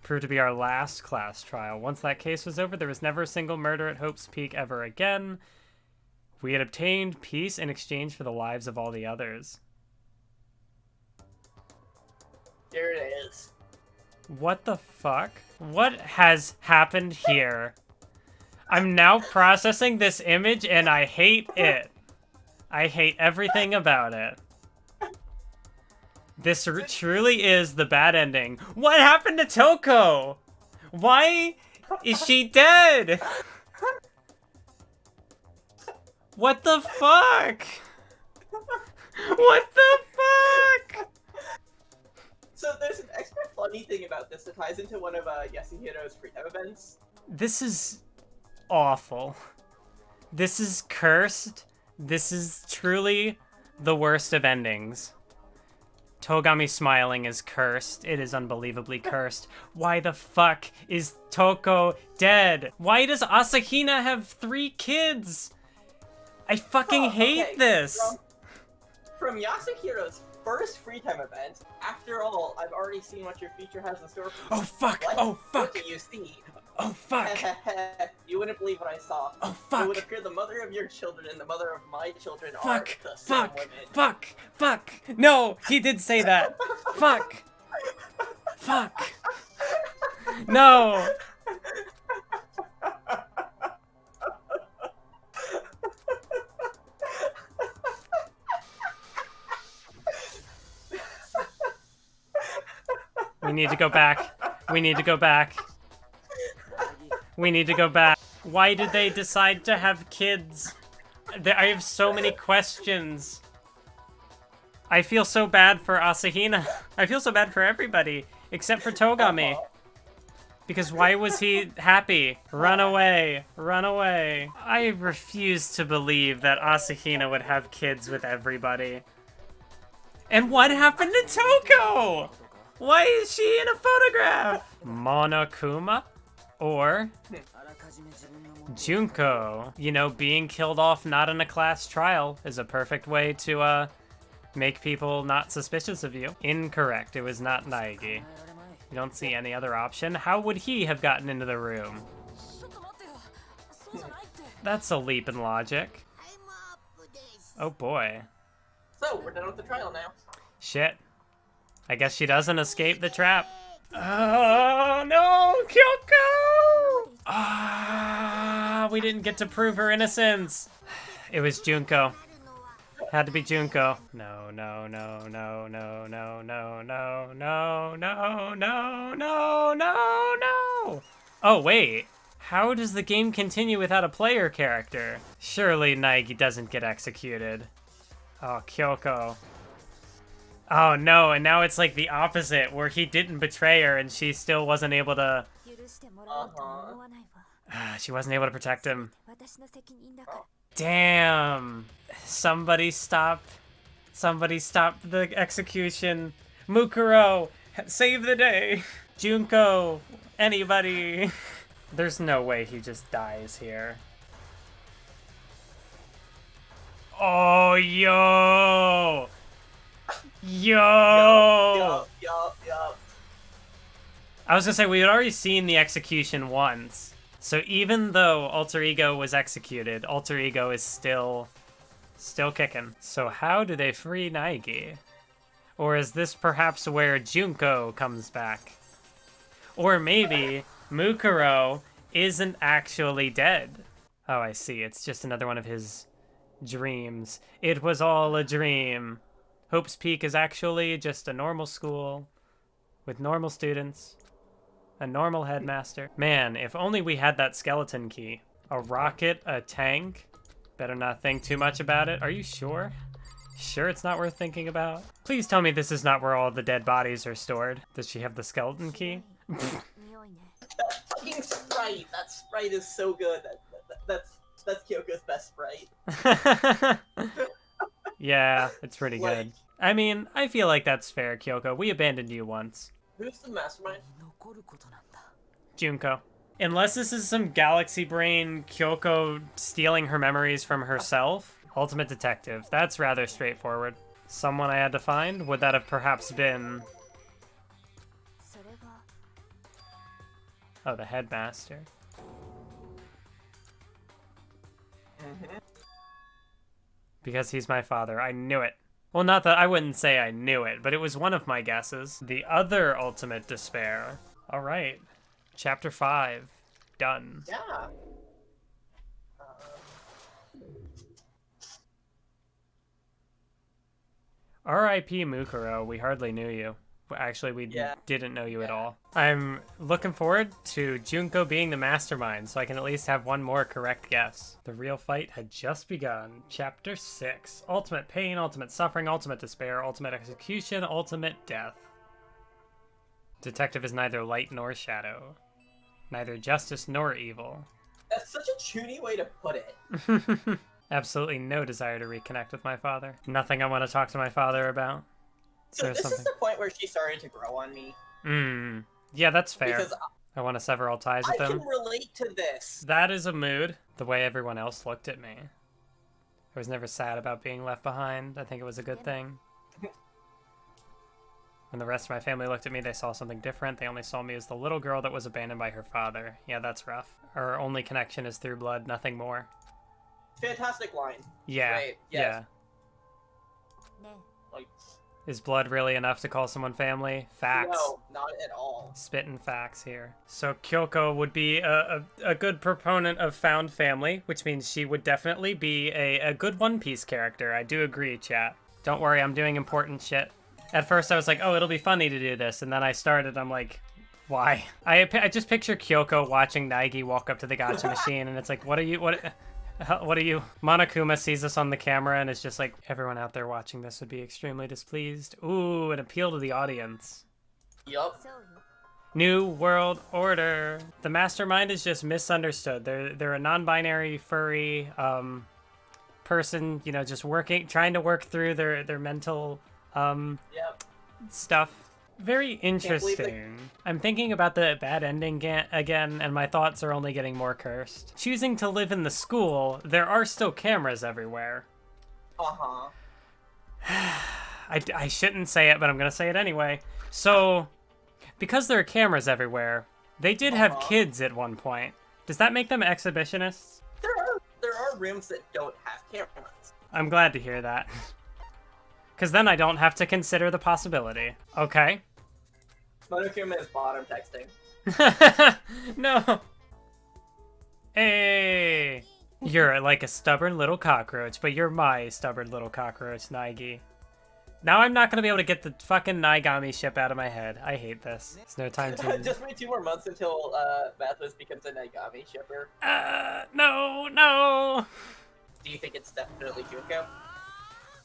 Proved to be our last class trial. Once that case was over, there was never a single murder at Hope's Peak ever again. We had obtained peace in exchange for the lives of all the others. There it is. What the fuck? What has happened here? I'm now processing this image and I hate it. I hate everything about it. This truly is the bad ending. What happened to Toko? Why is she dead? What the fuck? What the fuck? So there's an extra funny thing about this that ties into one of Yasuhiro's free time events. This is awful. This is cursed. This is truly the worst of endings. Togami smiling is cursed. It is unbelievably cursed. Why the fuck is Toko dead? Why does Asahina have 3 kids? I fucking hate this. From Yasuhiro's first free time event, after all, I've already seen what your future has in store for you. Oh fuck! What? Oh fuck! What do you see? Oh fuck! You wouldn't believe what I saw. Oh fuck! It would appear the mother of your children and the mother of my children are Fuck! the same Fuck! women. Fuck! Fuck! No! He did say that! Fuck! Fuck! No! We need to go back. We need to go back. We need to go back. Why did they decide to have kids? I have so many questions. I feel so bad for Asahina. I feel so bad for everybody, except for Togami. Because why was he happy? Run away. Run away. I refuse to believe that Asahina would have kids with everybody. And what happened to Toko? Why is she in a photograph? Monokuma? Or Junko? You know, being killed off not in a class trial is a perfect way to, make people not suspicious of you. Incorrect. It was not Naegi. You don't see any other option. How would he have gotten into the room? That's a leap in logic. Oh boy. So, we're done with the trial now. Shit. I guess she doesn't escape the trap. Oh no, Kyoko! Ah, we didn't get to prove her innocence. It was Junko. Had to be Junko. No, no, no, no, no, no, no, no, no, no, no, no, no, no. Oh, wait. How does the game continue without a player character? Surely Naegi doesn't get executed. Oh, Kyoko. Oh no, and now it's like the opposite, where he didn't betray her and she still wasn't able to... She wasn't able to protect him. Damn. Somebody stop the execution. Mukuro, save the day. Junko, anybody. There's no way he just dies here. Oh, yo! Yo! Yo! Yup. I was gonna say, we had already seen the execution once. So even though Alter Ego was executed, Alter Ego is still kicking. So how do they free Naegi? Or is this perhaps where Junko comes back? Or maybe Mukuro isn't actually dead. Oh, I see. It's just another one of his dreams. It was all a dream. Hope's Peak is actually just a normal school with normal students, a normal headmaster. Man, if only we had that skeleton key. A rocket, a tank. Better not think too much about it. Are you sure? Sure it's not worth thinking about? Please tell me this is not where all the dead bodies are stored. Does she have the skeleton key? That fucking sprite. That sprite is so good. That's Kyoko's best sprite. Yeah, it's pretty good. I mean, I feel like that's fair, Kyoko. We abandoned you once. Who's the mastermind? Junko. Unless this is some galaxy brain Kyoko stealing her memories from herself. Ultimate detective. That's rather straightforward. Someone I had to find? Would that have perhaps been... Oh, the headmaster. Because he's my father. I knew it. Well, not that I wouldn't say I knew it, but it was one of my guesses. The other ultimate despair. All right. Chapter 5. Done. Yeah. R.I.P. Mukuro. We hardly knew you. Actually, we didn't know you at all. I'm looking forward to Junko being the mastermind, so I can at least have one more correct guess. The real fight had just begun. Chapter 6. Ultimate pain, ultimate suffering, ultimate despair, ultimate execution, ultimate death. Detective is neither light nor shadow. Neither justice nor evil. That's such a chuny way to put it. Absolutely no desire to reconnect with my father. Nothing I want to talk to my father about. So this is the point where she started to grow on me. Yeah, that's fair. Because I want to sever all ties with I him. can relate to this. That is a mood. The way everyone else looked at me. I was never sad about being left behind. I think it was a good thing. When the rest of my family looked at me, they saw something different. They only saw me as the little girl that was abandoned by her father. Yeah, that's rough. Our only connection is through blood, nothing more. Fantastic line. Yeah, Right, yes. yeah. Like, Is blood really enough to call someone family? Facts. no, not at all. Spitting facts here. So Kyoko would be a good proponent of found family, which means she would definitely be a good One Piece character. I do agree, chat. Don't worry, I'm doing important shit. At first I was like, oh, it'll be funny to do this, and then I started, I'm like, why? I just picture Kyoko watching Naegi walk up to the gacha machine, and it's like, what are you... Monokuma sees us on the camera and is just like, everyone out there watching this would be extremely displeased. Ooh, an appeal to the audience. Yup. New World Order. The mastermind is just misunderstood. They're a non-binary furry person, you know, just trying to work through their mental stuff. Very interesting. I'm thinking about the bad ending again, and my thoughts are only getting more cursed. Choosing to live in the school, there are still cameras everywhere. Uh-huh. I shouldn't say it, but I'm gonna say it anyway. So, because there are cameras everywhere, they did have kids at one point. Does that make them exhibitionists? There are rooms that don't have cameras. I'm glad to hear that. Because then I don't have to consider the possibility. Okay. Monokuma is bottom texting. No. Hey. You're like a stubborn little cockroach, but you're my stubborn little cockroach, Naegi. Now I'm not going to be able to get the fucking Naigami ship out of my head. I hate this. There's no time to... Just wait 2 more months until mathwiz becomes a Naigami shipper. No. Do you think it's definitely Junko?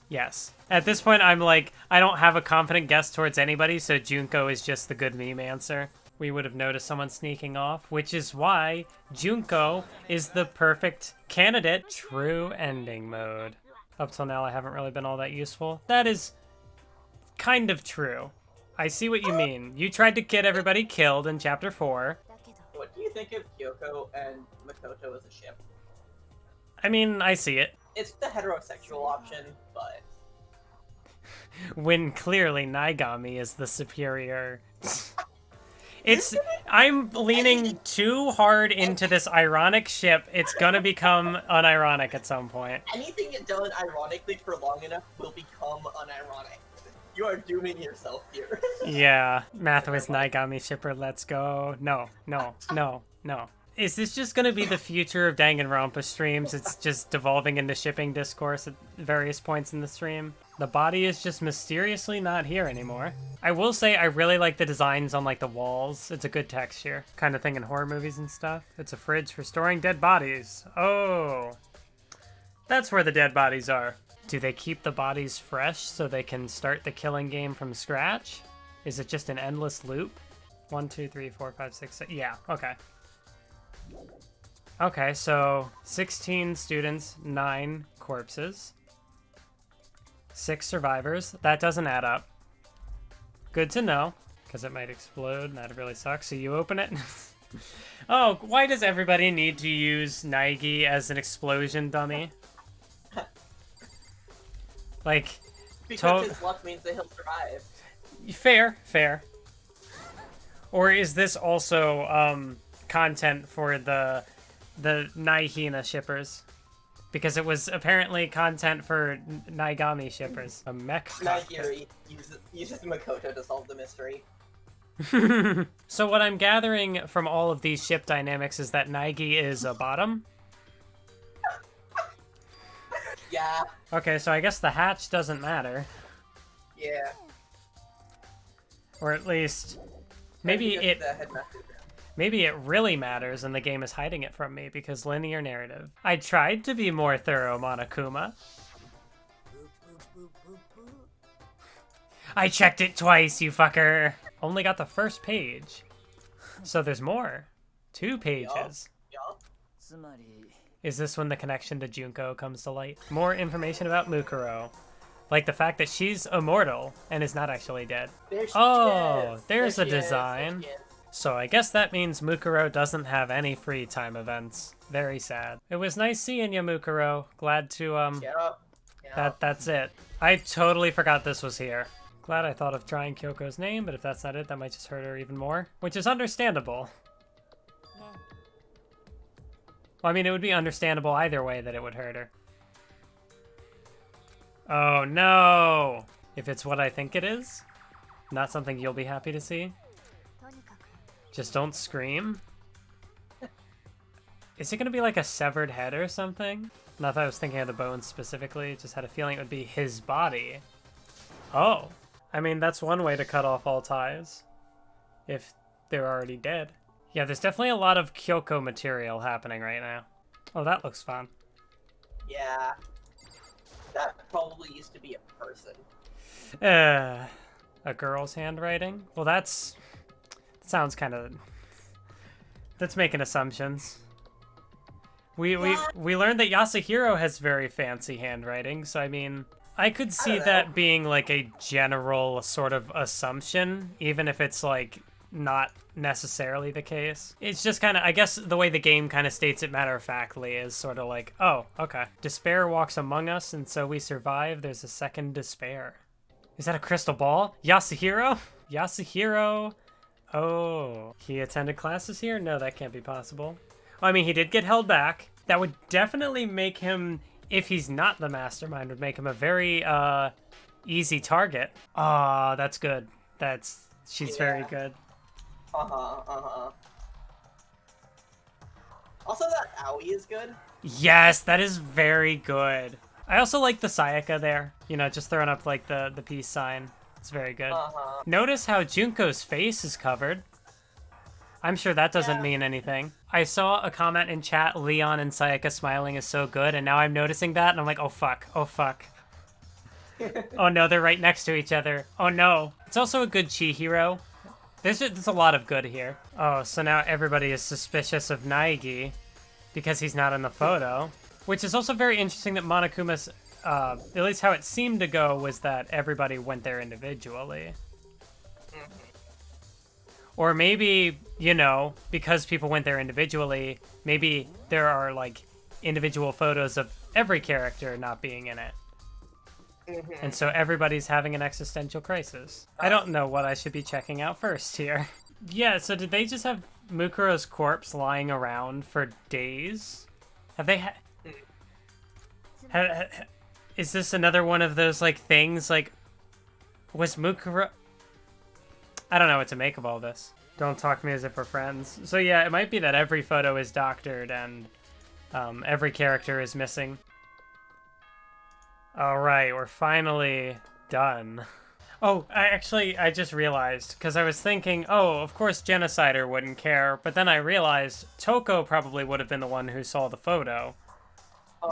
Yes. At this point, I'm like, I don't have a confident guess towards anybody, so Junko is just the good meme answer. We would have noticed someone sneaking off, which is why Junko is the perfect candidate. True ending mode. Up till now, I haven't really been all that useful. That is kind of true. I see what you mean. You tried to get everybody killed in Chapter 4. What do you think of Kyoko and Makoto as a ship? I mean, I see it. It's the heterosexual option, but... when clearly Naigami is the superior. I'm leaning too hard into this ironic ship. It's gonna become unironic at some point. Anything done ironically for long enough will become unironic. You are dooming yourself here. Yeah, mathwiz Naigami shipper, let's go. No. Is this just gonna be the future of Danganronpa streams? It's just devolving into shipping discourse at various points in the stream. The body is just mysteriously not here anymore. I will say I really like the designs on like the walls. It's a good texture. Kind of thing in horror movies and stuff. It's a fridge for storing dead bodies. Oh. That's where the dead bodies are. Do they keep the bodies fresh so they can start the killing game from scratch? Is it just an endless loop? 1, 2, 3, 4, 5, 6, 7. Yeah, okay. Okay, so 16 students, 9 corpses. 6 survivors. That doesn't add up. Good to know, because it might explode, and that really sucks. So you open it. Oh, why does everybody need to use Naigi as an explosion dummy? Like, Because his luck means that he'll survive. Fair. Or is this also content for the Naihina shippers? Because it was apparently content for Naigami shippers. A mech cockpit. Naigiri uses Makoto to solve the mystery. So what I'm gathering from all of these ship dynamics is that Naigi is a bottom. Yeah. Okay, so I guess the hatch doesn't matter. Yeah. Or at least maybe it really matters and the game is hiding it from me because linear narrative. I tried to be more thorough, Monokuma. I checked it twice, you fucker. Only got the first page. So there's more. 2 pages. Yup. Is this when the connection to Junko comes to light? More information about Mukuro. Like the fact that she's immortal and is not actually dead. There she Oh, is. there's There a she is. design. There she is. So I guess that means Mukuro doesn't have any free time events. Very sad. It was nice seeing you, Mukuro. Glad to, Get up. Get up. that's it. I totally forgot this was here. Glad I thought of trying Kyoko's name, but if that's not it, that might just hurt her even more. Which is understandable. Well, I mean, it would be understandable either way that it would hurt her. Oh, no! If it's what I think it is, not something you'll be happy to see. Just don't scream. Is it gonna be like a severed head or something? Not that I was thinking of the bones specifically, just had a feeling it would be his body. Oh. I mean, that's one way to cut off all ties. If they're already dead. Yeah, there's definitely a lot of Kyoko material happening right now. Oh, that looks fun. Yeah. That probably used to be a person. A girl's handwriting? Well, that sounds kind of... That's making assumptions. We learned that Yasuhiro has very fancy handwriting, so I mean... I could see that being like a general sort of assumption, even if it's like not necessarily the case. It's just kind of, I guess the way the game kind of states it matter-of-factly is sort of like, oh, okay. Despair walks among us, and so we survive. There's a second despair. Is that a crystal ball? Yasuhiro? Yasuhiro. Oh, he attended classes here? No, that can't be possible. Well, I mean, he did get held back. That would definitely make him, if he's not the mastermind, would make him a very easy target. Ah, that's good. She's very good. Also, that Aoi is good. Yes, that is very good. I also like the Sayaka there. You know, just throwing up like the peace sign. It's very good. Notice how Junko's face is covered. I'm sure that doesn't mean anything. I saw a comment in chat, Leon and Sayaka smiling is so good, and now I'm noticing that, and I'm like, oh fuck, oh fuck. Oh no, they're right next to each other. Oh no. It's also a good Chihiro. There's a lot of good here. Oh, so now everybody is suspicious of Naigi because he's not in the photo. Which is also very interesting that Monokuma's, at least how it seemed to go, was that everybody went there individually. Or maybe, you know, because people went there individually, maybe there are, like, individual photos of every character not being in it. And so everybody's having an existential crisis. I don't know what I should be checking out first here. Yeah, so did they just have Mukuro's corpse lying around for days? Have they is this another one of those, like, things, like, was Mukuro... I don't know what to make of all this. Don't talk to me as if we're friends. So yeah, it might be that every photo is doctored and every character is missing. Alright, we're finally done. Oh, I just realized, because I was thinking, oh, of course Genocider wouldn't care, but then I realized Toko probably would have been the one who saw the photo.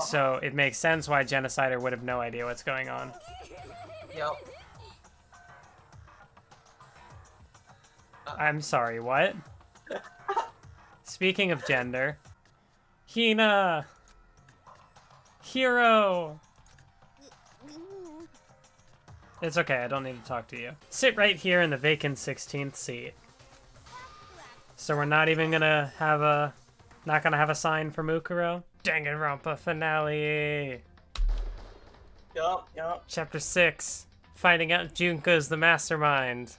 So it makes sense why Genocider would have no idea what's going on. Yep. I'm sorry, what? Speaking of gender, Hina! Hero! It's okay, I don't need to talk to you. Sit right here in the vacant 16th seat. So we're not even gonna have a... Not gonna have a sign for Mukuro? Danganronpa finale! Yup. Chapter 6. Finding out Junko's the mastermind.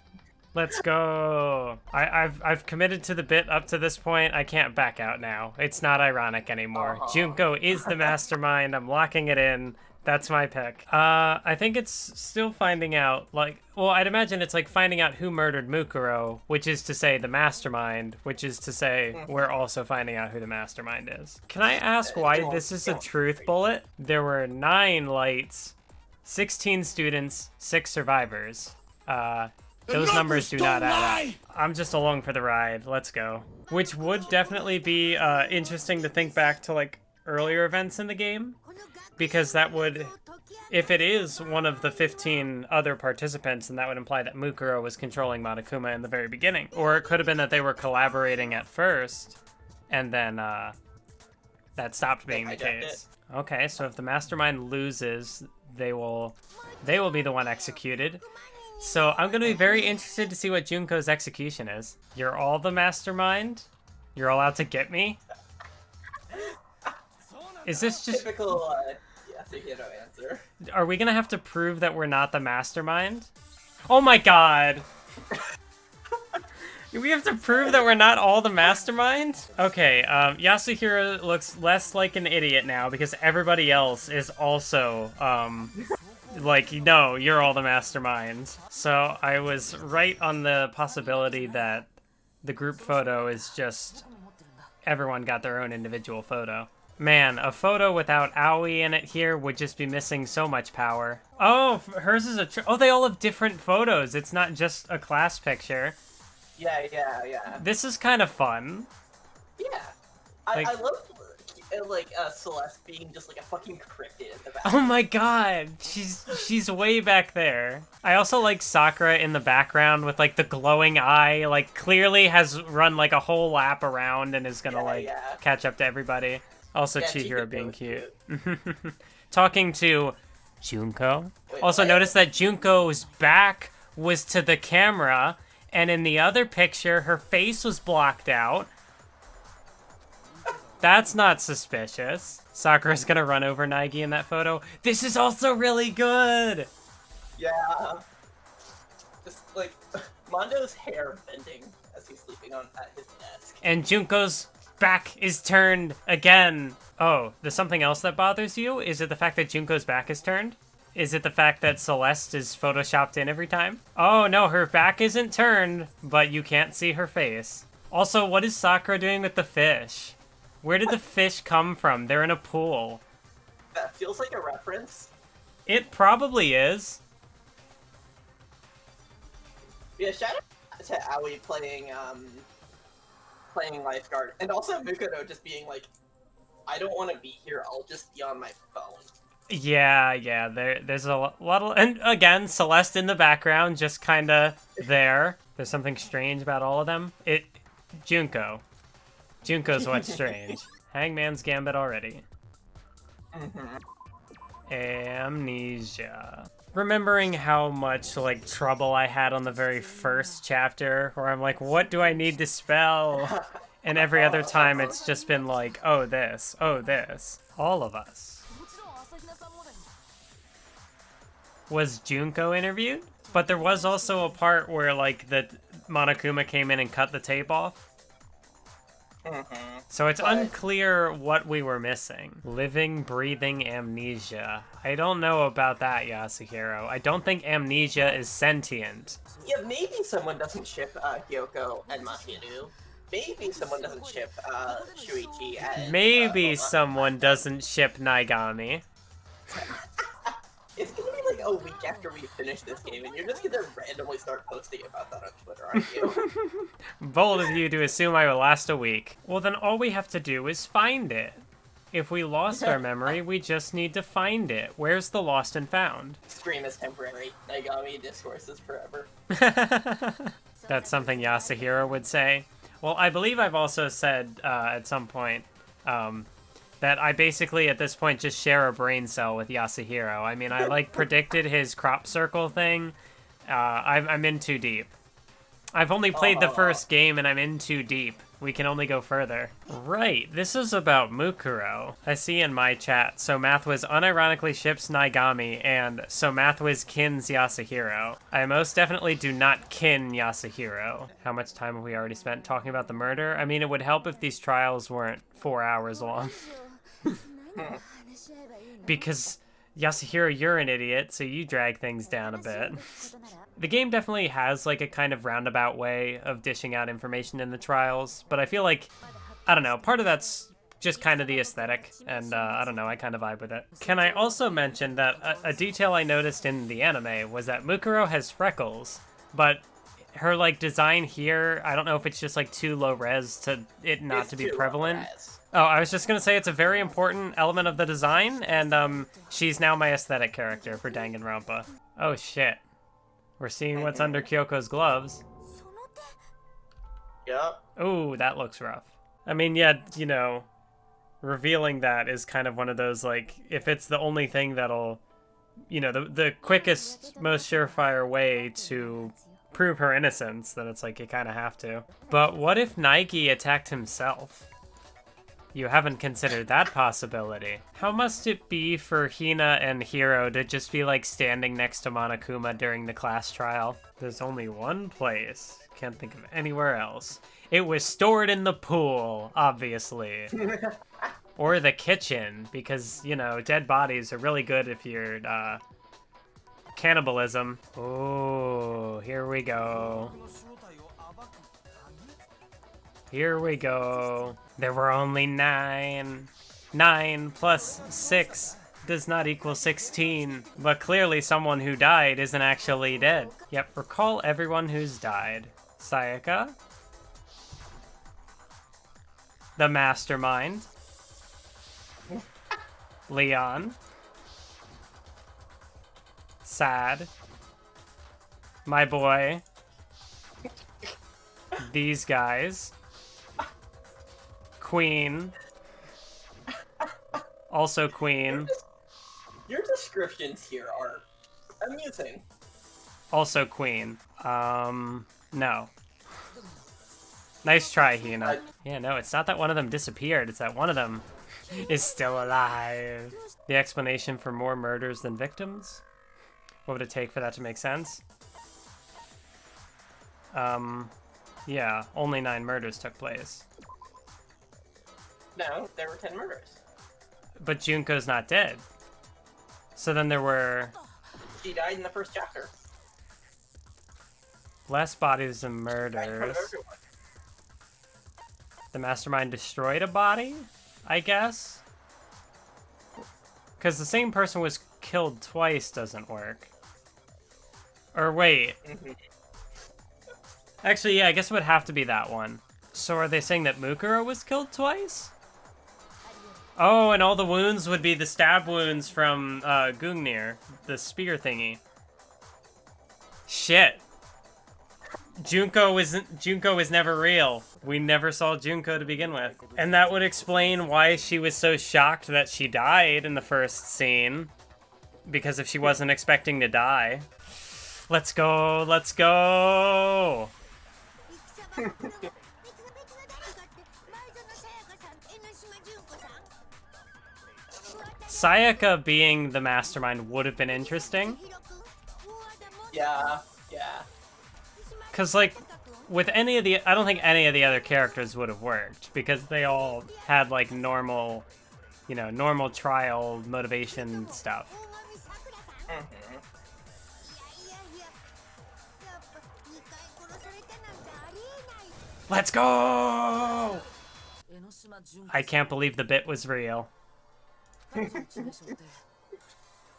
Let's go. I've committed to the bit up to this point. I can't back out now. It's not ironic anymore. Junko is the mastermind. I'm locking it in. That's my pick. I think it's still finding out, like, well, I'd imagine it's like finding out who murdered Mukuro, which is to say the mastermind, which is to say we're also finding out who the mastermind is. Can I ask why this is a truth bullet? There were 9 lights, 16 students, 6 survivors. Those numbers do not add up. I'm just along for the ride. Let's go. Which would definitely be interesting to think back to, like, earlier events in the game. Because that would, if it is one of the 15 other participants, then that would imply that Mukuro was controlling Monokuma in the very beginning. Or it could have been that they were collaborating at first, and then that stopped being the case. Okay, so if the mastermind loses, they will be the one executed. So I'm going to be very interested to see what Junko's execution is. You're all the mastermind? You're all out to get me? Is this just... Typical, yes, you know, answer. Are we going to have to prove that we're not the mastermind? Oh my god! We have to prove that we're not all the mastermind? Okay, Yasuhiro looks less like an idiot now because everybody else is also, like, no, you're all the mastermind. So I was right on the possibility that the group photo is just everyone got their own individual photo. Man, a photo without Aoi in it here would just be missing so much power. Oh, hers is oh, they all have different photos. It's not just a class picture. Yeah. This is kind of fun. Yeah. Like, I love, like, Celeste being just, like, a fucking cryptid in the back. oh my god, she's way back there. I also like Sakura in the background with, like, the glowing eye. Like, clearly has run, like, a whole lap around and is gonna, catch up to everybody. Also, yeah, Chihiro being cute. Talking to Junko. Also, notice that Junko's back was to the camera, and in the other picture, her face was blocked out. That's not suspicious. Sakura's gonna run over Naegi in that photo. This is also really good! Yeah. Just, like, Mondo's hair bending as he's sleeping at his desk. And Junko's back is turned again. Oh, there's something else that bothers you? Is it the fact that Junko's back is turned? Is it the fact that Celeste is photoshopped in every time? Oh no, her back isn't turned, but you can't see her face. Also, what is Sakura doing with the fish? Where did the fish come from? They're in a pool. That feels like a reference. It probably is. Yeah, shout out to Aoi playing lifeguard, and also Mukuro just being like, I don't want to be here, I'll just be on my phone. Yeah, there's a lot of... And again, Celeste in the background, just kind of there. There's something strange about all of them. Junko's what's strange. Hangman's Gambit already. Amnesia. Remembering how much, like, trouble I had on the very first chapter, where I'm like, what do I need to spell? And every other time it's just been like, oh this. All of us. was Junko interviewed, but there was also a part where, like, the Monokuma came in and cut the tape off. So it's unclear what we were missing. Living, breathing amnesia. I don't know about that, Yasuhiro. I don't think amnesia is sentient. Yeah, maybe someone doesn't ship Gyoko and Mahiru. Maybe someone doesn't ship Shuichi and Maybe someone doesn't ship Naigami. It's gonna be like a week after we finish this game, and you're just gonna randomly start posting about that on Twitter, aren't you? Bold of you to assume I will last a week. Well, then all we have to do is find it. If we lost our memory, we just need to find it. Where's the lost and found? Stream is temporary. Naigami discourse is forever. That's something Yasuhiro would say. Well, I believe I've also said at some point that I basically, at this point, just share a brain cell with Yasuhiro. I mean, I, like, predicted his crop circle thing. I'm in too deep. I've only played the first game, and I'm in too deep. We can only go further. Right, this is about Mukuro. I see in my chat, so mathwiz unironically ships Naigami, and so mathwiz kins Yasuhiro. I most definitely do not kin Yasuhiro. How much time have we already spent talking about the murder? I mean, it would help if these trials weren't 4 hours long. Because, Yasuhiro, you're an idiot, so you drag things down a bit. The game definitely has, like, a kind of roundabout way of dishing out information in the trials, but I feel like, I don't know, part of that's just kind of the aesthetic, and I don't know, I kind of vibe with it. Can I also mention that a detail I noticed in the anime was that Mukuro has freckles, but her, like, design here, I don't know if it's just, like, too low res to it not to be prevalent. Oh, I was just gonna say it's a very important element of the design, and she's now my aesthetic character for Danganronpa. Oh shit. We're seeing what's under Kyoko's gloves. Yep. Ooh, that looks rough. I mean, yeah, you know, revealing that is kind of one of those, like, if it's the only thing that'll, you know, the quickest, most surefire way to prove her innocence, then it's like you kind of have to. But what if Nike attacked himself? You haven't considered that possibility. How must it be for Hina and Hiro to just be, like, standing next to Monokuma during the class trial? There's only one place. Can't think of anywhere else. It was stored in the pool, obviously. Or the kitchen, because, you know, dead bodies are really good if you're, cannibalism. Oh, here we go. Here we go. There were only 9. 9 plus 6 does not equal 16. But clearly someone who died isn't actually dead. Yep, recall everyone who's died. Sayaka. The mastermind. Leon. Sad. My boy. These guys. Queen. Also Queen. Your descriptions here are amusing. Also Queen. No. Nice try, Hina. Yeah, no, it's not that one of them disappeared. It's that one of them is still alive. The explanation for more murders than victims? What would it take for that to make sense? Yeah, only 9 murders took place. No, there were 10 murders. But Junko's not dead. So then there were... She died in the first chapter. less bodies than Right in front of murders. everyone. The mastermind destroyed a body, I guess? Because the same person was killed twice doesn't work. Or wait. Actually, yeah, I guess it would have to be that one. So are they saying that Mukuro was killed twice? Oh, and all the wounds would be the stab wounds from Gungnir, the spear thingy. Shit. Junko was never real. We never saw Junko to begin with. And that would explain why she was so shocked that she died in the first scene. Because if she wasn't expecting to die. Let's go, let's go! Sayaka being the mastermind would have been interesting. Yeah, yeah. Because, like, with any of the... I don't think any of the other characters would have worked, because they all had, like, normal, you know, normal trial motivation stuff. Mhm. Let's go! I can't believe the bit was real.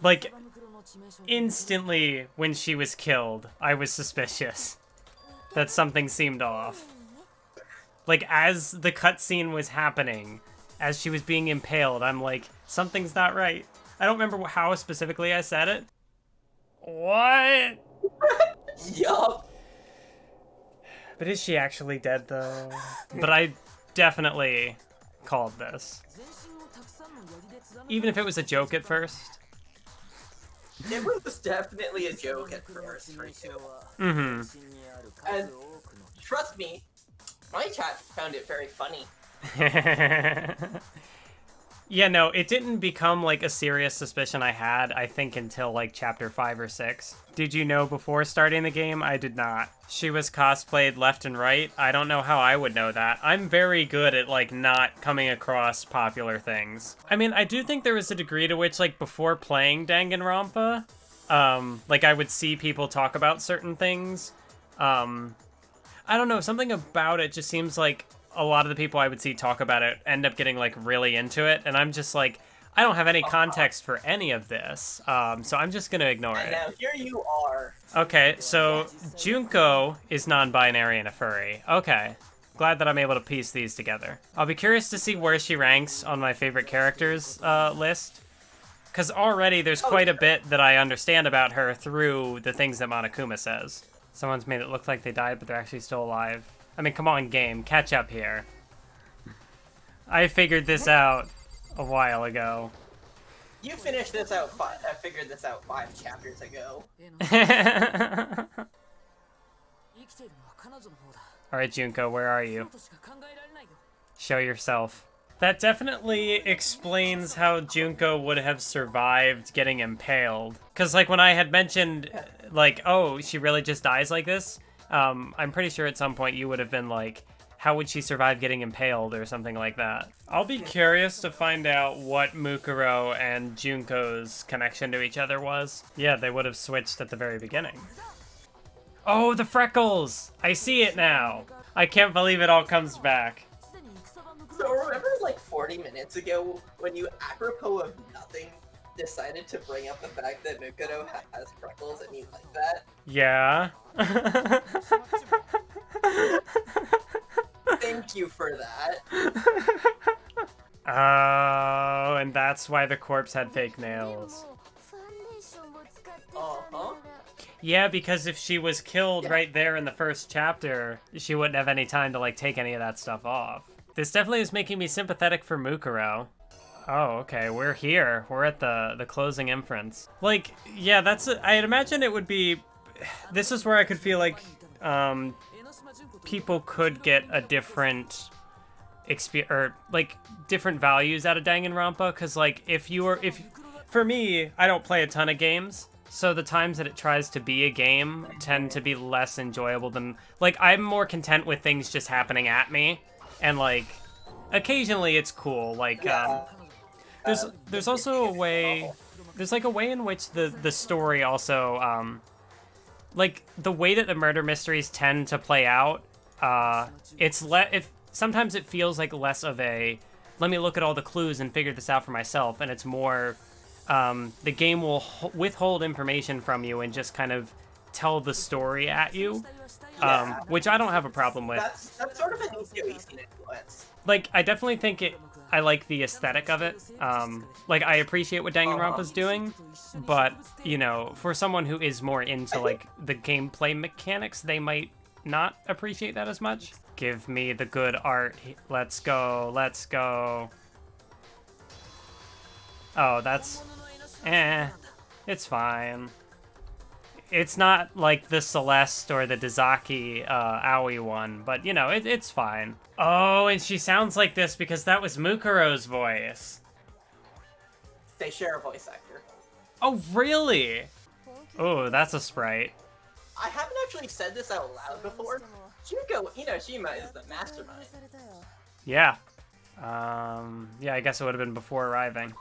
Like, instantly when she was killed, I was suspicious that something seemed off. Like, as the cutscene was happening, as she was being impaled, I'm like, something's not right. I don't remember how specifically I said it. What? Yup. But is she actually dead, though? But I definitely called this. Even if it was a joke at first. It was definitely a joke at first for you. Mm-hmm. And trust me, my chat found it very funny. Yeah, no, it didn't become, like, a serious suspicion I had, I think, until, like, chapter 5 or 6. Did you know before starting the game? I did not. She was cosplayed left and right. I don't know how I would know that. I'm very good at, like, not coming across popular things. I mean, I do think there was a degree to which, like, before playing Danganronpa, like, I would see people talk about certain things. I don't know, something about it just seems like a lot of the people I would see talk about it end up getting, like, really into it, and I'm just like, I don't have any context for any of this, so I'm just gonna ignore And it. now here you are. Okay, so Junko is non-binary and a furry. Okay. Glad that I'm able to piece these together. I'll be curious to see where she ranks on my favorite characters list, because already there's quite a bit that I understand about her through the things that Monokuma says. Someone's made it look like they died, but they're actually still alive. I mean, come on, game. Catch up here. I figured this out a while ago. You finished this out. I figured this out 5 chapters ago. Alright, Junko, where are you? Show yourself. That definitely explains how Junko would have survived getting impaled. Because, like, when I had mentioned, like, oh, she really just dies like this? I'm pretty sure at some point you would have been like, how would she survive getting impaled or something like that? I'll be curious to find out what Mukuro and Junko's connection to each other was. Yeah, they would have switched at the very beginning. Oh, the freckles! I see it now! I can't believe it all comes back. So remember, like, 40 minutes ago, when you, apropos of nothing, decided to bring up the fact that Mukuro has freckles and you like that? Yeah. Thank you for that. Oh, and that's why the corpse had fake nails. Uh-huh. Yeah, because if she was killed right there in the first chapter, she wouldn't have any time to, like, take any of that stuff off. This definitely is making me sympathetic for Mukuro. Oh, okay, we're here. We're at the closing inference. Like, yeah, I'd imagine it would be... This is where I could feel like, people could get a different different values out of Danganronpa, because, like, for me, I don't play a ton of games, so the times that it tries to be a game tend to be less enjoyable than, like, I'm more content with things just happening at me, and, like, occasionally it's cool, like, there's also a way, there's, like, a way in which the story also, like, the way that the murder mysteries tend to play out, sometimes it feels like less of a, let me look at all the clues and figure this out for myself, and it's more, the game will withhold information from you and just kind of tell the story at you, which I don't have a problem with. That's sort of an easy influence. Like, I definitely think I like the aesthetic of it. Like, I appreciate what Danganronpa's doing, but, you know, for someone who is more into, like, the gameplay mechanics, they might not appreciate that as much. Give me the good art. Let's go. Let's go. Oh, that's... It's fine. It's not like the Celeste or the Dazaki Aoi one, but, you know, it's fine. Oh, and she sounds like this because that was Mukuro's voice. They share a voice actor. Oh, really? Oh, that's a sprite. I haven't actually said this out loud before. Junko Inoshima is the mastermind. Yeah. Yeah, I guess it would have been before arriving.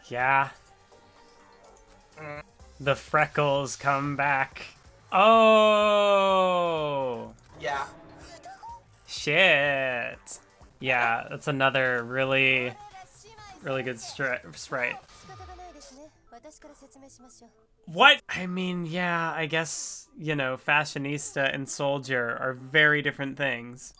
Yeah. The freckles come back. Oh! Yeah. Shit. Yeah, that's another really good sprite. What? I mean, yeah, I guess, fashionista and soldier are very different things.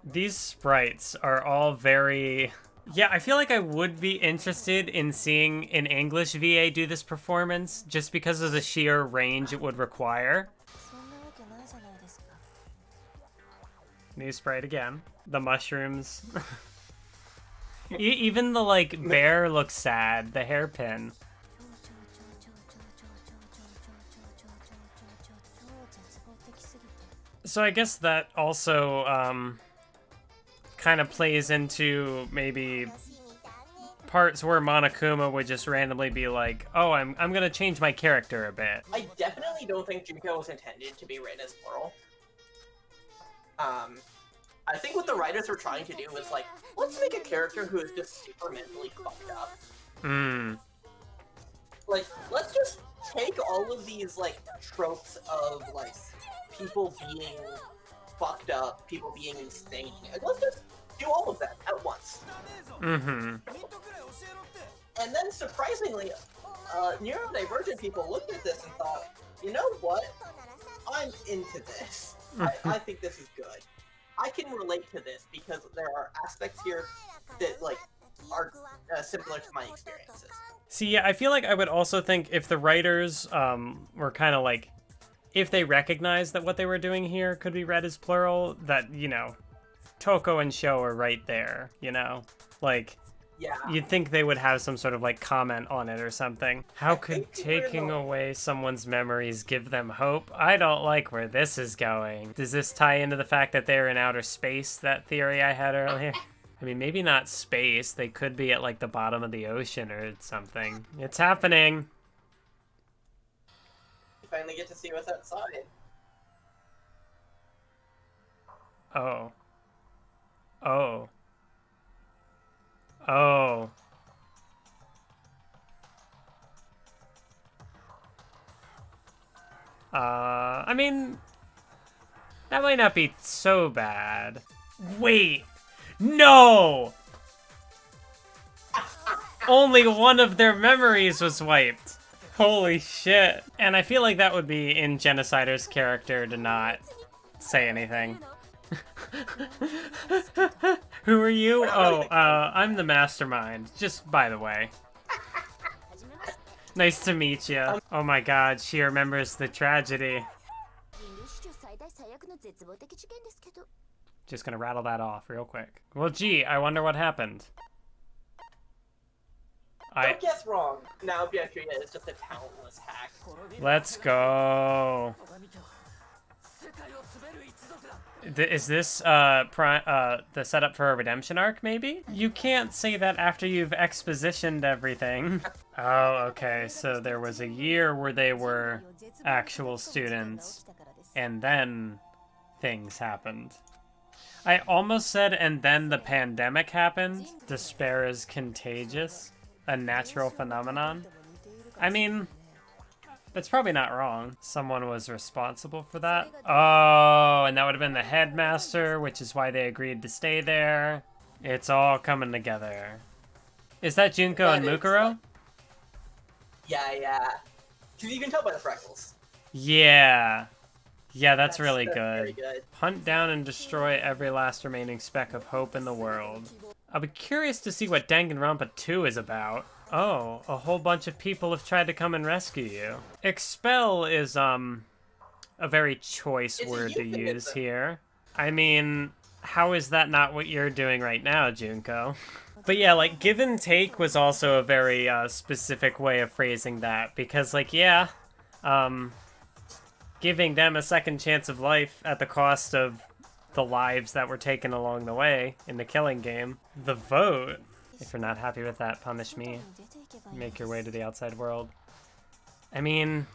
These sprites are all very... Yeah, I feel like I would be interested in seeing an English VA do this performance, just because of the sheer range it would require. New sprite again. The mushrooms. Even the, bear looks sad. The hairpin. So I guess that also, kind of plays into maybe parts where Monokuma would just randomly be like, oh, I'm gonna change my character a bit. I definitely don't think Junko was intended to be written as plural. I think what the writers were trying to do was like, let's make a character who is just super mentally fucked up. Like, let's just take all of these, tropes of, people being fucked up, people being insane, and let's just do all of that at once. And then, surprisingly, neurodivergent people looked at this and thought, you know what? I'm into this. I think this is good. I can relate to this because there are aspects here that, are similar to my experiences. See, yeah, I feel like I would also think if the writers were kind of if they recognized that what they were doing here could be read as plural, that, Toko and Sho are right there, Yeah. You'd think they would have some sort of, comment on it or something. How could taking away someone's memories give them hope? I don't like where this is going. Does this tie into the fact that they're in outer space, that theory I had earlier? I mean, maybe not space. They could be at, the bottom of the ocean or something. It's happening. You finally get to see what's outside. Oh. Oh. Oh. I mean, that might not be so bad. Wait, no! Only one of their memories was wiped. Holy shit. And I feel like that would be in Genocider's character to not say anything. Who are you? Oh, I'm the mastermind, just by the way. Nice to meet you. Oh my god, she remembers the tragedy. Just gonna rattle that off real quick. Well, gee, I wonder what happened. Don't guess wrong. Now Byakuya is just a talentless hack. Let's go. Is this the setup for a redemption arc, maybe? You can't say that after you've expositioned everything. Oh, okay, so there was a year where they were actual students, and then things happened. I almost said, and then the pandemic happened. Despair is contagious, a natural phenomenon. I mean, that's probably not wrong. Someone was responsible for that. Oh, and that would have been the headmaster, which is why they agreed to stay there. It's all coming together. Is that Junko and Mukuro? Yeah. Because you can tell by the freckles. Yeah. Yeah, that's really good. good. Very good. Hunt down and destroy every last remaining speck of hope in the world. I'll be curious to see what Danganronpa 2 is about. Oh, a whole bunch of people have tried to come and rescue you. Expel is, a very choice word to use here. I mean, how is that not what you're doing right now, Junko? But yeah, give and take was also a very, specific way of phrasing that. Because, giving them a second chance of life at the cost of the lives that were taken along the way in the killing game. The vote. If you're not happy with that, punish me. Make your way to the outside world. I mean,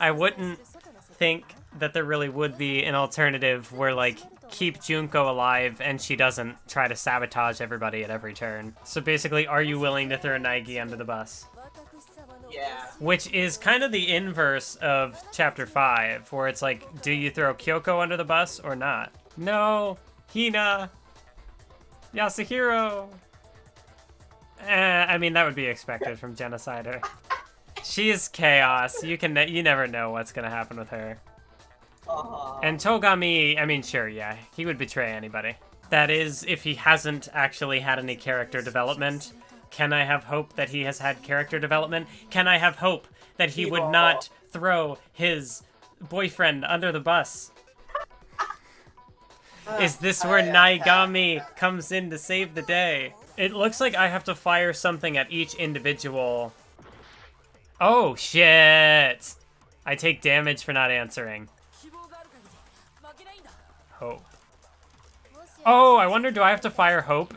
I wouldn't think that there really would be an alternative where, like, keep Junko alive and she doesn't try to sabotage everybody at every turn. So basically, are you willing to throw Naegi under the bus? Yeah. Which is kind of the inverse of Chapter 5, where it's like, do you throw Kyoko under the bus or not? No! Hina! Yasuhiro! I mean, that would be expected from Genocider. She is chaos. You never know what's gonna happen with her. And Togami, I mean, sure, yeah, he would betray anybody. That is, if he hasn't actually had any character development. Can I have hope that he has had character development? Can I have hope that he would not throw his boyfriend under the bus? Is this where Naegami comes in to save the day? It looks like I have to fire something at each individual. Oh, shit! I take damage for not answering. Hope. Oh, I wonder, do I have to fire Hope?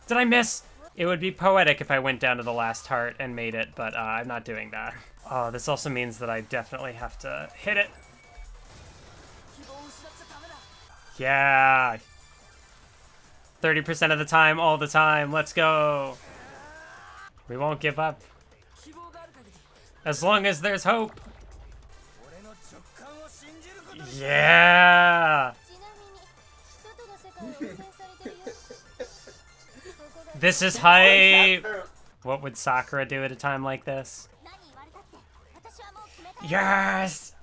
Did I miss? It would be poetic if I went down to the last heart and made it, but I'm not doing that. Oh, this also means that I definitely have to hit it. Yeah. 30% of the time, all the time. Let's go. We won't give up. As long as there's hope. Yeah. This is hype! What would Sakura do at a time like this? Yes!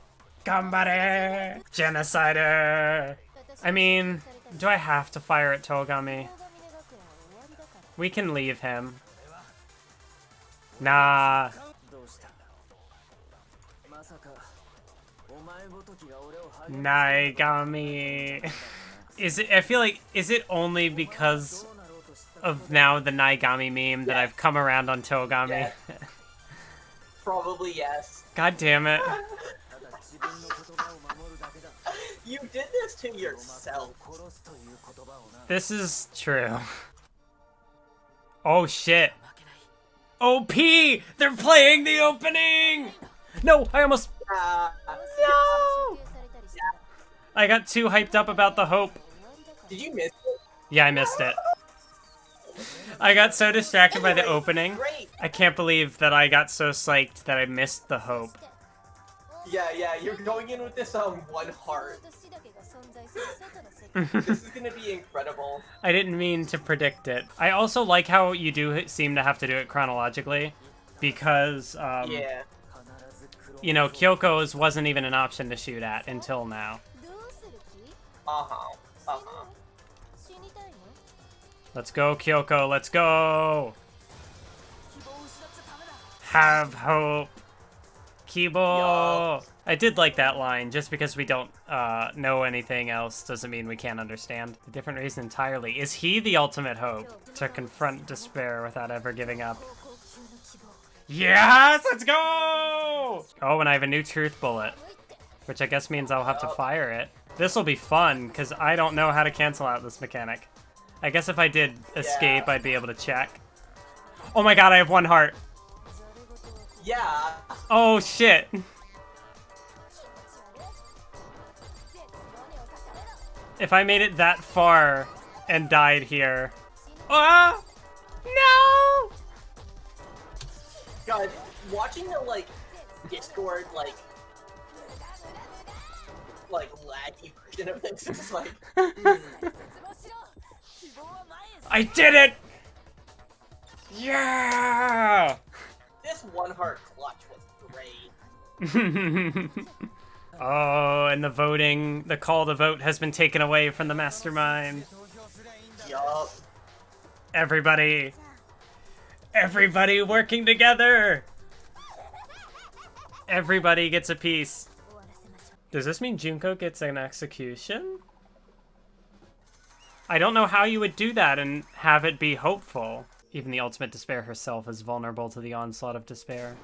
Gambare! Genocider! I mean, do I have to fire at Togami? We can leave him. Nah. Naegami. I feel like, is it only because of now the Naegami meme that I've come around on Togami? Yes. Probably yes. God damn it. You did this to yourself. This is true. Oh shit. OP! They're playing the opening! No, I almost... No! I got too hyped up about the hope. Did you miss it? Yeah, I missed it. I got so distracted by the opening. I can't believe that I got so psyched that I missed the hope. Yeah, you're going in with this one heart. This is gonna be incredible. I didn't mean to predict it. I also like how you do seem to have to do it chronologically, because, Yeah. you know, Kyoko's wasn't even an option to shoot at until now. Let's go, Kyoko, let's go! Have hope. Kibo! Yup. I did like that line. Just because we don't know anything else doesn't mean we can't understand. A different reason entirely. Is he the ultimate hope to confront despair without ever giving up? Yes! Let's go! Oh, and I have a new truth bullet, which I guess means I'll have to fire it. This will be fun, because I don't know how to cancel out this mechanic. I guess if I did escape, I'd be able to check. Oh my god, I have one heart. Yeah. Oh, shit. If I made it that far and died here... Ah! No! God, watching the, like, Discord, like laggy version of this is like... I did it! Yeah! This one heart clutch was great. Oh, and the voting, the call to vote has been taken away from the mastermind. Yup. Everybody working together! Everybody gets a piece. Does this mean Junko gets an execution? I don't know how you would do that and have it be hopeful. Even the ultimate despair herself is vulnerable to the onslaught of despair.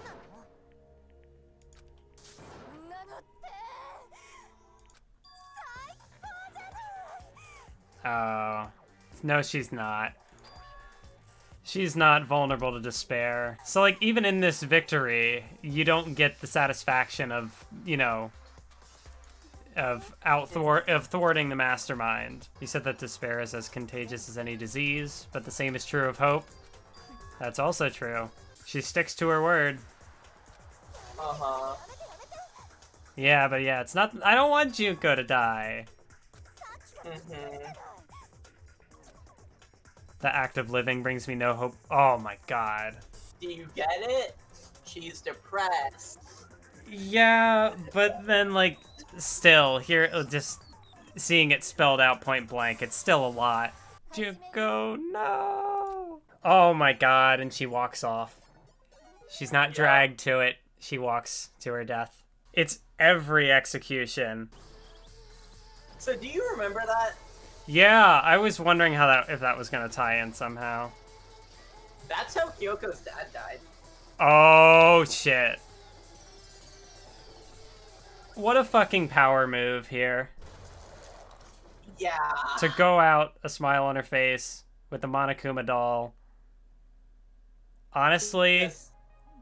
Oh. No, she's not. She's not vulnerable to despair. So, like, even in this victory, you don't get the satisfaction of, you know, of thwarting the mastermind. You said that despair is as contagious as any disease, but the same is true of hope. That's also true. She sticks to her word. Uh-huh. Yeah, but yeah, it's not... I don't want Junko to die. Mm-hmm. The act of living brings me no hope. Oh my god. Do you get it? She's depressed. Yeah, but then, like, still, here, just seeing it spelled out point blank, it's still a lot. Junko, no! Oh my god, and she walks off. She's not dragged to it. She walks to her death. It's every execution. So do you remember that? Yeah, I was wondering if that was gonna tie in somehow. That's how Kyoko's dad died. Oh, shit. What a fucking power move here. Yeah. To go out, a smile on her face, with the Monokuma doll. Honestly, Yes.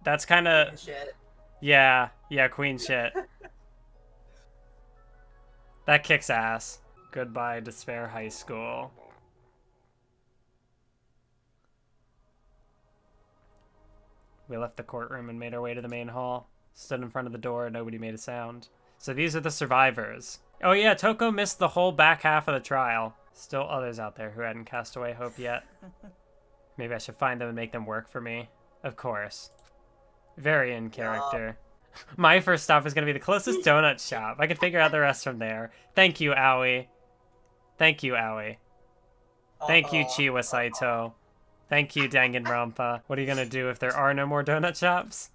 that's kind of... Shit. Yeah, queen shit. That kicks ass. Goodbye, Despair High School. We left the courtroom and made our way to the main hall. Stood in front of the door, nobody made a sound. So these are the survivors. Oh yeah, Toko missed the whole back half of the trial. Still others out there who hadn't cast away hope yet. Maybe I should find them and make them work for me. Of course. Very in character. My first stop is going to be the closest donut shop. I can figure out the rest from there. Thank you, Aoi. Thank you, Aoi. Thank you, Chiwa Saito. Thank you, Danganronpa. What are you going to do if there are no more donut shops?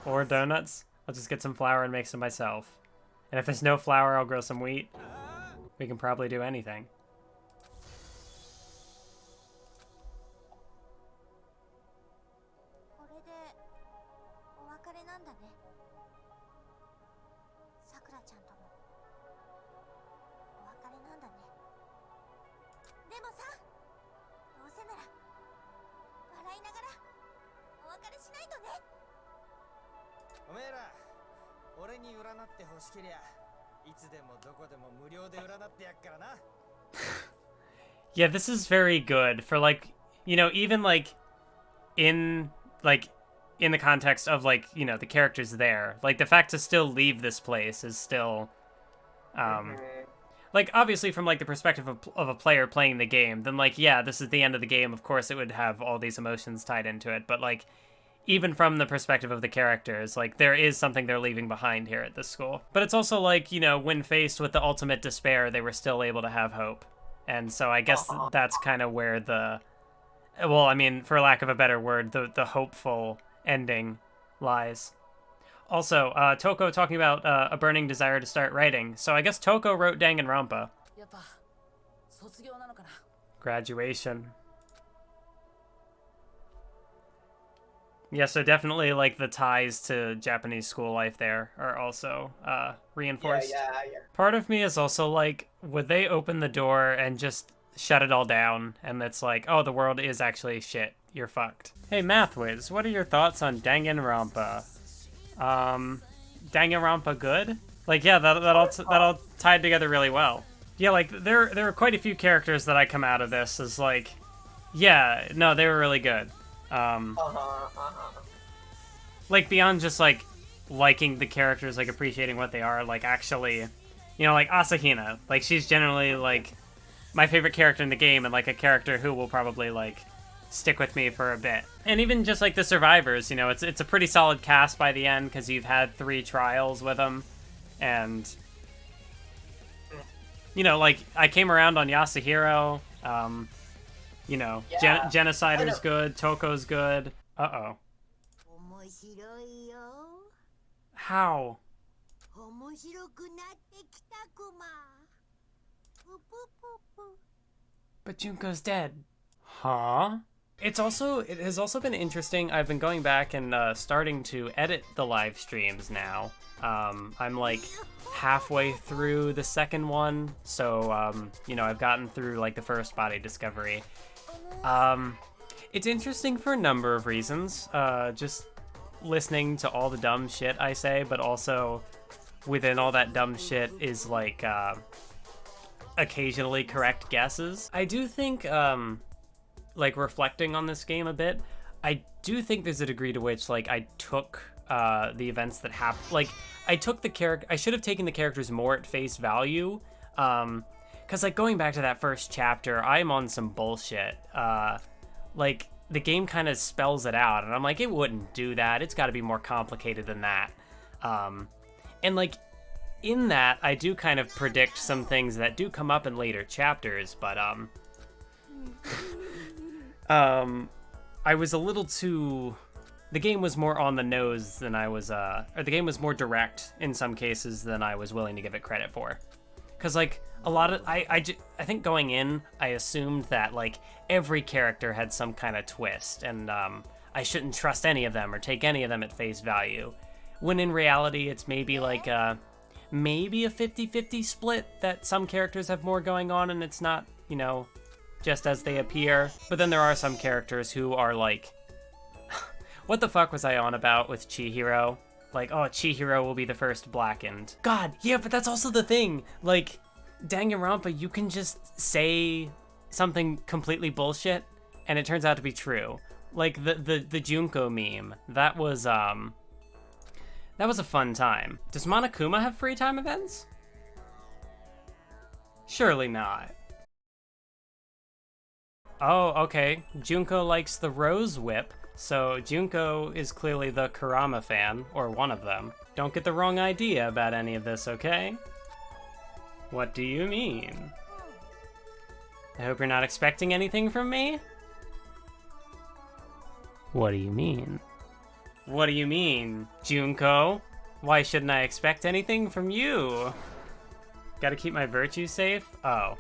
Or donuts? I'll just get some flour and make some myself. And if there's no flour, I'll grow some wheat. We can probably do anything. Yeah, this is very good for, like, you know, even in the context of, like, you know, the characters there. Like, the fact to still leave this place is still like, obviously from, like, the perspective of a player playing the game, then, like, yeah, this is the end of the game. Of course it would have all these emotions tied into it, but, like, even from the perspective of the characters, like, there is something they're leaving behind here at this school. But it's also like, you know, when faced with the ultimate despair, they were still able to have hope. And so I guess that's kind of where the, well, I mean, for lack of a better word, the hopeful ending lies. Also, Toko talking about a burning desire to start writing. So I guess Toko wrote Danganronpa. Graduation. Yeah, so definitely, like, the ties to Japanese school life there are also reinforced. Yeah. Part of me is also like, would they open the door and just shut it all down? And it's like, oh, the world is actually shit. You're fucked. Hey, mathwiz, what are your thoughts on Danganronpa? Danganronpa good? Like, yeah, that all tied together really well. Yeah, like, there are quite a few characters that I come out of this as like, yeah, no, they were really good. Like, beyond just, like, liking the characters, like, appreciating what they are, like, actually, you know, like, Asahina, like, she's generally, like, my favorite character in the game, and, like, a character who will probably, like, stick with me for a bit. And even just, like, the survivors, you know, it's a pretty solid cast by the end, because you've had 3 trials with them, and, you know, like, I came around on Yasuhiro, you know, Yeah. Genocider's good, Toko's good. Uh-oh. How? But Junko's dead. Huh? It has also been interesting. I've been going back and starting to edit the live streams now. I'm like halfway through the second one, so you know, I've gotten through like the first body discovery. It's interesting for a number of reasons. Just listening to all the dumb shit I say, but also within all that dumb shit is like occasionally correct guesses. I do think like reflecting on this game a bit, I do think there's a degree to which like I took the events that happened, like I took the character, I should have taken the characters more at face value, because like going back to that first chapter, I'm on some bullshit. Like the game kind of spells it out, and I'm like, it wouldn't do that. It's got to be more complicated than that. And like in that, I do kind of predict some things that do come up in later chapters, but I was a little too... The game was more on the nose than I was, or the game was more direct in some cases than I was willing to give it credit for. Because, like, a lot of... I think going in, I assumed that, like, every character had some kind of twist, and I shouldn't trust any of them or take any of them at face value. When in reality, it's maybe, like, maybe a 50-50 split, that some characters have more going on and it's not, you know, just as they appear. But then there are some characters who are, like... What the fuck was I on about with Chihiro? Like, oh, Chihiro will be the first blackened. God, yeah, but that's also the thing. Like, Danganronpa, you can just say something completely bullshit, and it turns out to be true. Like, the Junko meme, that was a fun time. Does Monokuma have free time events? Surely not. Oh, okay. Junko likes the Rose Whip. So Junko is clearly the Kurama fan, or one of them. Don't get the wrong idea about any of this, okay? What do you mean? I hope you're not expecting anything from me? What do you mean? What do you mean, Junko? Why shouldn't I expect anything from you? Gotta keep my virtue safe? Oh.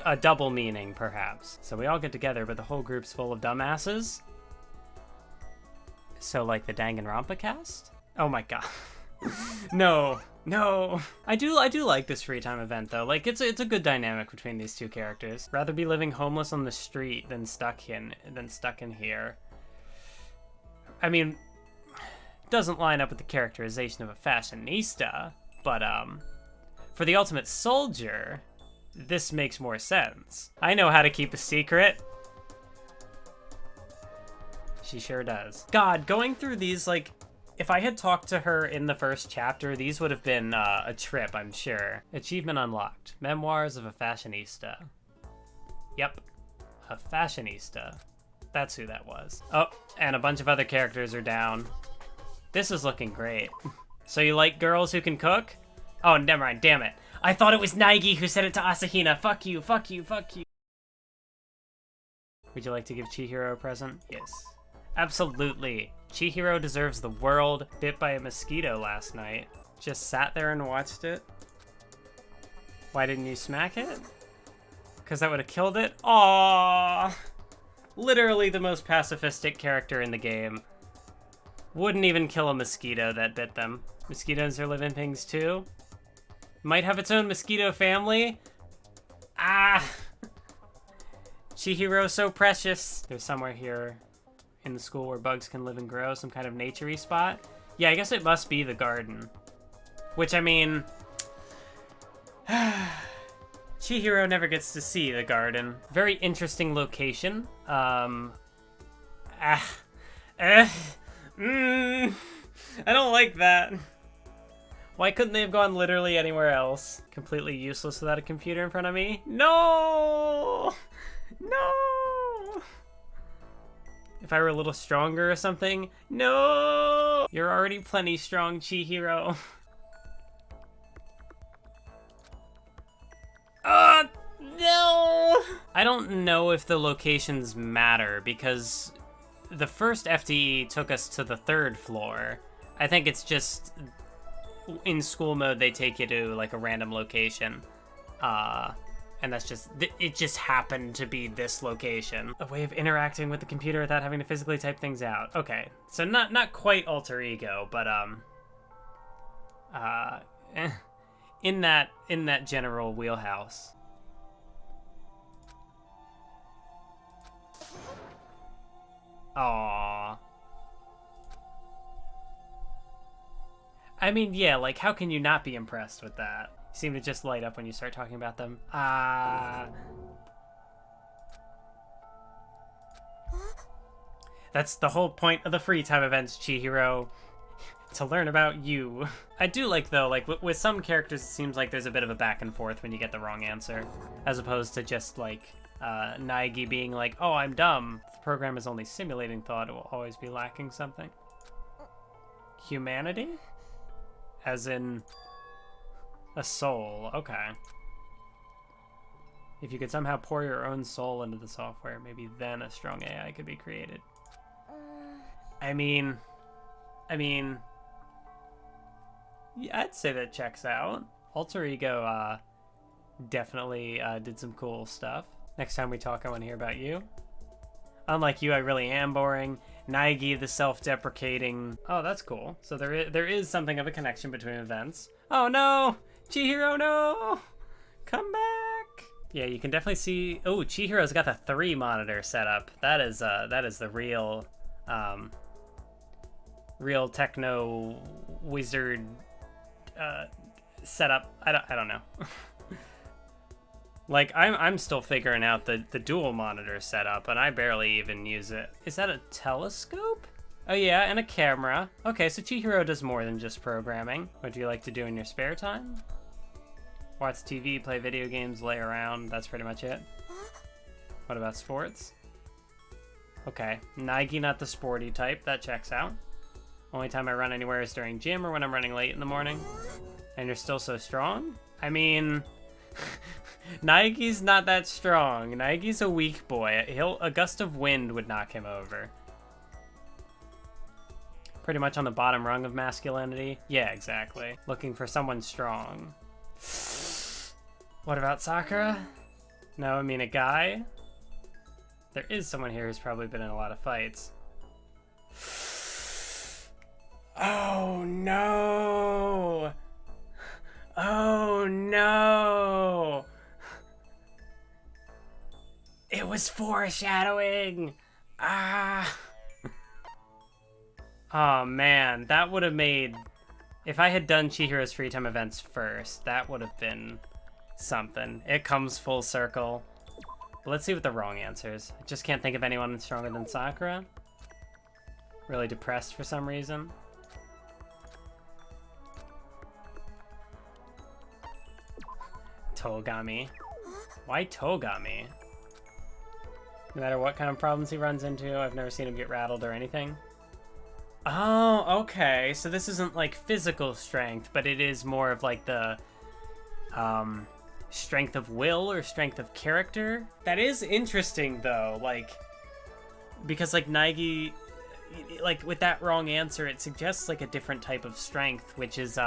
A double meaning, perhaps. So we all get together, but the whole group's full of dumbasses? So, like the Danganronpa cast? Oh my god. No. I do like this free time event, though. Like, it's a good dynamic between these two characters. Rather be living homeless on the street than stuck in here. I mean, doesn't line up with the characterization of a fashionista, but, for the ultimate soldier... This makes more sense. I know how to keep a secret. She sure does. God, going through these, like, if I had talked to her in the first chapter, these would have been a trip, I'm sure. Achievement unlocked. Memoirs of a Fashionista. Yep. A Fashionista. That's who that was. Oh, and a bunch of other characters are down. This is looking great. So you like girls who can cook? Oh, never mind, damn it. I thought it was Naigi who said it to Asahina. Fuck you. Would you like to give Chihiro a present? Yes. Absolutely. Chihiro deserves the world. Bit by a mosquito last night. Just sat there and watched it. Why didn't you smack it? Because that would have killed it? Aww. Literally the most pacifistic character in the game. Wouldn't even kill a mosquito that bit them. Mosquitoes are living things too. Might have its own mosquito family. Ah! Chihiro's so precious. There's somewhere here in the school where bugs can live and grow, some kind of nature-y spot. Yeah, I guess it must be the garden. Which, I mean... Chihiro never gets to see the garden. Very interesting location. I don't like that. Why couldn't they have gone literally anywhere else? Completely useless without a computer in front of me? No! No! If I were a little stronger or something? No! You're already plenty strong, Chihiro. No! I don't know if the locations matter, because the first FTE took us to the 3rd floor. I think it's just... in school mode, they take you to, like, a random location. And that's just, it just happened to be this location. A way of interacting with the computer without having to physically type things out. Okay, so not quite alter ego, but in that general wheelhouse. Aww. I mean, yeah, like, how can you not be impressed with that? You seem to just light up when you start talking about them. That's the whole point of the free time events, Chihiro. To learn about you. I do like, though, like, with some characters, it seems like there's a bit of a back and forth when you get the wrong answer. As opposed to just, like, Naegi being like, oh, I'm dumb. If the program is only simulating thought, it will always be lacking something. Humanity? As in a soul. Okay. If you could somehow pour your own soul into the software, maybe then a strong AI could be created. I mean, yeah, I'd say that checks out. Alter Ego definitely did some cool stuff. Next time we talk, I want to hear about you. Unlike you, I really am boring. Naegi, the self-deprecating. Oh, that's cool. So there is something of a connection between events. Oh no! Chihiro, no! Come back! Yeah, you can definitely see. Oh, Chihiro's got the 3 monitor setup. That is the real, real techno wizard setup. I don't know. Like, I'm still figuring out the dual monitor setup, and I barely even use it. Is that a telescope? Oh yeah, and a camera. Okay, so Chihiro does more than just programming. What do you like to do in your spare time? Watch TV, play video games, lay around. That's pretty much it. What about sports? Okay, Naegi not the sporty type. That checks out. Only time I run anywhere is during gym or when I'm running late in the morning. And you're still so strong? I mean... Naegi's not that strong. Naegi's a weak boy. A gust of wind would knock him over. Pretty much on the bottom rung of masculinity. Yeah, exactly. Looking for someone strong. What about Sakura? No, I mean a guy? There is someone here who's probably been in a lot of fights. Oh no! Oh no! It was foreshadowing! Ah! Oh man, that would have made... If I had done Chihiro's free time events first, that would have been something. It comes full circle. But let's see what the wrong answer is. I just can't think of anyone stronger than Sakura. Really depressed for some reason. Togami. Why Togami? No matter what kind of problems he runs into, I've never seen him get rattled or anything. Oh, okay. So this isn't like physical strength, but it is more of like the strength of will or strength of character. That is interesting though, like, because like Naegi, like with that wrong answer, it suggests like a different type of strength, which is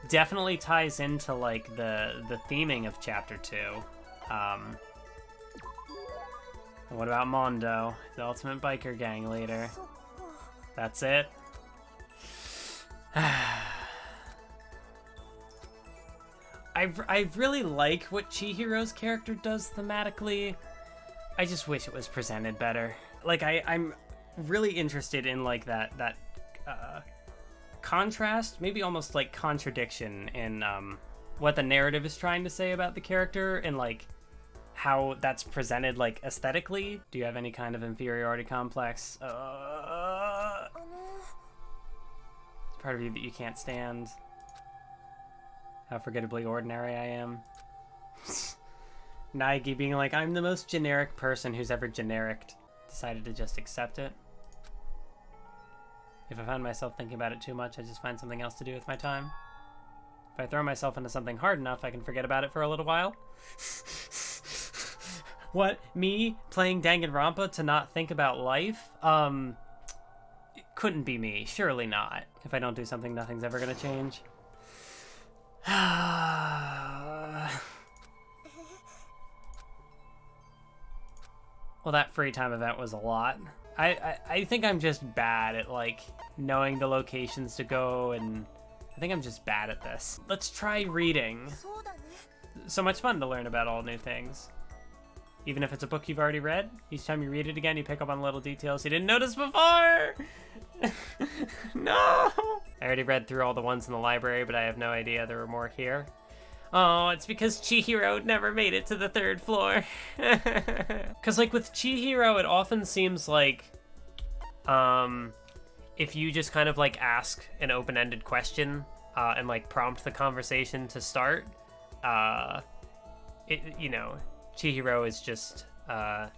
definitely ties into like the theming of chapter 2. What about Mondo, the ultimate biker gang leader? That's it. I really like what Chihiro's character does thematically. I just wish it was presented better. Like I'm really interested in like that contrast, maybe almost like contradiction in what the narrative is trying to say about the character and like how that's presented like aesthetically. Do you have any kind of inferiority complex? Part of you that you can't stand. How forgettably ordinary I am. Naegi being like, I'm the most generic person who's ever genericked. Decided to just accept it. If I find myself thinking about it too much, I just find something else to do with my time. If I throw myself into something hard enough, I can forget about it for a little while. What? Me playing Danganronpa to not think about life? It couldn't be me. Surely not. If I don't do something, nothing's ever gonna change. Well, that free time event was a lot. I think I'm just bad at, like, knowing the locations to go, and I think I'm just bad at this. Let's try reading. So much fun to learn about all new things. Even if it's a book you've already read, each time you read it again, you pick up on little details you didn't notice before! No! I already read through all the ones in the library, but I have no idea there were more here. Oh, it's because Chihiro never made it to the 3rd floor. Because, like, with Chihiro, it often seems like, if you just kind of, like, ask an open-ended question, and, like, prompt the conversation to start, you know, Chihiro is just, I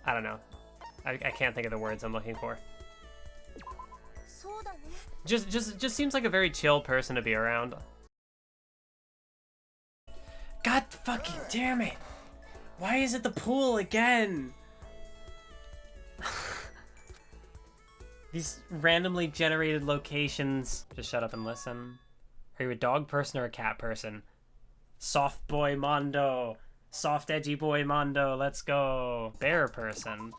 don't know. I can't think of the words I'm looking for. Just seems like a very chill person to be around. God fucking damn it! Why is it the pool again? These randomly generated locations. Just shut up and listen. Are you a dog person or a cat person? Soft boy Mondo. Soft edgy boy Mondo, let's go. Bear person.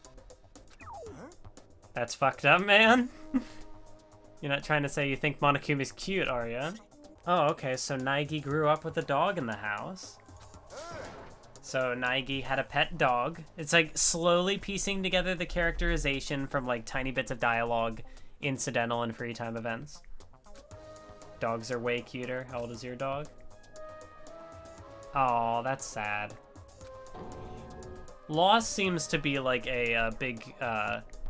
That's fucked up, man. You're not trying to say you think Monokuma's cute, are you? Oh, okay, so Naegi grew up with a dog in the house. So Naegi had a pet dog. It's like slowly piecing together the characterization from like tiny bits of dialogue, incidental and free time events. Dogs are way cuter. How old is your dog? Oh, that's sad. Loss seems to be like a big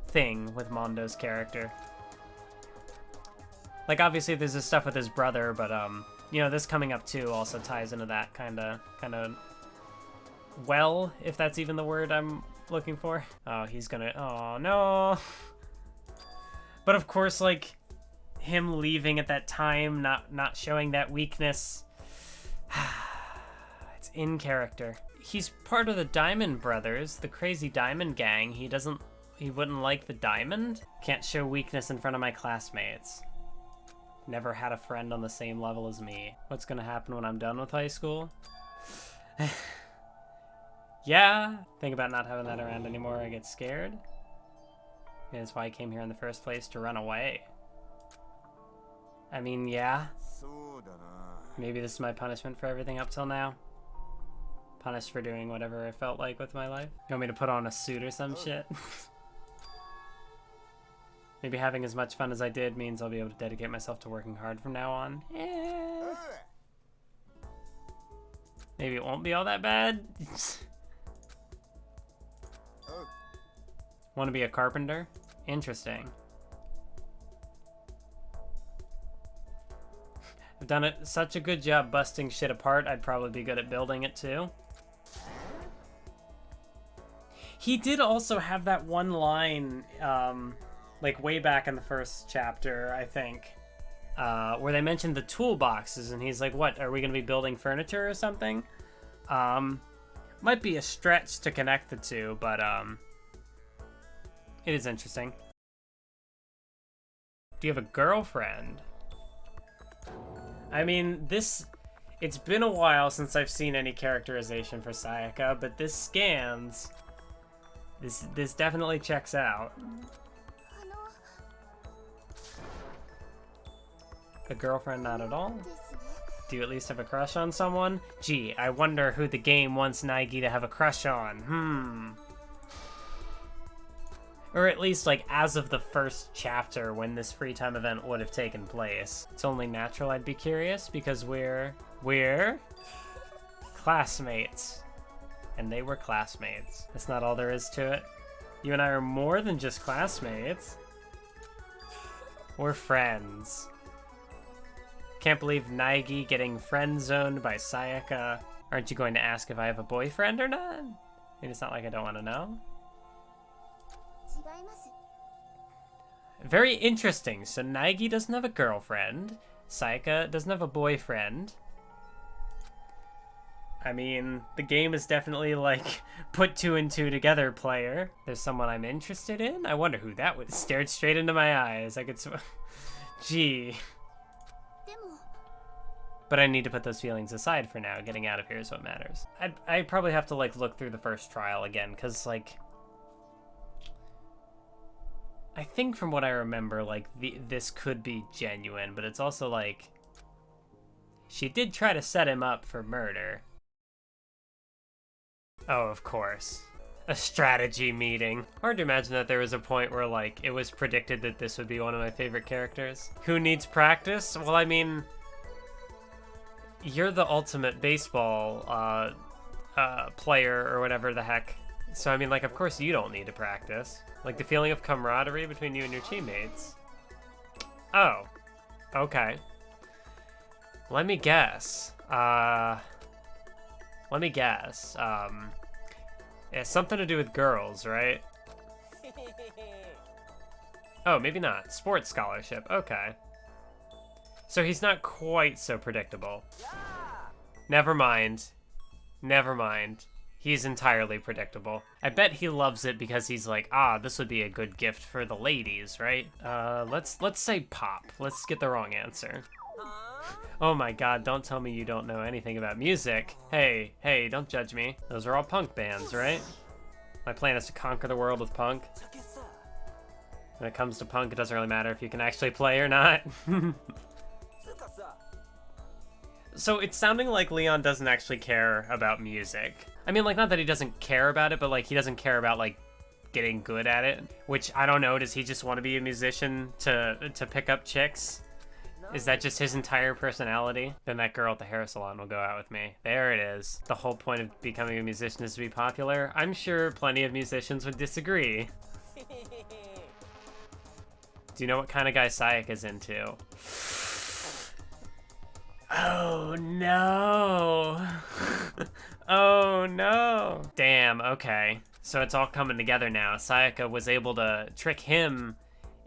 thing with Mondo's character. Like, obviously there's this stuff with his brother, but you know, this coming up too also ties into that kind of well, if that's even the word I'm looking for. Oh, he's gonna, oh no. But of course, like, him leaving at that time, not showing that weakness, it's in character. He's part of the Diamond Brothers, the crazy Diamond Gang. He wouldn't like the diamond? Can't show weakness in front of my classmates. Never had a friend on the same level as me. What's gonna happen when I'm done with high school? Yeah, think about not having that around anymore, I get scared. Yeah, that's why I came here in the first place, to run away. I mean, yeah. Maybe this is my punishment for everything up till now. Punished for doing whatever I felt like with my life. You want me to put on a suit or some shit? Maybe having as much fun as I did means I'll be able to dedicate myself to working hard from now on. Yeah. Maybe it won't be all that bad. Want to be a carpenter? Interesting. I've done such a good job busting shit apart, I'd probably be good at building it too. He did also have that one line, like way back in the first chapter, I think, where they mentioned the toolboxes, and he's like, what, are we going to be building furniture or something? Might be a stretch to connect the two, but it is interesting. Do you have a girlfriend? I mean, it's been a while since I've seen any characterization for Sayaka, but this scans. This definitely checks out. A girlfriend, not at all? Do you at least have a crush on someone? Gee, I wonder who the game wants Naegi to have a crush on. Or at least, like, as of the first chapter when this free time event would have taken place. It's only natural I'd be curious, because we're classmates. And they were classmates. That's not all there is to it. You and I are more than just classmates. We're friends. Can't believe Naegi getting friend-zoned by Sayaka. Aren't you going to ask if I have a boyfriend or not? I mean, it's not like I don't want to know. Very interesting. So Naegi doesn't have a girlfriend. Sayaka doesn't have a boyfriend. I mean, the game is definitely, like, put 2 and 2 together, player. There's someone I'm interested in? I wonder who that was. Stared straight into my eyes. I could Gee. But I need to put those feelings aside for now. Getting out of here is what matters. I'd probably have to, like, look through the first trial again, because, like, I think from what I remember, like, this could be genuine, but it's also like, she did try to set him up for murder. Oh, of course. A strategy meeting. Hard to imagine that there was a point where, like, it was predicted that this would be one of my favorite characters. Who needs practice? Well, I mean, you're the ultimate baseball player or whatever the heck. So, I mean, like, of course you don't need to practice. Like, the feeling of camaraderie between you and your teammates. Oh. Okay. Let me guess. It's something to do with girls, right? Oh, maybe not. Sports scholarship. Okay. So he's not quite so predictable. Never mind. Never mind. He's entirely predictable. I bet he loves it because he's like, this would be a good gift for the ladies, right? Let's say pop. Let's get the wrong answer. Oh my god, don't tell me you don't know anything about music. Hey, don't judge me. Those are all punk bands, right? My plan is to conquer the world with punk. When it comes to punk, it doesn't really matter if you can actually play or not. So it's sounding like Leon doesn't actually care about music. I mean, like, not that he doesn't care about it, but, like, he doesn't care about, like, getting good at it. Which, I don't know, does he just want to be a musician to pick up chicks? Is that just his entire personality? Then that girl at the hair salon will go out with me. There it is. The whole point of becoming a musician is to be popular. I'm sure plenty of musicians would disagree. Do you know what kind of guy Sayaka's into? Oh no. Oh no. Damn, okay. So it's all coming together now. Sayaka was able to trick him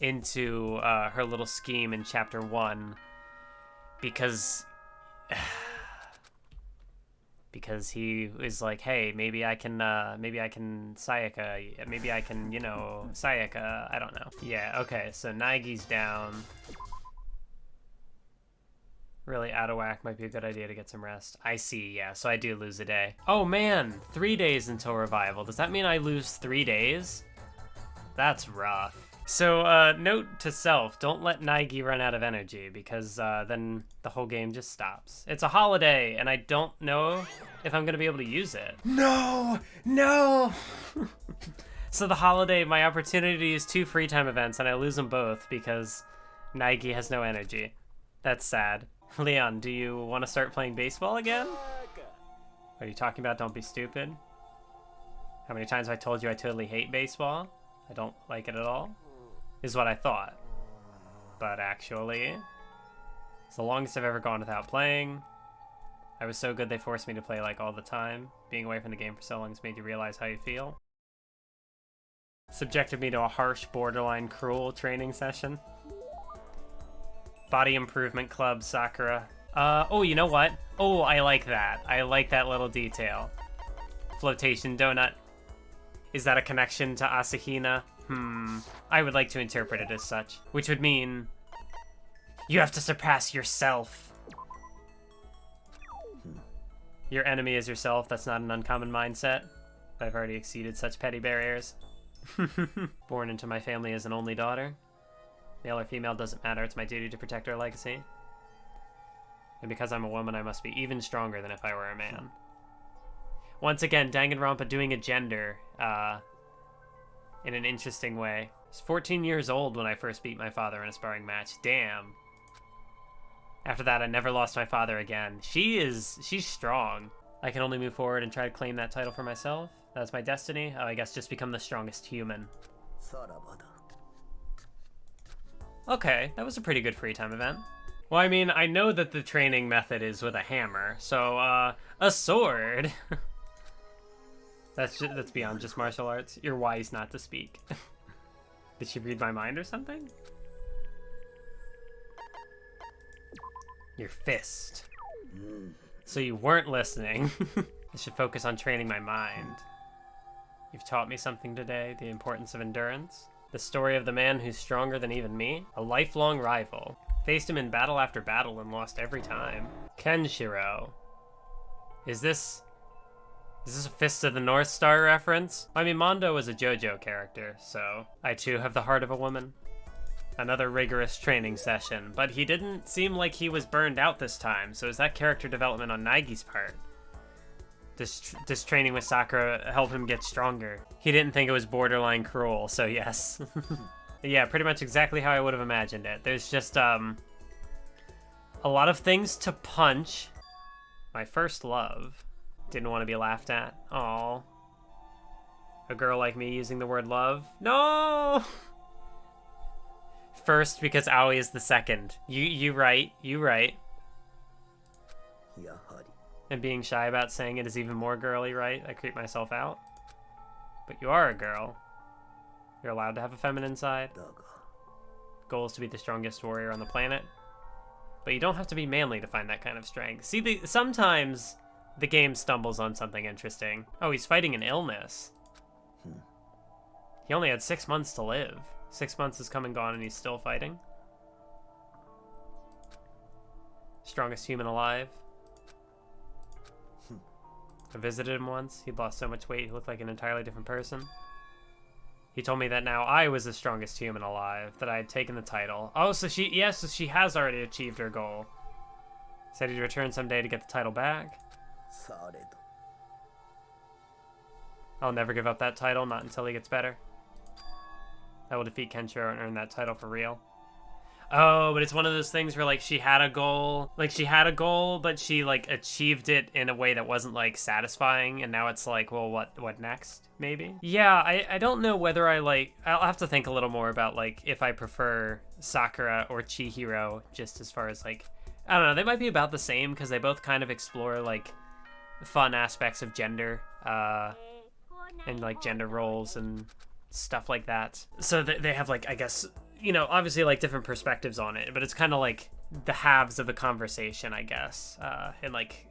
into her little scheme in chapter 1 because he was like, hey, maybe I can Sayaka, Sayaka, I don't know. Yeah, okay, so Naigi's down. Really out of whack, might be a good idea to get some rest. I see, yeah, so I do lose a day. Oh man, 3 days until revival. Does that mean I lose 3 days? That's rough. So, note to self, don't let Naigi run out of energy, because then the whole game just stops. It's a holiday, and I don't know if I'm gonna be able to use it. No! No! So the holiday, my opportunity is 2 free time events, and I lose them both because Naigi has no energy. That's sad. Leon, do you want to start playing baseball again? Are you talking about don't be stupid? How many times have I told you I totally hate baseball? I don't like it at all? Is what I thought. But actually, it's the longest I've ever gone without playing. I was so good they forced me to play like all the time. Being away from the game for so long has made you realize how you feel. Subjected me to a harsh, borderline cruel training session. Body Improvement Club, Sakura. Oh, you know what? Oh, I like that. I like that little detail. Flotation donut. Is that a connection to Asahina? I would like to interpret it as such. Which would mean you have to surpass yourself. Your enemy is yourself. That's not an uncommon mindset. I've already exceeded such petty barriers. Born into my family as an only daughter. Male or female doesn't matter. It's my duty to protect our legacy. And because I'm a woman, I must be even stronger than if I were a man. Once again, Danganronpa doing a gender in an interesting way. I was 14 years old when I first beat my father in a sparring match. Damn. After that, I never lost my father again. She's strong. I can only move forward and try to claim that title for myself. That's my destiny. I guess just become the strongest human. Okay, that was a pretty good free time event. Well, I mean, I know that the training method is with a hammer, so, a sword. That's beyond just martial arts. You're wise not to speak. Did she read my mind or something? Your fist. So you weren't listening. I should focus on training my mind. You've taught me something today, the importance of endurance. The story of the man who's stronger than even me. A lifelong rival. Faced him in battle after battle and lost every time. Kenshiro. Is this Is this a Fist of the North Star reference? I mean, Mondo was a JoJo character, so I too have the heart of a woman. Another rigorous training session, but he didn't seem like he was burned out this time, so is that character development on Nagi's part? This training with Sakura helped him get stronger. He didn't think it was borderline cruel, so yes. Yeah, pretty much exactly how I would have imagined it. There's just, a lot of things to punch. My first love. Didn't want to be laughed at. Aww. A girl like me using the word love? No! First, because Aoi is the second. You right. And being shy about saying it is even more girly, right? I creep myself out. But you are a girl. You're allowed to have a feminine side. Goal is to be the strongest warrior on the planet. But you don't have to be manly to find that kind of strength. See, sometimes the game stumbles on something interesting. Oh, he's fighting an illness. He only had 6 months to live. 6 months has come and gone and he's still fighting. Strongest human alive. I visited him once. He'd lost so much weight he looked like an entirely different person. He told me that now I was the strongest human alive, that I had taken the title. Oh, so she has already achieved her goal. Said he'd return someday to get the title back. I'll never give up that title, not until he gets better. I will defeat Kenshiro and earn that title for real. Oh, but it's one of those things where, like, she had a goal. Like, she had a goal, but she, like, achieved it in a way that wasn't, like, satisfying. And now it's like, well, what next, maybe? Yeah, I don't know whether I'll have to think a little more about, like, if I prefer Sakura or Chihiro, just as far as, like, I don't know. They might be about the same, because they both kind of explore, like, fun aspects of gender, and, like, gender roles and stuff like that. So they have, like, I guess, you know, obviously, like, different perspectives on it, but it's kind of like the halves of the conversation, I guess, and, like,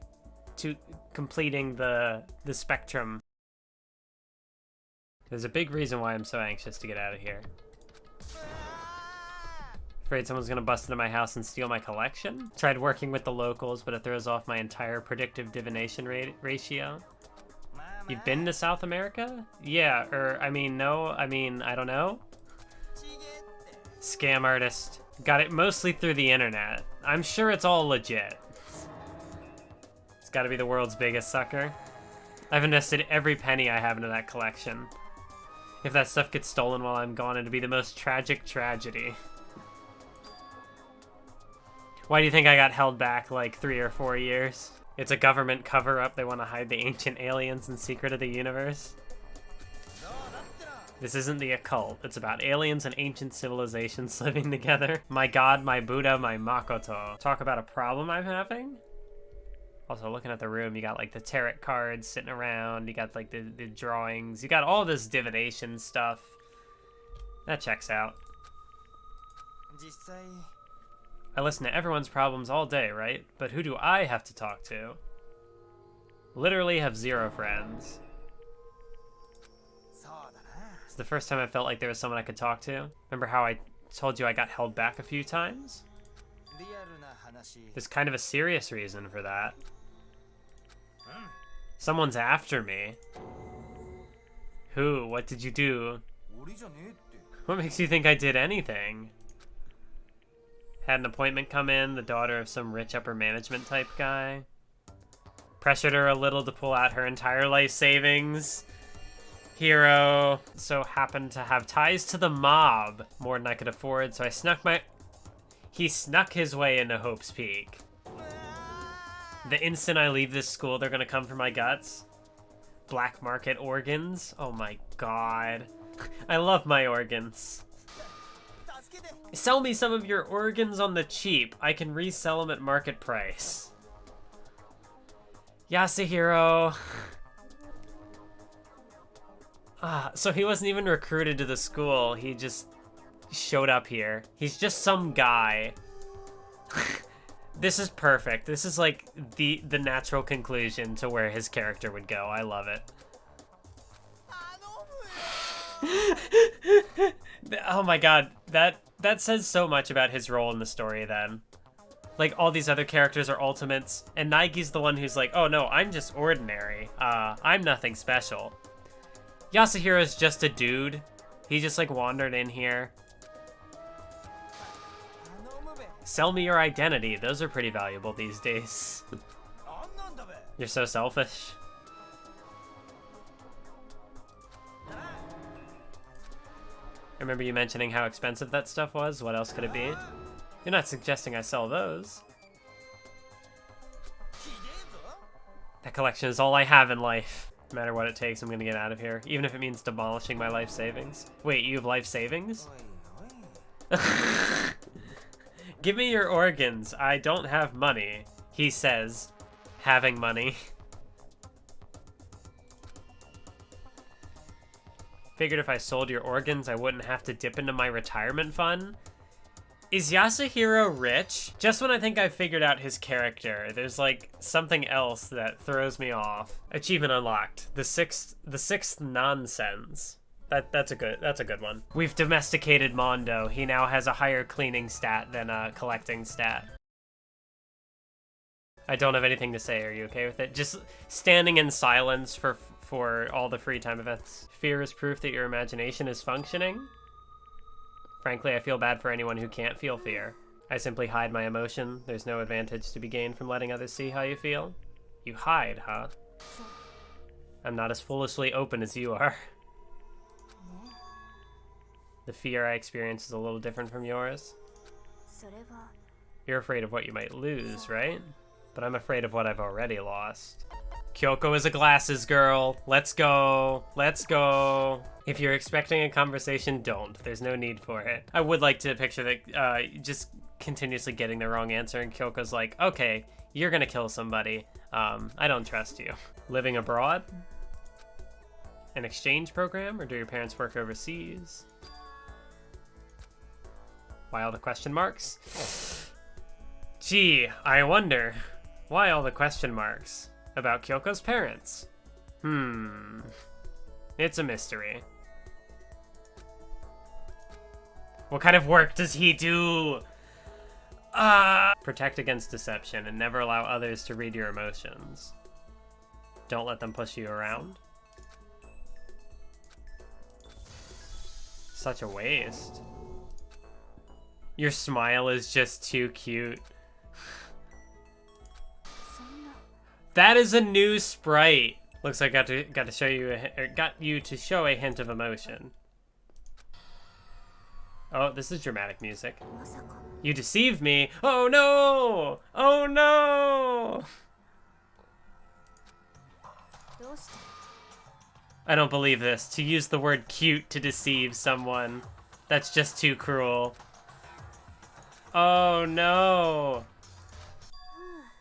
to completing the spectrum. There's a big reason why I'm so anxious to get out of here. Afraid someone's gonna bust into my house and steal my collection? Tried working with the locals, but it throws off my entire predictive divination ratio. You've been to South America? Yeah, no, I don't know. Scam artist. Got it mostly through the internet. I'm sure it's all legit. It's gotta be the world's biggest sucker. I've invested every penny I have into that collection. If that stuff gets stolen while I'm gone, it'd be the most tragic tragedy. Why do you think I got held back like 3 or 4 years? It's a government cover-up. They want to hide the ancient aliens and secret of the universe. This isn't the occult. It's about aliens and ancient civilizations living together. My god, my Buddha, my Makoto. Talk about a problem I'm having? Also, looking at the room, you got like the tarot cards sitting around. You got like the drawings. You got all this divination stuff. That checks out. I listen to everyone's problems all day, right? But who do I have to talk to? Literally have 0 friends. It's the first time I felt like there was someone I could talk to. Remember how I told you I got held back a few times? There's kind of a serious reason for that. Someone's after me. Who? What did you do? What makes you think I did anything? Had an appointment come in, the daughter of some rich upper management type guy. Pressured her a little to pull out her entire life savings. Hero so happened to have ties to the mob. More than I could afford, so I snuck He snuck his way into Hope's Peak. The instant I leave this school, they're gonna come for my guts. Black market organs? Oh my god. I love my organs. Sell me some of your organs on the cheap. I can resell them at market price. Yasuhiro. So he wasn't even recruited to the school. He just showed up here. He's just some guy. This is perfect. This is like the natural conclusion to where his character would go. I love it. Oh my god, that says so much about his role in the story then. Like, all these other characters are ultimates, and Naigi's the one who's like, oh no, I'm just ordinary. I'm nothing special. Yasuhiro's just a dude. He just, like, wandered in here. Sell me your identity. Those are pretty valuable these days. You're so selfish. I remember you mentioning how expensive that stuff was. What else could it be? You're not suggesting I sell those. That collection is all I have in life. No matter what it takes, I'm gonna get out of here. Even if it means demolishing my life savings. Wait, you have life savings? Give me your organs. I don't have money, he says, having money. Figured if I sold your organs, I wouldn't have to dip into my retirement fund. Is Yasuhiro rich? Just when I think I've figured out his character, there's like something else that throws me off. Achievement unlocked. The sixth nonsense. That's a good one. We've domesticated Mondo. He now has a higher cleaning stat than a collecting stat. I don't have anything to say. Are you okay with it? Just standing in silence for all the free time events. Fear is proof that your imagination is functioning. Frankly, I feel bad for anyone who can't feel fear. I simply hide my emotion. There's no advantage to be gained from letting others see how you feel. You hide, huh? I'm not as foolishly open as you are. The fear I experience is a little different from yours. You're afraid of what you might lose, right? But I'm afraid of what I've already lost. Kyoko is a glasses girl. Let's go. Let's go. If you're expecting a conversation, don't. There's no need for it. I would like to picture that just continuously getting the wrong answer and Kyoko's like, okay, you're gonna kill somebody. I don't trust you. Living abroad? An exchange program? Or do your parents work overseas? Why all the question marks? Gee, I wonder. Why all the question marks? About Kyoko's parents? It's a mystery. What kind of work does he do? Protect against deception and never allow others to read your emotions. Don't let them push you around. Such a waste. Your smile is just too cute. That is a new sprite. Looks like I got to show you got you to show a hint of emotion. Oh, this is dramatic music. You deceived me. Oh no! Oh no! I don't believe this. To use the word cute to deceive someone. That's just too cruel. Oh no!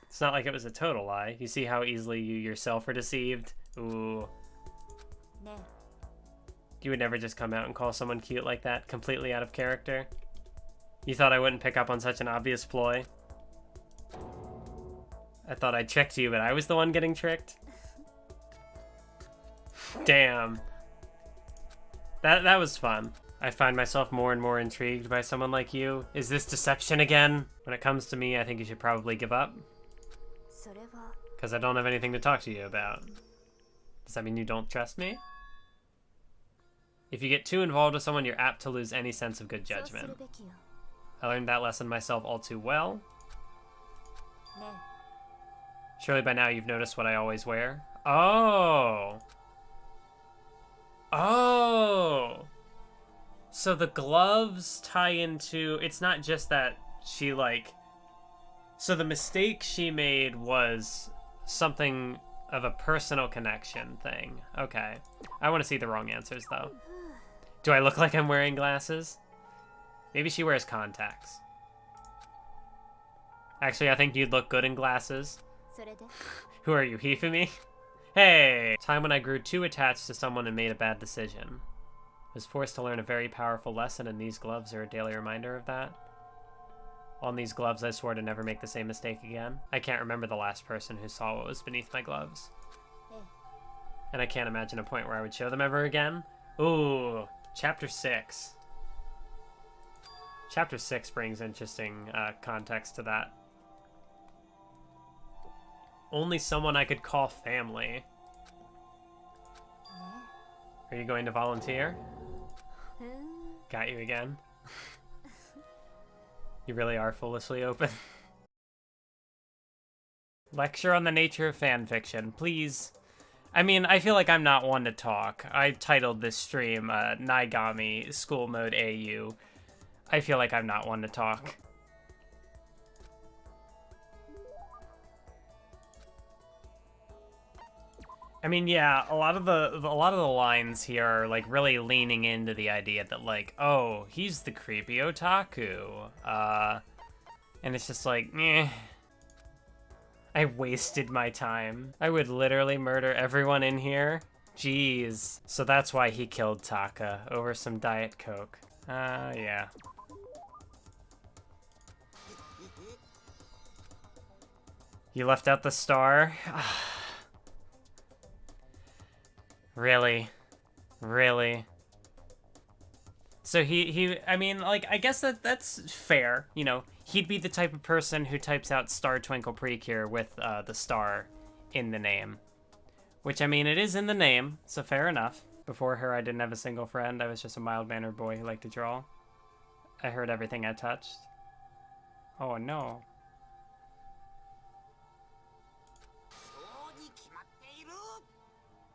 It's not like it was a total lie. You see how easily you yourself are deceived? Ooh. You would never just come out and call someone cute like that, completely out of character? You thought I wouldn't pick up on such an obvious ploy? I thought I tricked you, but I was the one getting tricked? Damn. That was fun. I find myself more and more intrigued by someone like you. Is this deception again? When it comes to me, I think you should probably give up. Because I don't have anything to talk to you about. Does that mean you don't trust me? If you get too involved with someone, you're apt to lose any sense of good judgment. I learned that lesson myself all too well. Surely by now you've noticed what I always wear. Oh! Oh! So the gloves tie into... It's not just that she, like... So the mistake she made was something of a personal connection thing. Okay. I want to see the wrong answers, though. Do I look like I'm wearing glasses? Maybe she wears contacts. Actually, I think you'd look good in glasses. Who are you, Hifumi? Hey! Time when I grew too attached to someone and made a bad decision. I was forced to learn a very powerful lesson, and these gloves are a daily reminder of that. On these gloves, I swore to never make the same mistake again. I can't remember the last person who saw what was beneath my gloves. And I can't imagine a point where I would show them ever again. Ooh, Chapter 6. Chapter 6 brings interesting context to that. Only someone I could call family. Are you going to volunteer? Got you again. You really are foolishly open. Lecture on the nature of fanfiction, please. I mean, I feel like I'm not one to talk. I titled this stream, Naigami School Mode AU. I feel like I'm not one to talk. I mean, yeah, a lot of the lines here are like really leaning into the idea that like, oh, he's the creepy otaku. And it's just like, meh. I wasted my time. I would literally murder everyone in here. Jeez. So that's why he killed Taka over some Diet Coke. Yeah. You left out the star? Really? Really? So I mean, like, I guess that's fair, you know. He'd be the type of person who types out Star Twinkle Precure with the star in the name. Which, I mean, it is in the name, so fair enough. Before her, I didn't have a single friend. I was just a mild-mannered boy who liked to draw. I heard everything I touched. Oh, no.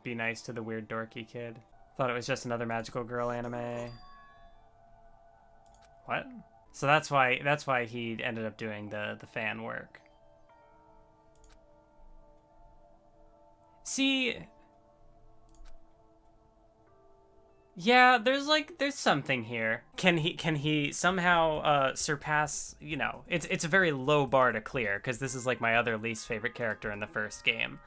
Be nice to the weird dorky kid. Thought it was just another magical girl anime. What? So that's why he ended up doing the fan work. See, yeah, there's something here. Can he somehow surpass, you know, it's a very low bar to clear because this is like my other least favorite character in the first game.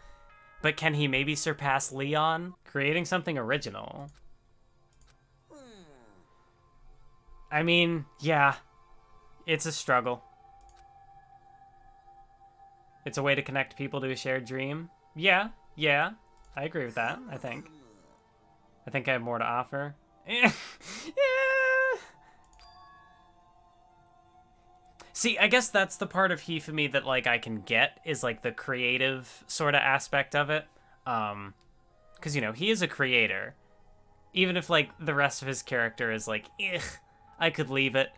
But can he maybe surpass Leon, creating something original? I mean, yeah, it's a struggle. It's a way to connect people to a shared dream. Yeah, I agree with that, I think. I think I have more to offer. Yeah. See, I guess that's the part of Hifumi that, like, I can get, is, like, the creative sort of aspect of it. Because, you know, he is a creator. Even if, like, the rest of his character is, like, ugh, I could leave it.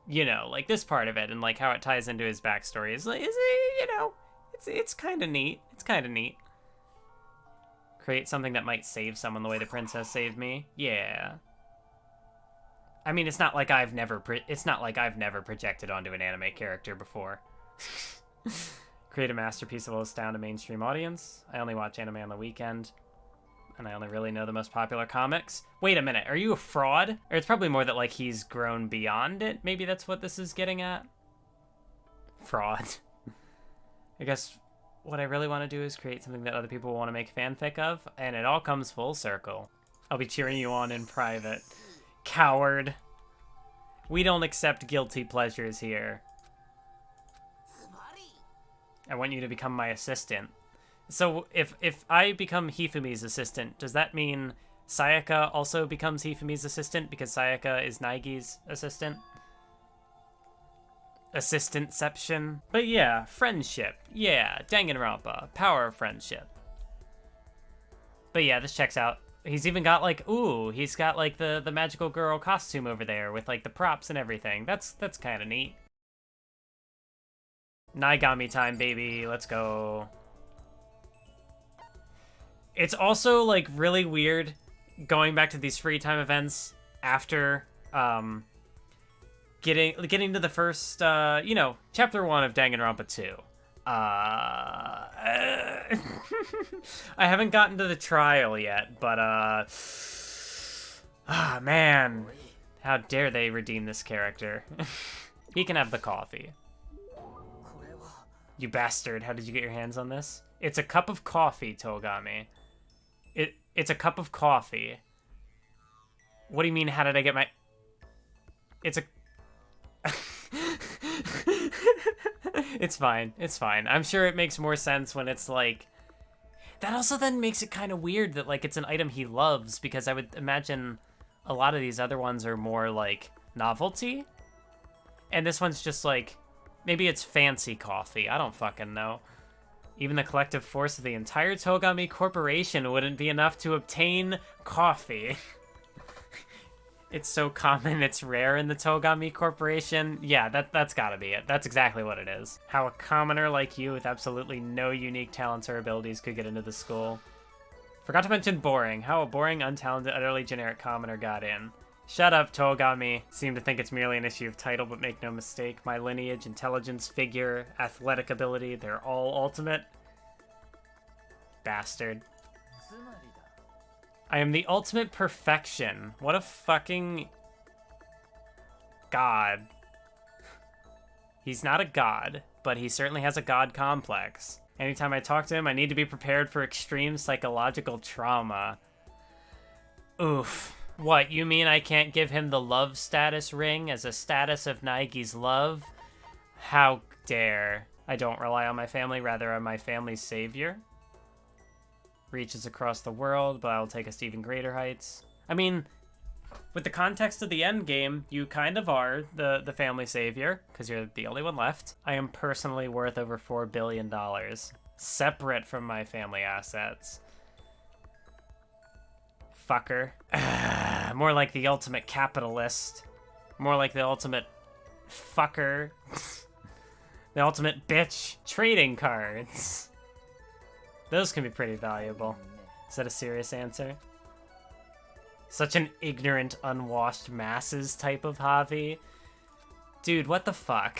You know, like, this part of it and, like, how it ties into his backstory is, like, you know, it's kind of neat. It's kind of neat. Create something that might save someone the way the princess saved me. Yeah. I mean, it's not like I've never projected onto an anime character before. Create a masterpiece that will astound a mainstream audience. I only watch anime on the weekend, and I only really know the most popular comics. Wait a minute, are you a fraud? Or it's probably more that, like, he's grown beyond it. Maybe that's what this is getting at. Fraud. I guess what I really want to do is create something that other people want to make fanfic of, and it all comes full circle. I'll be cheering you on in private. Coward. We don't accept guilty pleasures here. I want you to become my assistant. So if I become Hifumi's assistant, does that mean Sayaka also becomes Hifumi's assistant because Sayaka is Naigi's assistant? Assistantception. But yeah, friendship. Yeah, Danganronpa. Power of friendship. But yeah, this checks out. He's even got, like, ooh, he's got, like, the magical girl costume over there with, like, the props and everything. That's kind of neat. Naigami time, baby. Let's go. It's also, like, really weird going back to these free time events after, getting to the first, you know, chapter 1 of Danganronpa 2. I haven't gotten to the trial yet, but, man. How dare they redeem this character. He can have the coffee. You bastard, how did you get your hands on this? It's a cup of coffee, Togami. It's a cup of coffee. What do you mean, how did I get my... It's a... It's fine. It's fine. I'm sure it makes more sense when it's like... That also then makes it kind of weird that, like, it's an item he loves, because I would imagine a lot of these other ones are more, like, novelty. And this one's just, like, Maybe it's fancy coffee. I don't fucking know. Even the collective force of the entire Togami Corporation wouldn't be enough to obtain coffee. It's so common, it's rare in the Togami Corporation. Yeah, that's gotta be it. That's exactly what it is. How a commoner like you with absolutely no unique talents or abilities could get into the school. Forgot to mention boring. How a boring, untalented, utterly generic commoner got in. Shut up, Togami. Seem to think it's merely an issue of title, but make no mistake. My lineage, intelligence, figure, athletic ability, they're all ultimate. Bastard. I am the ultimate perfection. What a fucking... god. He's not a god, but he certainly has a god complex. Anytime I talk to him, I need to be prepared for extreme psychological trauma. Oof. What, you mean I can't give him the love status ring as a status of Naigi's love? How dare. I don't rely on my family, rather on my family's savior. Reaches across the world, but I'll take us to even greater heights. I mean, with the context of the end game, you kind of are the family savior, because you're the only one left. I am personally worth over $4 billion, separate from my family assets. Fucker. More like the ultimate capitalist. More like the ultimate fucker. The ultimate bitch. Trading cards. Those can be pretty valuable. Is that a serious answer? Such an ignorant, unwashed masses type of Javi. Dude, what the fuck?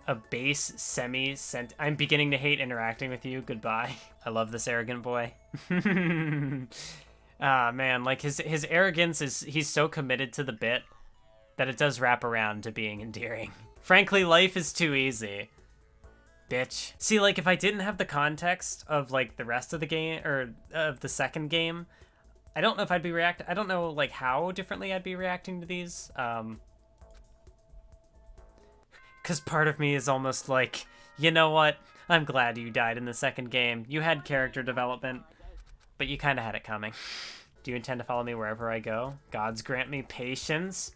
A base semi-sent... I'm beginning to hate interacting with you. Goodbye. I love this arrogant boy. Ah, man, like, his arrogance is... He's so committed to the bit that it does wrap around to being endearing. Frankly, life is too easy. Bitch. See, like, if I didn't have the context of, like, the rest of the game, or of the second game, I don't know if I'd be I don't know, like, how differently I'd be reacting to these. Because part of me is almost like, you know what? I'm glad you died in the second game. You had character development, but you kind of had it coming. Do you intend to follow me wherever I go? Gods grant me patience.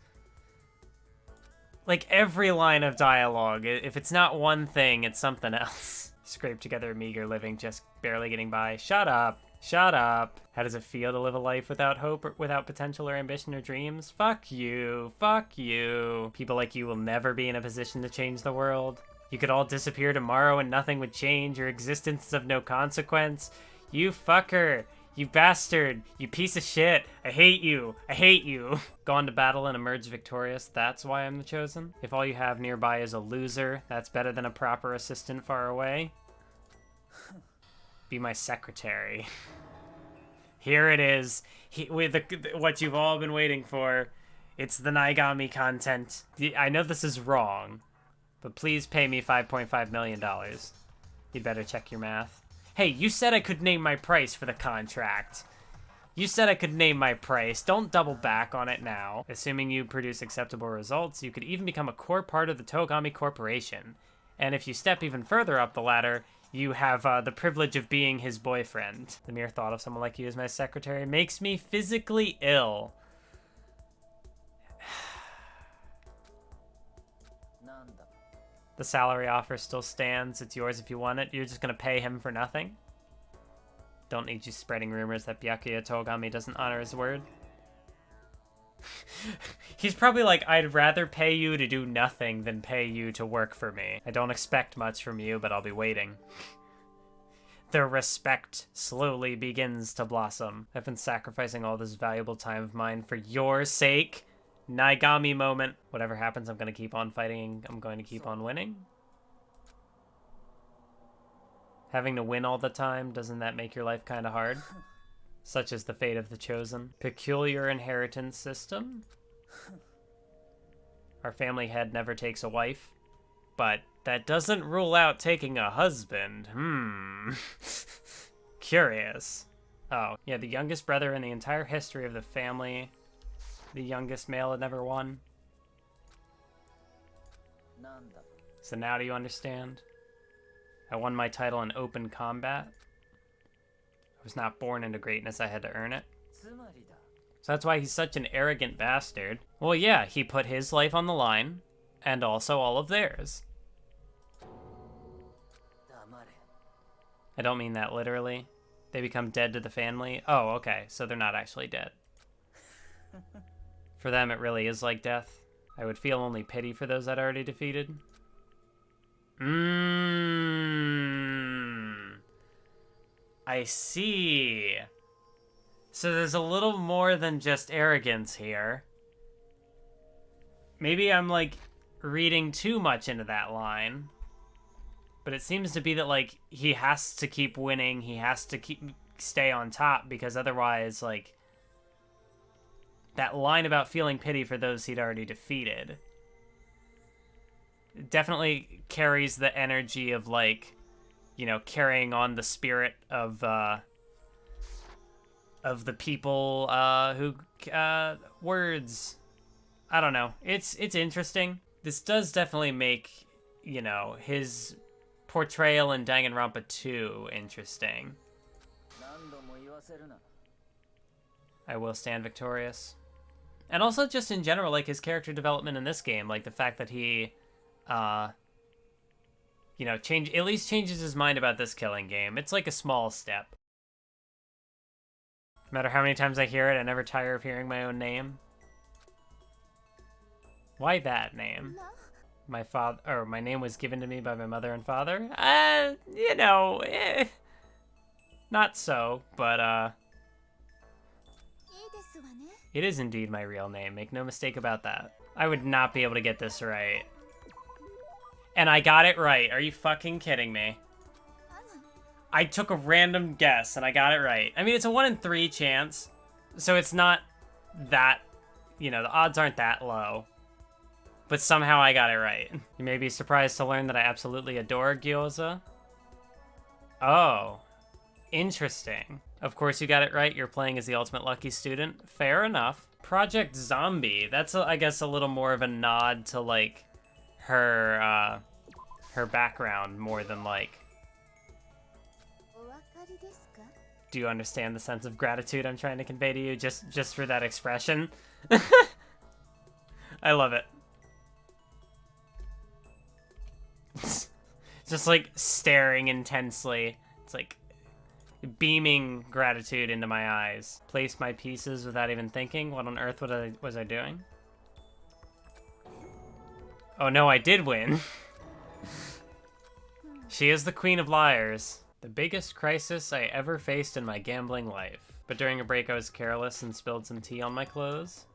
Like, every line of dialogue, if it's not one thing, it's something else. Scrape together a meager living, just barely getting by. Shut up. Shut up. How does it feel to live a life without hope, or without potential or ambition or dreams? Fuck you. Fuck you. People like you will never be in a position to change the world. You could all disappear tomorrow and nothing would change. Your existence is of no consequence. You fucker. You bastard. You piece of shit. I hate you. I hate you. Gone to battle and emerge victorious. That's why I'm the chosen. If all you have nearby is a loser, that's better than a proper assistant far away. Be my secretary. Here it is. With what you've all been waiting for. It's the Naigami content. I know this is wrong, but please pay me $5.5 million. You'd better check your math. Hey, you said I could name my price for the contract. You said I could name my price. Don't double back on it now. Assuming you produce acceptable results, you could even become a core part of the Togami Corporation. And if you step even further up the ladder, you have the privilege of being his boyfriend. The mere thought of someone like you as my secretary makes me physically ill. The salary offer still stands. It's yours if you want it. You're just gonna pay him for nothing? Don't need you spreading rumors that Byakuya Togami doesn't honor his word. He's probably like, I'd rather pay you to do nothing than pay you to work for me. I don't expect much from you, but I'll be waiting. The respect slowly begins to blossom. I've been sacrificing all this valuable time of mine for your sake. Naigami moment. Whatever happens, I'm going to keep on fighting. I'm going to keep on winning. Having to win all the time, doesn't that make your life kind of hard? Such is the fate of the chosen. Peculiar inheritance system. Our family head never takes a wife, but that doesn't rule out taking a husband. Curious. Oh, yeah, the youngest brother in the entire history of the family. The youngest male had never won. So now do you understand? I won my title in open combat. I was not born into greatness, I had to earn it. So that's why he's such an arrogant bastard. Well, yeah, he put his life on the line, and also all of theirs. I don't mean that literally. They become dead to the family. Oh, okay. So they're not actually dead. For them, it really is like death. I would feel only pity for those that are already defeated. I see. So there's a little more than just arrogance here. Maybe I'm, like, reading too much into that line. But it seems to be that, like, he has to keep winning. He has to stay on top because otherwise, like, that line about feeling pity for those he'd already defeated definitely carries the energy of, like, you know, carrying on the spirit of the people who words. I don't know. It's interesting. This does definitely make, you know, his portrayal in Danganronpa 2 interesting. I will stand victorious. And also just in general, like, his character development in this game, like the fact that he, you know, at least changes his mind about this killing game. It's like a small step. No matter how many times I hear it, I never tire of hearing my own name. Why that name? My name was given to me by my mother and father? You know, not so, but, it is indeed my real name, make no mistake about that. I would not be able to get this right. And I got it right, are you fucking kidding me? I took a random guess and I got it right. I mean, it's a 1 in 3 chance, so it's not that, you know, the odds aren't that low. But somehow I got it right. You may be surprised to learn that I absolutely adore gyoza. Oh, interesting. Of course you got it right, you're playing as the ultimate lucky student. Fair enough. Project Zombie, that's, I guess, a little more of a nod to, like, her background more than, like... Do you understand the sense of gratitude I'm trying to convey to you just for that expression? I love it. Just like staring intensely. It's like beaming gratitude into my eyes. Place my pieces without even thinking. What on earth was I doing? Oh no, I did win. She is the queen of liars. The biggest crisis I ever faced in my gambling life. But during a break I was careless and spilled some tea on my clothes.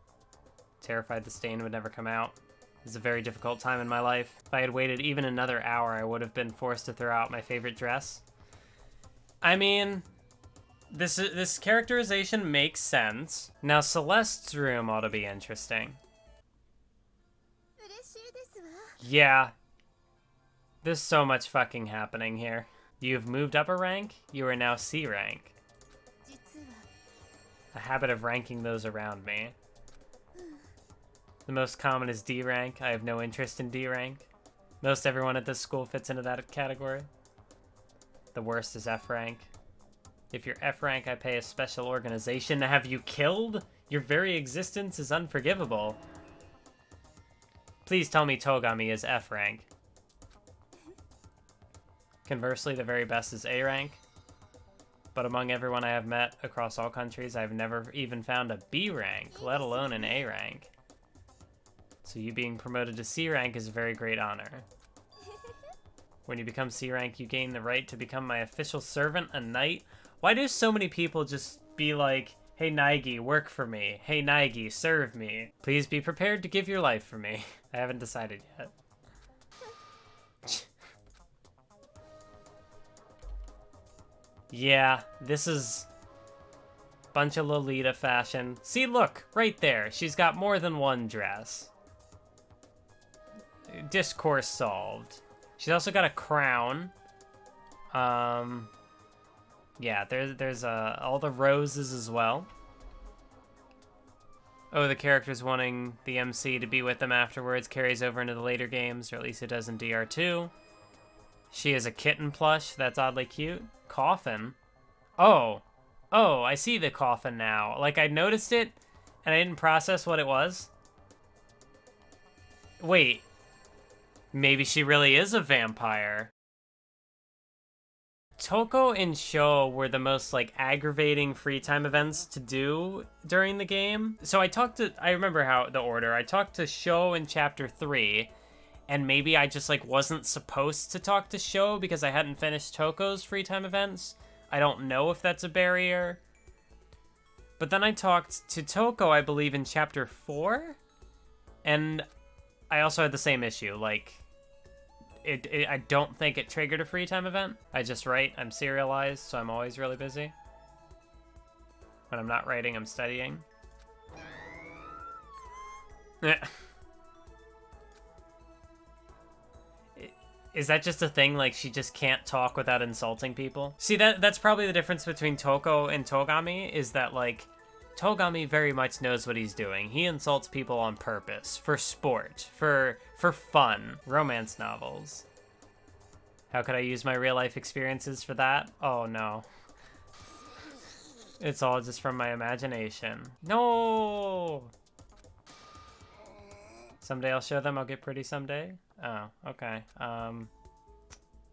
Terrified the stain would never come out. It was a very difficult time in my life. If I had waited even another hour, I would have been forced to throw out my favorite dress. I mean, this characterization makes sense. Now, Celeste's room ought to be interesting. Yeah. There's so much fucking happening here. You've moved up a rank. You are now C rank. A habit of ranking those around me. The most common is D rank. I have no interest in D rank. Most everyone at this school fits into that category. The worst is F rank. If you're F rank, I pay a special organization to have you killed? Your very existence is unforgivable. Please tell me Togami is F rank. Conversely, the very best is A rank. But among everyone I have met across all countries, I've never even found a B rank, let alone an A rank. So you being promoted to C rank is a very great honor. When you become C rank, you gain the right to become my official servant, a knight. Why do so many people just be like, hey Naegi, work for me. Hey Naegi, serve me. Please be prepared to give your life for me. I haven't decided yet. Yeah, this is a bunch of Lolita fashion. See, look, right there. She's got more than one dress. Discourse solved. She's also got a crown. Yeah, there's all the roses as well. Oh, the characters wanting the MC to be with them afterwards carries over into the later games, or at least it does in DR2. She is a kitten plush. That's oddly cute. Coffin. Oh, I see the coffin now. Like, I noticed it, and I didn't process what it was. Wait. Maybe she really is a vampire. Toko and Sho were the most, like, aggravating free time events to do during the game. So I remember how the order. I talked to Sho in Chapter 3, and maybe I just, like, wasn't supposed to talk to Sho because I hadn't finished Toko's free time events. I don't know if that's a barrier. But then I talked to Toko, I believe, in Chapter 4, and I also had the same issue, like... I don't think it triggered a free time event. I just write. I'm serialized, so I'm always really busy. When I'm not writing, I'm studying. Is that just a thing, like she just can't talk without insulting people? See, that's probably the difference between Toko and Togami, is that, like, Togami very much knows what he's doing. He insults people on purpose, for sport, for fun. Romance novels. How could I use my real life experiences for that? Oh no. It's all just from my imagination. No! Someday I'll show them I'll get pretty someday? Oh, okay.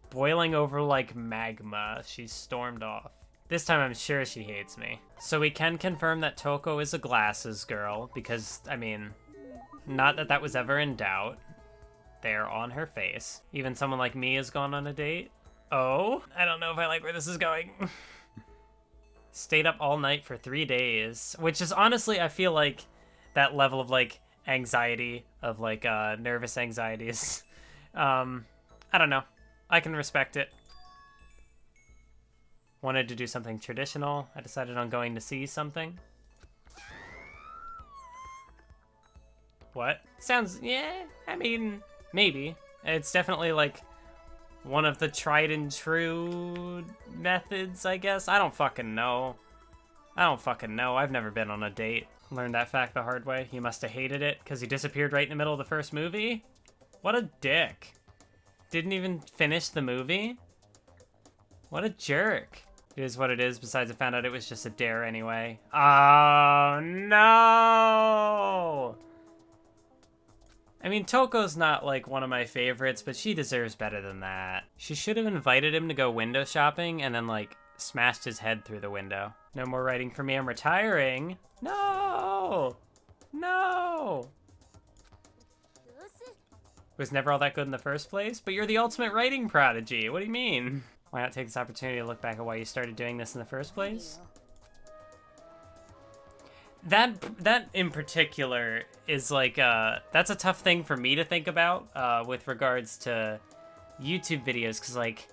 Boiling over like magma. She stormed off. This time I'm sure she hates me. So we can confirm that Toko is a glasses girl, because, I mean, not that that was ever in doubt. They're on her face. Even someone like me has gone on a date. Oh, I don't know if I like where this is going. Stayed up all night for 3 days, which is honestly, I feel like that level of, like, anxiety, of, like, nervous anxieties. I don't know. I can respect it. Wanted to do something traditional. I decided on going to see something. What? Sounds, yeah, I mean, maybe. It's definitely, like, one of the tried and true methods, I guess. I don't fucking know. I've never been on a date. Learned that fact the hard way. He must have hated it because he disappeared right in the middle of the first movie. What a dick. Didn't even finish the movie? What a jerk. It is what it is, besides I found out it was just a dare anyway. Oh, no! I mean, Toko's not, like, one of my favorites, but she deserves better than that. She should have invited him to go window shopping and then, like, smashed his head through the window. No more writing for me, I'm retiring. No! No! It was never all that good in the first place, but you're the ultimate writing prodigy. What do you mean? Why not take this opportunity to look back at why you started doing this in the first place? That in particular is like, that's a tough thing for me to think about with regards to YouTube videos, because like,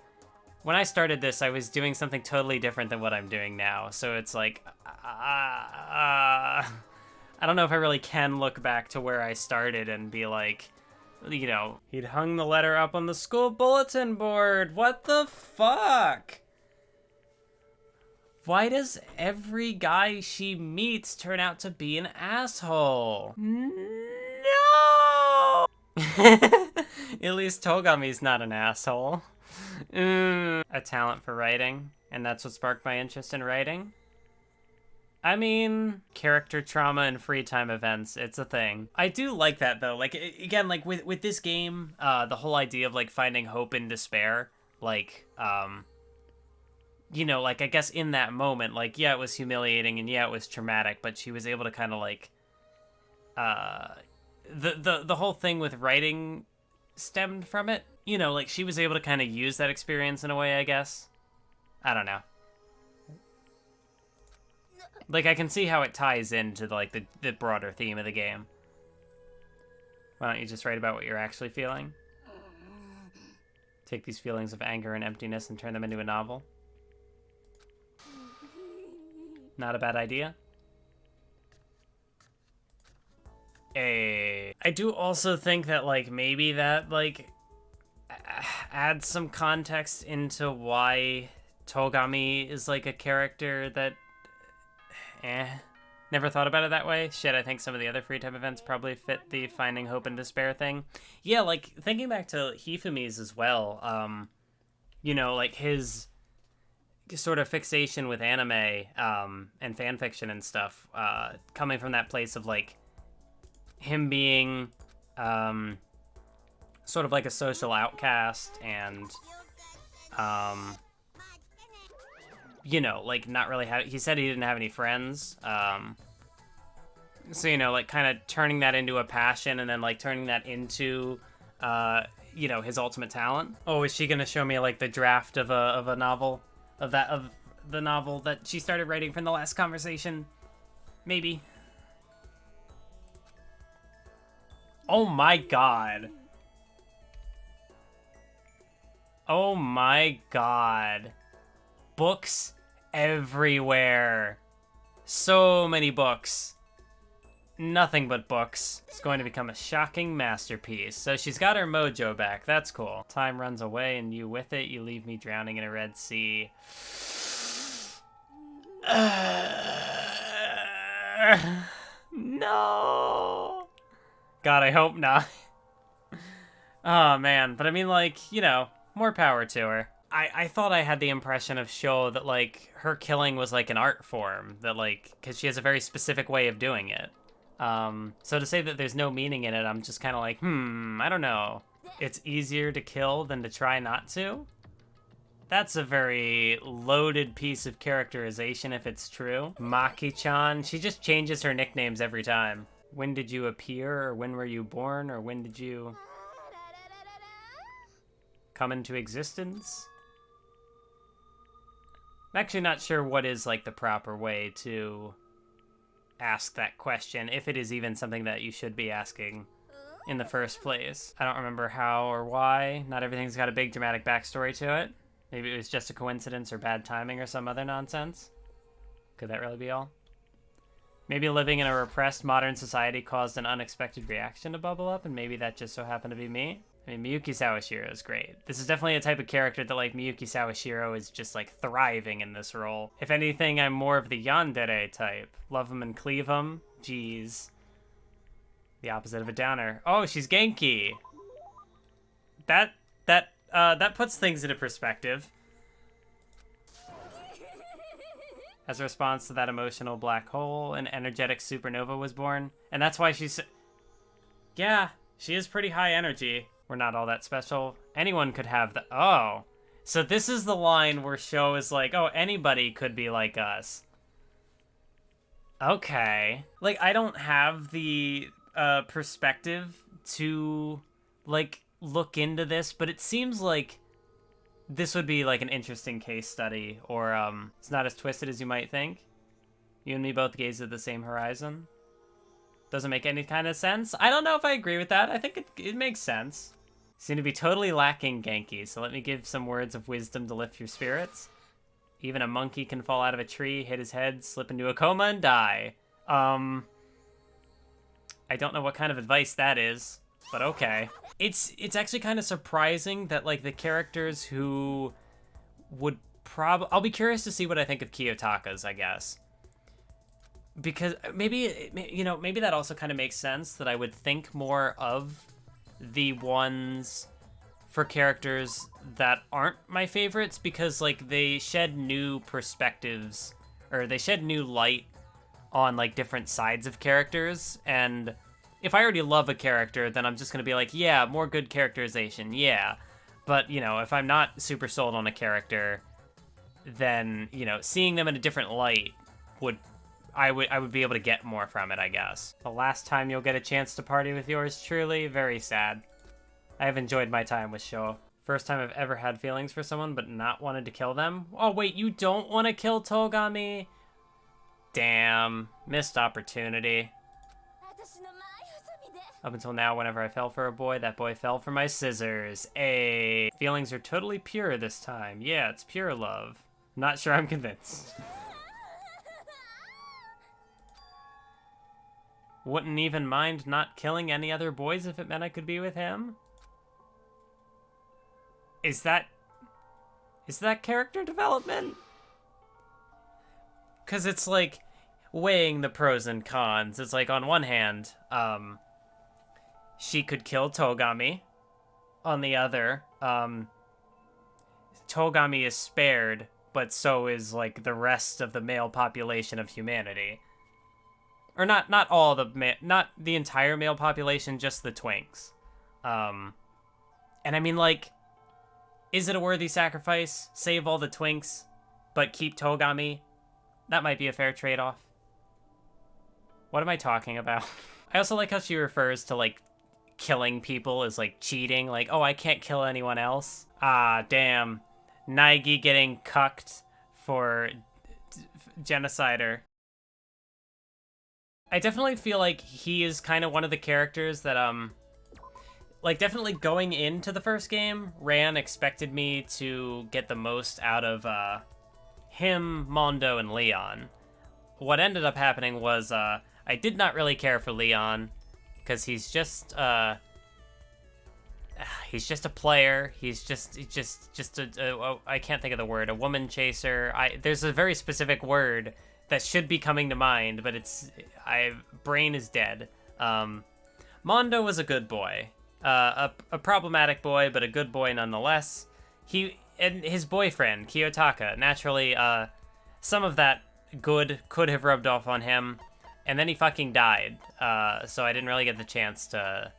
when I started this, I was doing something totally different than what I'm doing now. So it's like, I don't know if I really can look back to where I started and be like, you know, he'd hung the letter up on the school bulletin board. What the fuck? Why does every guy she meets turn out to be an asshole? No! At least Togami's not an asshole. A talent for writing, and that's what sparked my interest in writing. I mean, character trauma and free time events, it's a thing. I do like that, though. Like, again, like, with this game, the whole idea of, like, finding hope in despair, like, you know, like, I guess in that moment, like, yeah, it was humiliating, and yeah, it was traumatic, but she was able to kind of, like, the whole thing with writing stemmed from it. You know, like, she was able to kind of use that experience in a way, I guess. I don't know. Like, I can see how it ties into, like, the broader theme of the game. Why don't you just write about what you're actually feeling? Take these feelings of anger and emptiness and turn them into a novel. Not a bad idea. I do also think that, like, maybe that, like, adds some context into why Togami is, like, a character that... Never thought about it that way. Shit, I think some of the other free time events probably fit the finding hope and despair thing. Yeah, like, thinking back to Hifumi's as well, you know, like, his sort of fixation with anime, and fanfiction and stuff, coming from that place of, like, him being, sort of like a social outcast and, you know, like, not really have... He said he didn't have any friends. So, you know, like, kind of turning that into a passion and then, like, turning that into, you know, his ultimate talent. Oh, is she gonna show me, like, the draft of a novel? Of the novel that she started writing from the last conversation? Maybe. Oh my god. Oh my god. Books everywhere. So many books. Nothing but books. It's going to become a shocking masterpiece. So she's got her mojo back. That's cool. Time runs away and you with it. You leave me drowning in a red sea. No. God, I hope not. Oh, man. But I mean, like, you know, more power to her. I thought I had the impression of Sho that, like, her killing was, like, an art form. That, like, because she has a very specific way of doing it. So to say that there's no meaning in it, I'm just kind of like, I don't know. It's easier to kill than to try not to? That's a very loaded piece of characterization if it's true. Maki-chan, she just changes her nicknames every time. When did you appear, or when were you born, or when did you come into existence? I'm actually not sure what is, like, the proper way to ask that question, if it is even something that you should be asking in the first place. I don't remember how or why. Not everything's got a big dramatic backstory to it. Maybe it was just a coincidence or bad timing or some other nonsense. Could that really be all? Maybe living in a repressed modern society caused an unexpected reaction to bubble up, and maybe that just so happened to be me. I mean, Miyuki Sawashiro is great. This is definitely a type of character that, like, Miyuki Sawashiro is just, like, thriving in this role. If anything, I'm more of the yandere type. Love him and cleave him. Jeez. The opposite of a downer. Oh, she's Genki. That puts things into perspective. As a response to that emotional black hole, an energetic supernova was born. And that's why she's... Yeah, she is pretty high energy. We're not all that special. Anyone could have the... Oh. So this is the line where Sho is like, oh, anybody could be like us. Okay. Like, I don't have the perspective to, like, look into this, but it seems like this would be, like, an interesting case study, or, it's not as twisted as you might think. You and me both gaze at the same horizon. Doesn't make any kind of sense. I don't know if I agree with that. I think it makes sense. Seem to be totally lacking Genki, so let me give some words of wisdom to lift your spirits. Even a monkey can fall out of a tree, hit his head, slip into a coma, and die. I don't know what kind of advice that is, but okay. It's actually kind of surprising that, like, the characters who would I'll be curious to see what I think of Kiyotaka's, I guess. Because maybe, you know, maybe that also kind of makes sense that I would think more of the ones for characters that aren't my favorites, because, like, they shed new perspectives, or they shed new light on, like, different sides of characters. And if I already love a character, then I'm just gonna be like, yeah, more good characterization, yeah. But, you know, if I'm not super sold on a character, then, you know, seeing them in a different light I would be able to get more from it, I guess. The last time you'll get a chance to party with yours truly, very sad. I have enjoyed my time with Sho. First time I've ever had feelings for someone but not wanted to kill them. Oh wait, you don't want to kill Togami? Damn, missed opportunity. Up until now, whenever I fell for a boy, that boy fell for my scissors. Ayy. Feelings are totally pure this time. Yeah, it's pure love. Not sure I'm convinced. Wouldn't even mind not killing any other boys if it meant I could be with him? Is that character development? Because it's like weighing the pros and cons. It's like, on one hand, she could kill Togami. On the other, Togami is spared, but so is, like, the rest of the male population of humanity. Or not the entire male population, just the twinks. And I mean, like, is it a worthy sacrifice? Save all the twinks but keep Togami. That might be a fair trade-off. What am I talking about? I also like how she refers to, like, killing people as, like, cheating. Like, oh, I can't kill anyone else. Ah, damn. Naegi getting cucked for genocider. I definitely feel like he is kind of one of the characters that, like, definitely going into the first game, Ran expected me to get the most out of, him, Mondo, and Leon. What ended up happening was, I did not really care for Leon, because he's just a player. He's just I can't think of the word, a woman chaser. There's a very specific word that should be coming to mind, but brain is dead. Mondo was a good boy, a problematic boy, but a good boy nonetheless. And his boyfriend, Kiyotaka, naturally, some of that good could have rubbed off on him, and then he fucking died, so I didn't really get the chance to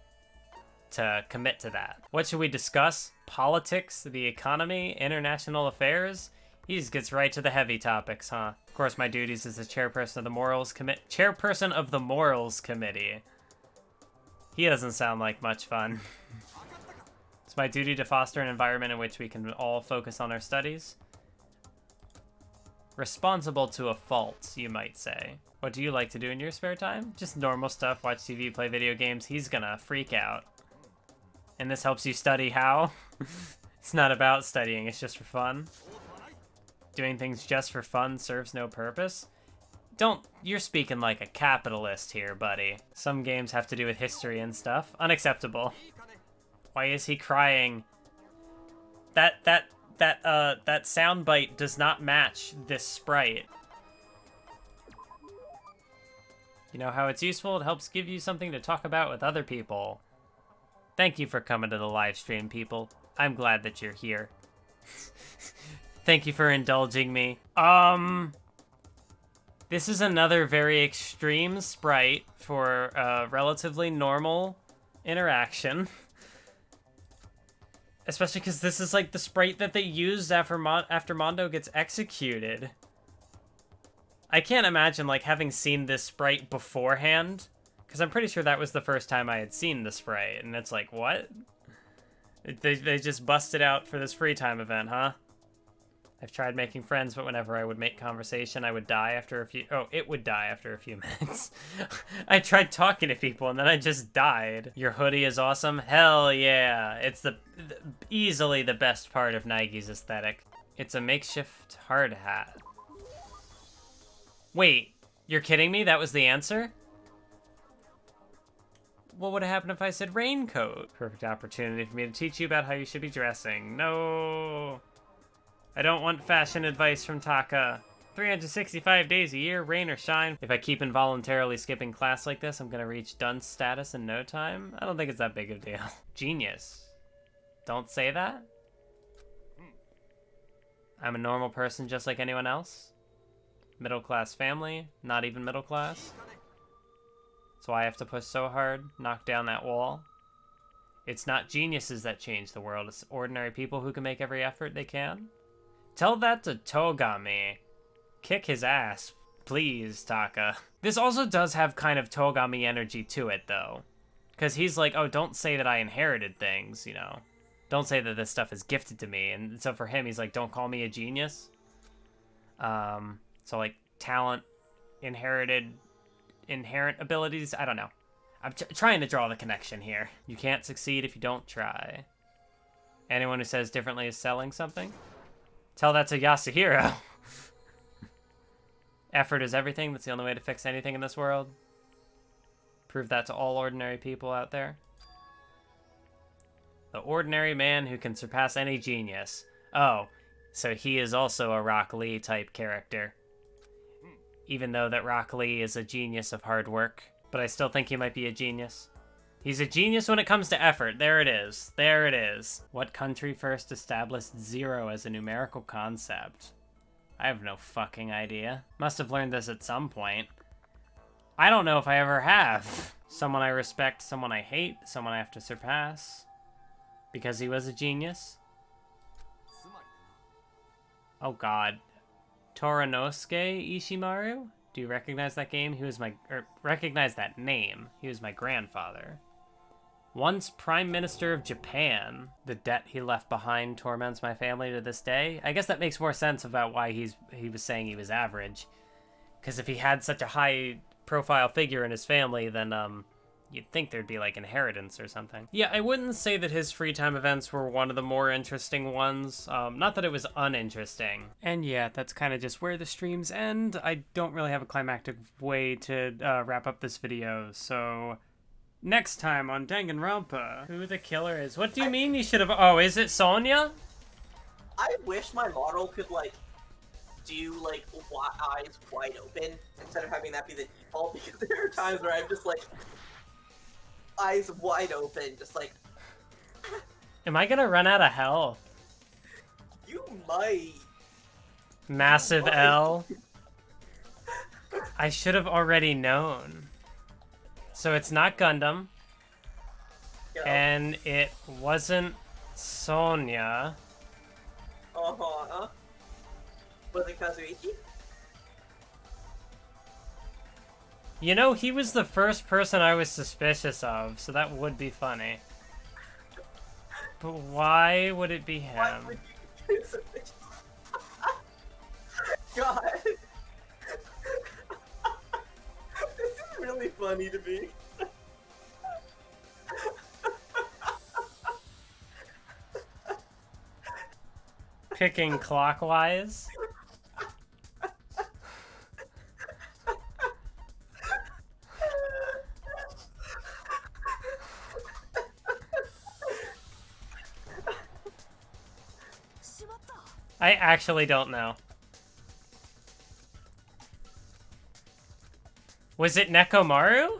commit to that. What should we discuss? Politics, the economy, international affairs? He just gets right to the heavy topics, huh? Of course, my duties as the chairperson of the Morals Committee. He doesn't sound like much fun. It's my duty to foster an environment in which we can all focus on our studies. Responsible to a fault, you might say. What do you like to do in your spare time? Just normal stuff, watch TV, play video games. He's gonna freak out. And this helps you study how? It's not about studying, it's just for fun. Doing things just for fun serves no purpose? You're speaking like a capitalist here, buddy. Some games have to do with history and stuff. Unacceptable. Why is he crying? That soundbite does not match this sprite. You know how it's useful? It helps give you something to talk about with other people. Thank you for coming to the live stream, people. I'm glad that you're here. Thank you for indulging me. This is another very extreme sprite for a relatively normal interaction. Especially because this is like the sprite that they used after Mondo gets executed. I can't imagine like having seen this sprite beforehand, because I'm pretty sure that was the first time I had seen the sprite, and it's like, what? They just busted out for this free time event, huh? I've tried making friends, but whenever I would make conversation, I would die after a few... Oh, it would die after a few minutes. I tried talking to people, and then I just died. Your hoodie is awesome? Hell yeah. It's easily the best part of Nike's aesthetic. It's a makeshift hard hat. Wait, you're kidding me? That was the answer? What would have happened if I said raincoat? Perfect opportunity for me to teach you about how you should be dressing. No... I don't want fashion advice from Taka. 365 days a year, rain or shine. If I keep involuntarily skipping class like this, I'm gonna reach dunce status in no time. I don't think it's that big of a deal. Genius. Don't say that. I'm a normal person just like anyone else. Middle class family, not even middle class. That's why I have to push so hard, knock down that wall. It's not geniuses that change the world, it's ordinary people who can make every effort they can. Tell that to Togami. Kick his ass, please, Taka. This also does have kind of Togami energy to it, though. Because he's like, oh, don't say that I inherited things, you know. Don't say that this stuff is gifted to me. And so for him, he's like, don't call me a genius. So, like, talent, inherent abilities, I don't know. I'm trying to draw the connection here. You can't succeed if you don't try. Anyone who says differently is selling something? Tell that to Yasuhiro. Effort is everything. That's the only way to fix anything in this world. Prove that to all ordinary people out there. The ordinary man who can surpass any genius. Oh, so he is also a Rock Lee type character. Even though that Rock Lee is a genius of hard work. But I still think he might be a genius. He's a genius when it comes to effort. There it is. There it is. What country first established 0 as a numerical concept? I have no fucking idea. Must have learned this at some point. I don't know if I ever have. Someone I respect, someone I hate, someone I have to surpass. Because he was a genius? Oh god. Toranosuke Ishimaru? Do you recognize that game? Recognize that name. He was my grandfather. Once Prime Minister of Japan. The debt he left behind torments my family to this day. I guess that makes more sense about why he was saying he was average. Because if he had such a high profile figure in his family, then you'd think there'd be like inheritance or something. Yeah, I wouldn't say that his free time events were one of the more interesting ones. Not that it was uninteresting. And yeah, that's kind of just where the streams end. I don't really have a climactic way to wrap up this video, so next time on Danganronpa, who the killer is. What do you mean you should have? Oh, is it Sonya? I wish my model could like do like eyes wide open instead of having that be the default, because there are times where I'm just like eyes wide open, just like. Am I gonna run out of health? You might. Massive L. I should have already known. So it's not Gundam. And it wasn't Sonya. Uh-huh. Was it Kazuichi? You know, he was the first person I was suspicious of, so that would be funny. But why would it be him? Why would you be suspicious? God. This is really funny to me. Picking clockwise? I actually don't know. Was it Nekomaru?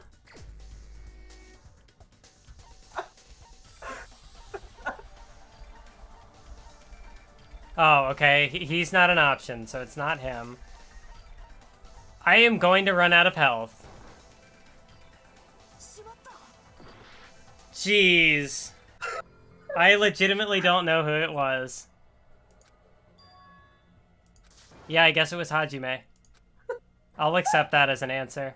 Oh, okay. He's not an option, so it's not him. I am going to run out of health. Jeez. I legitimately don't know who it was. Yeah, I guess it was Hajime. I'll accept that as an answer.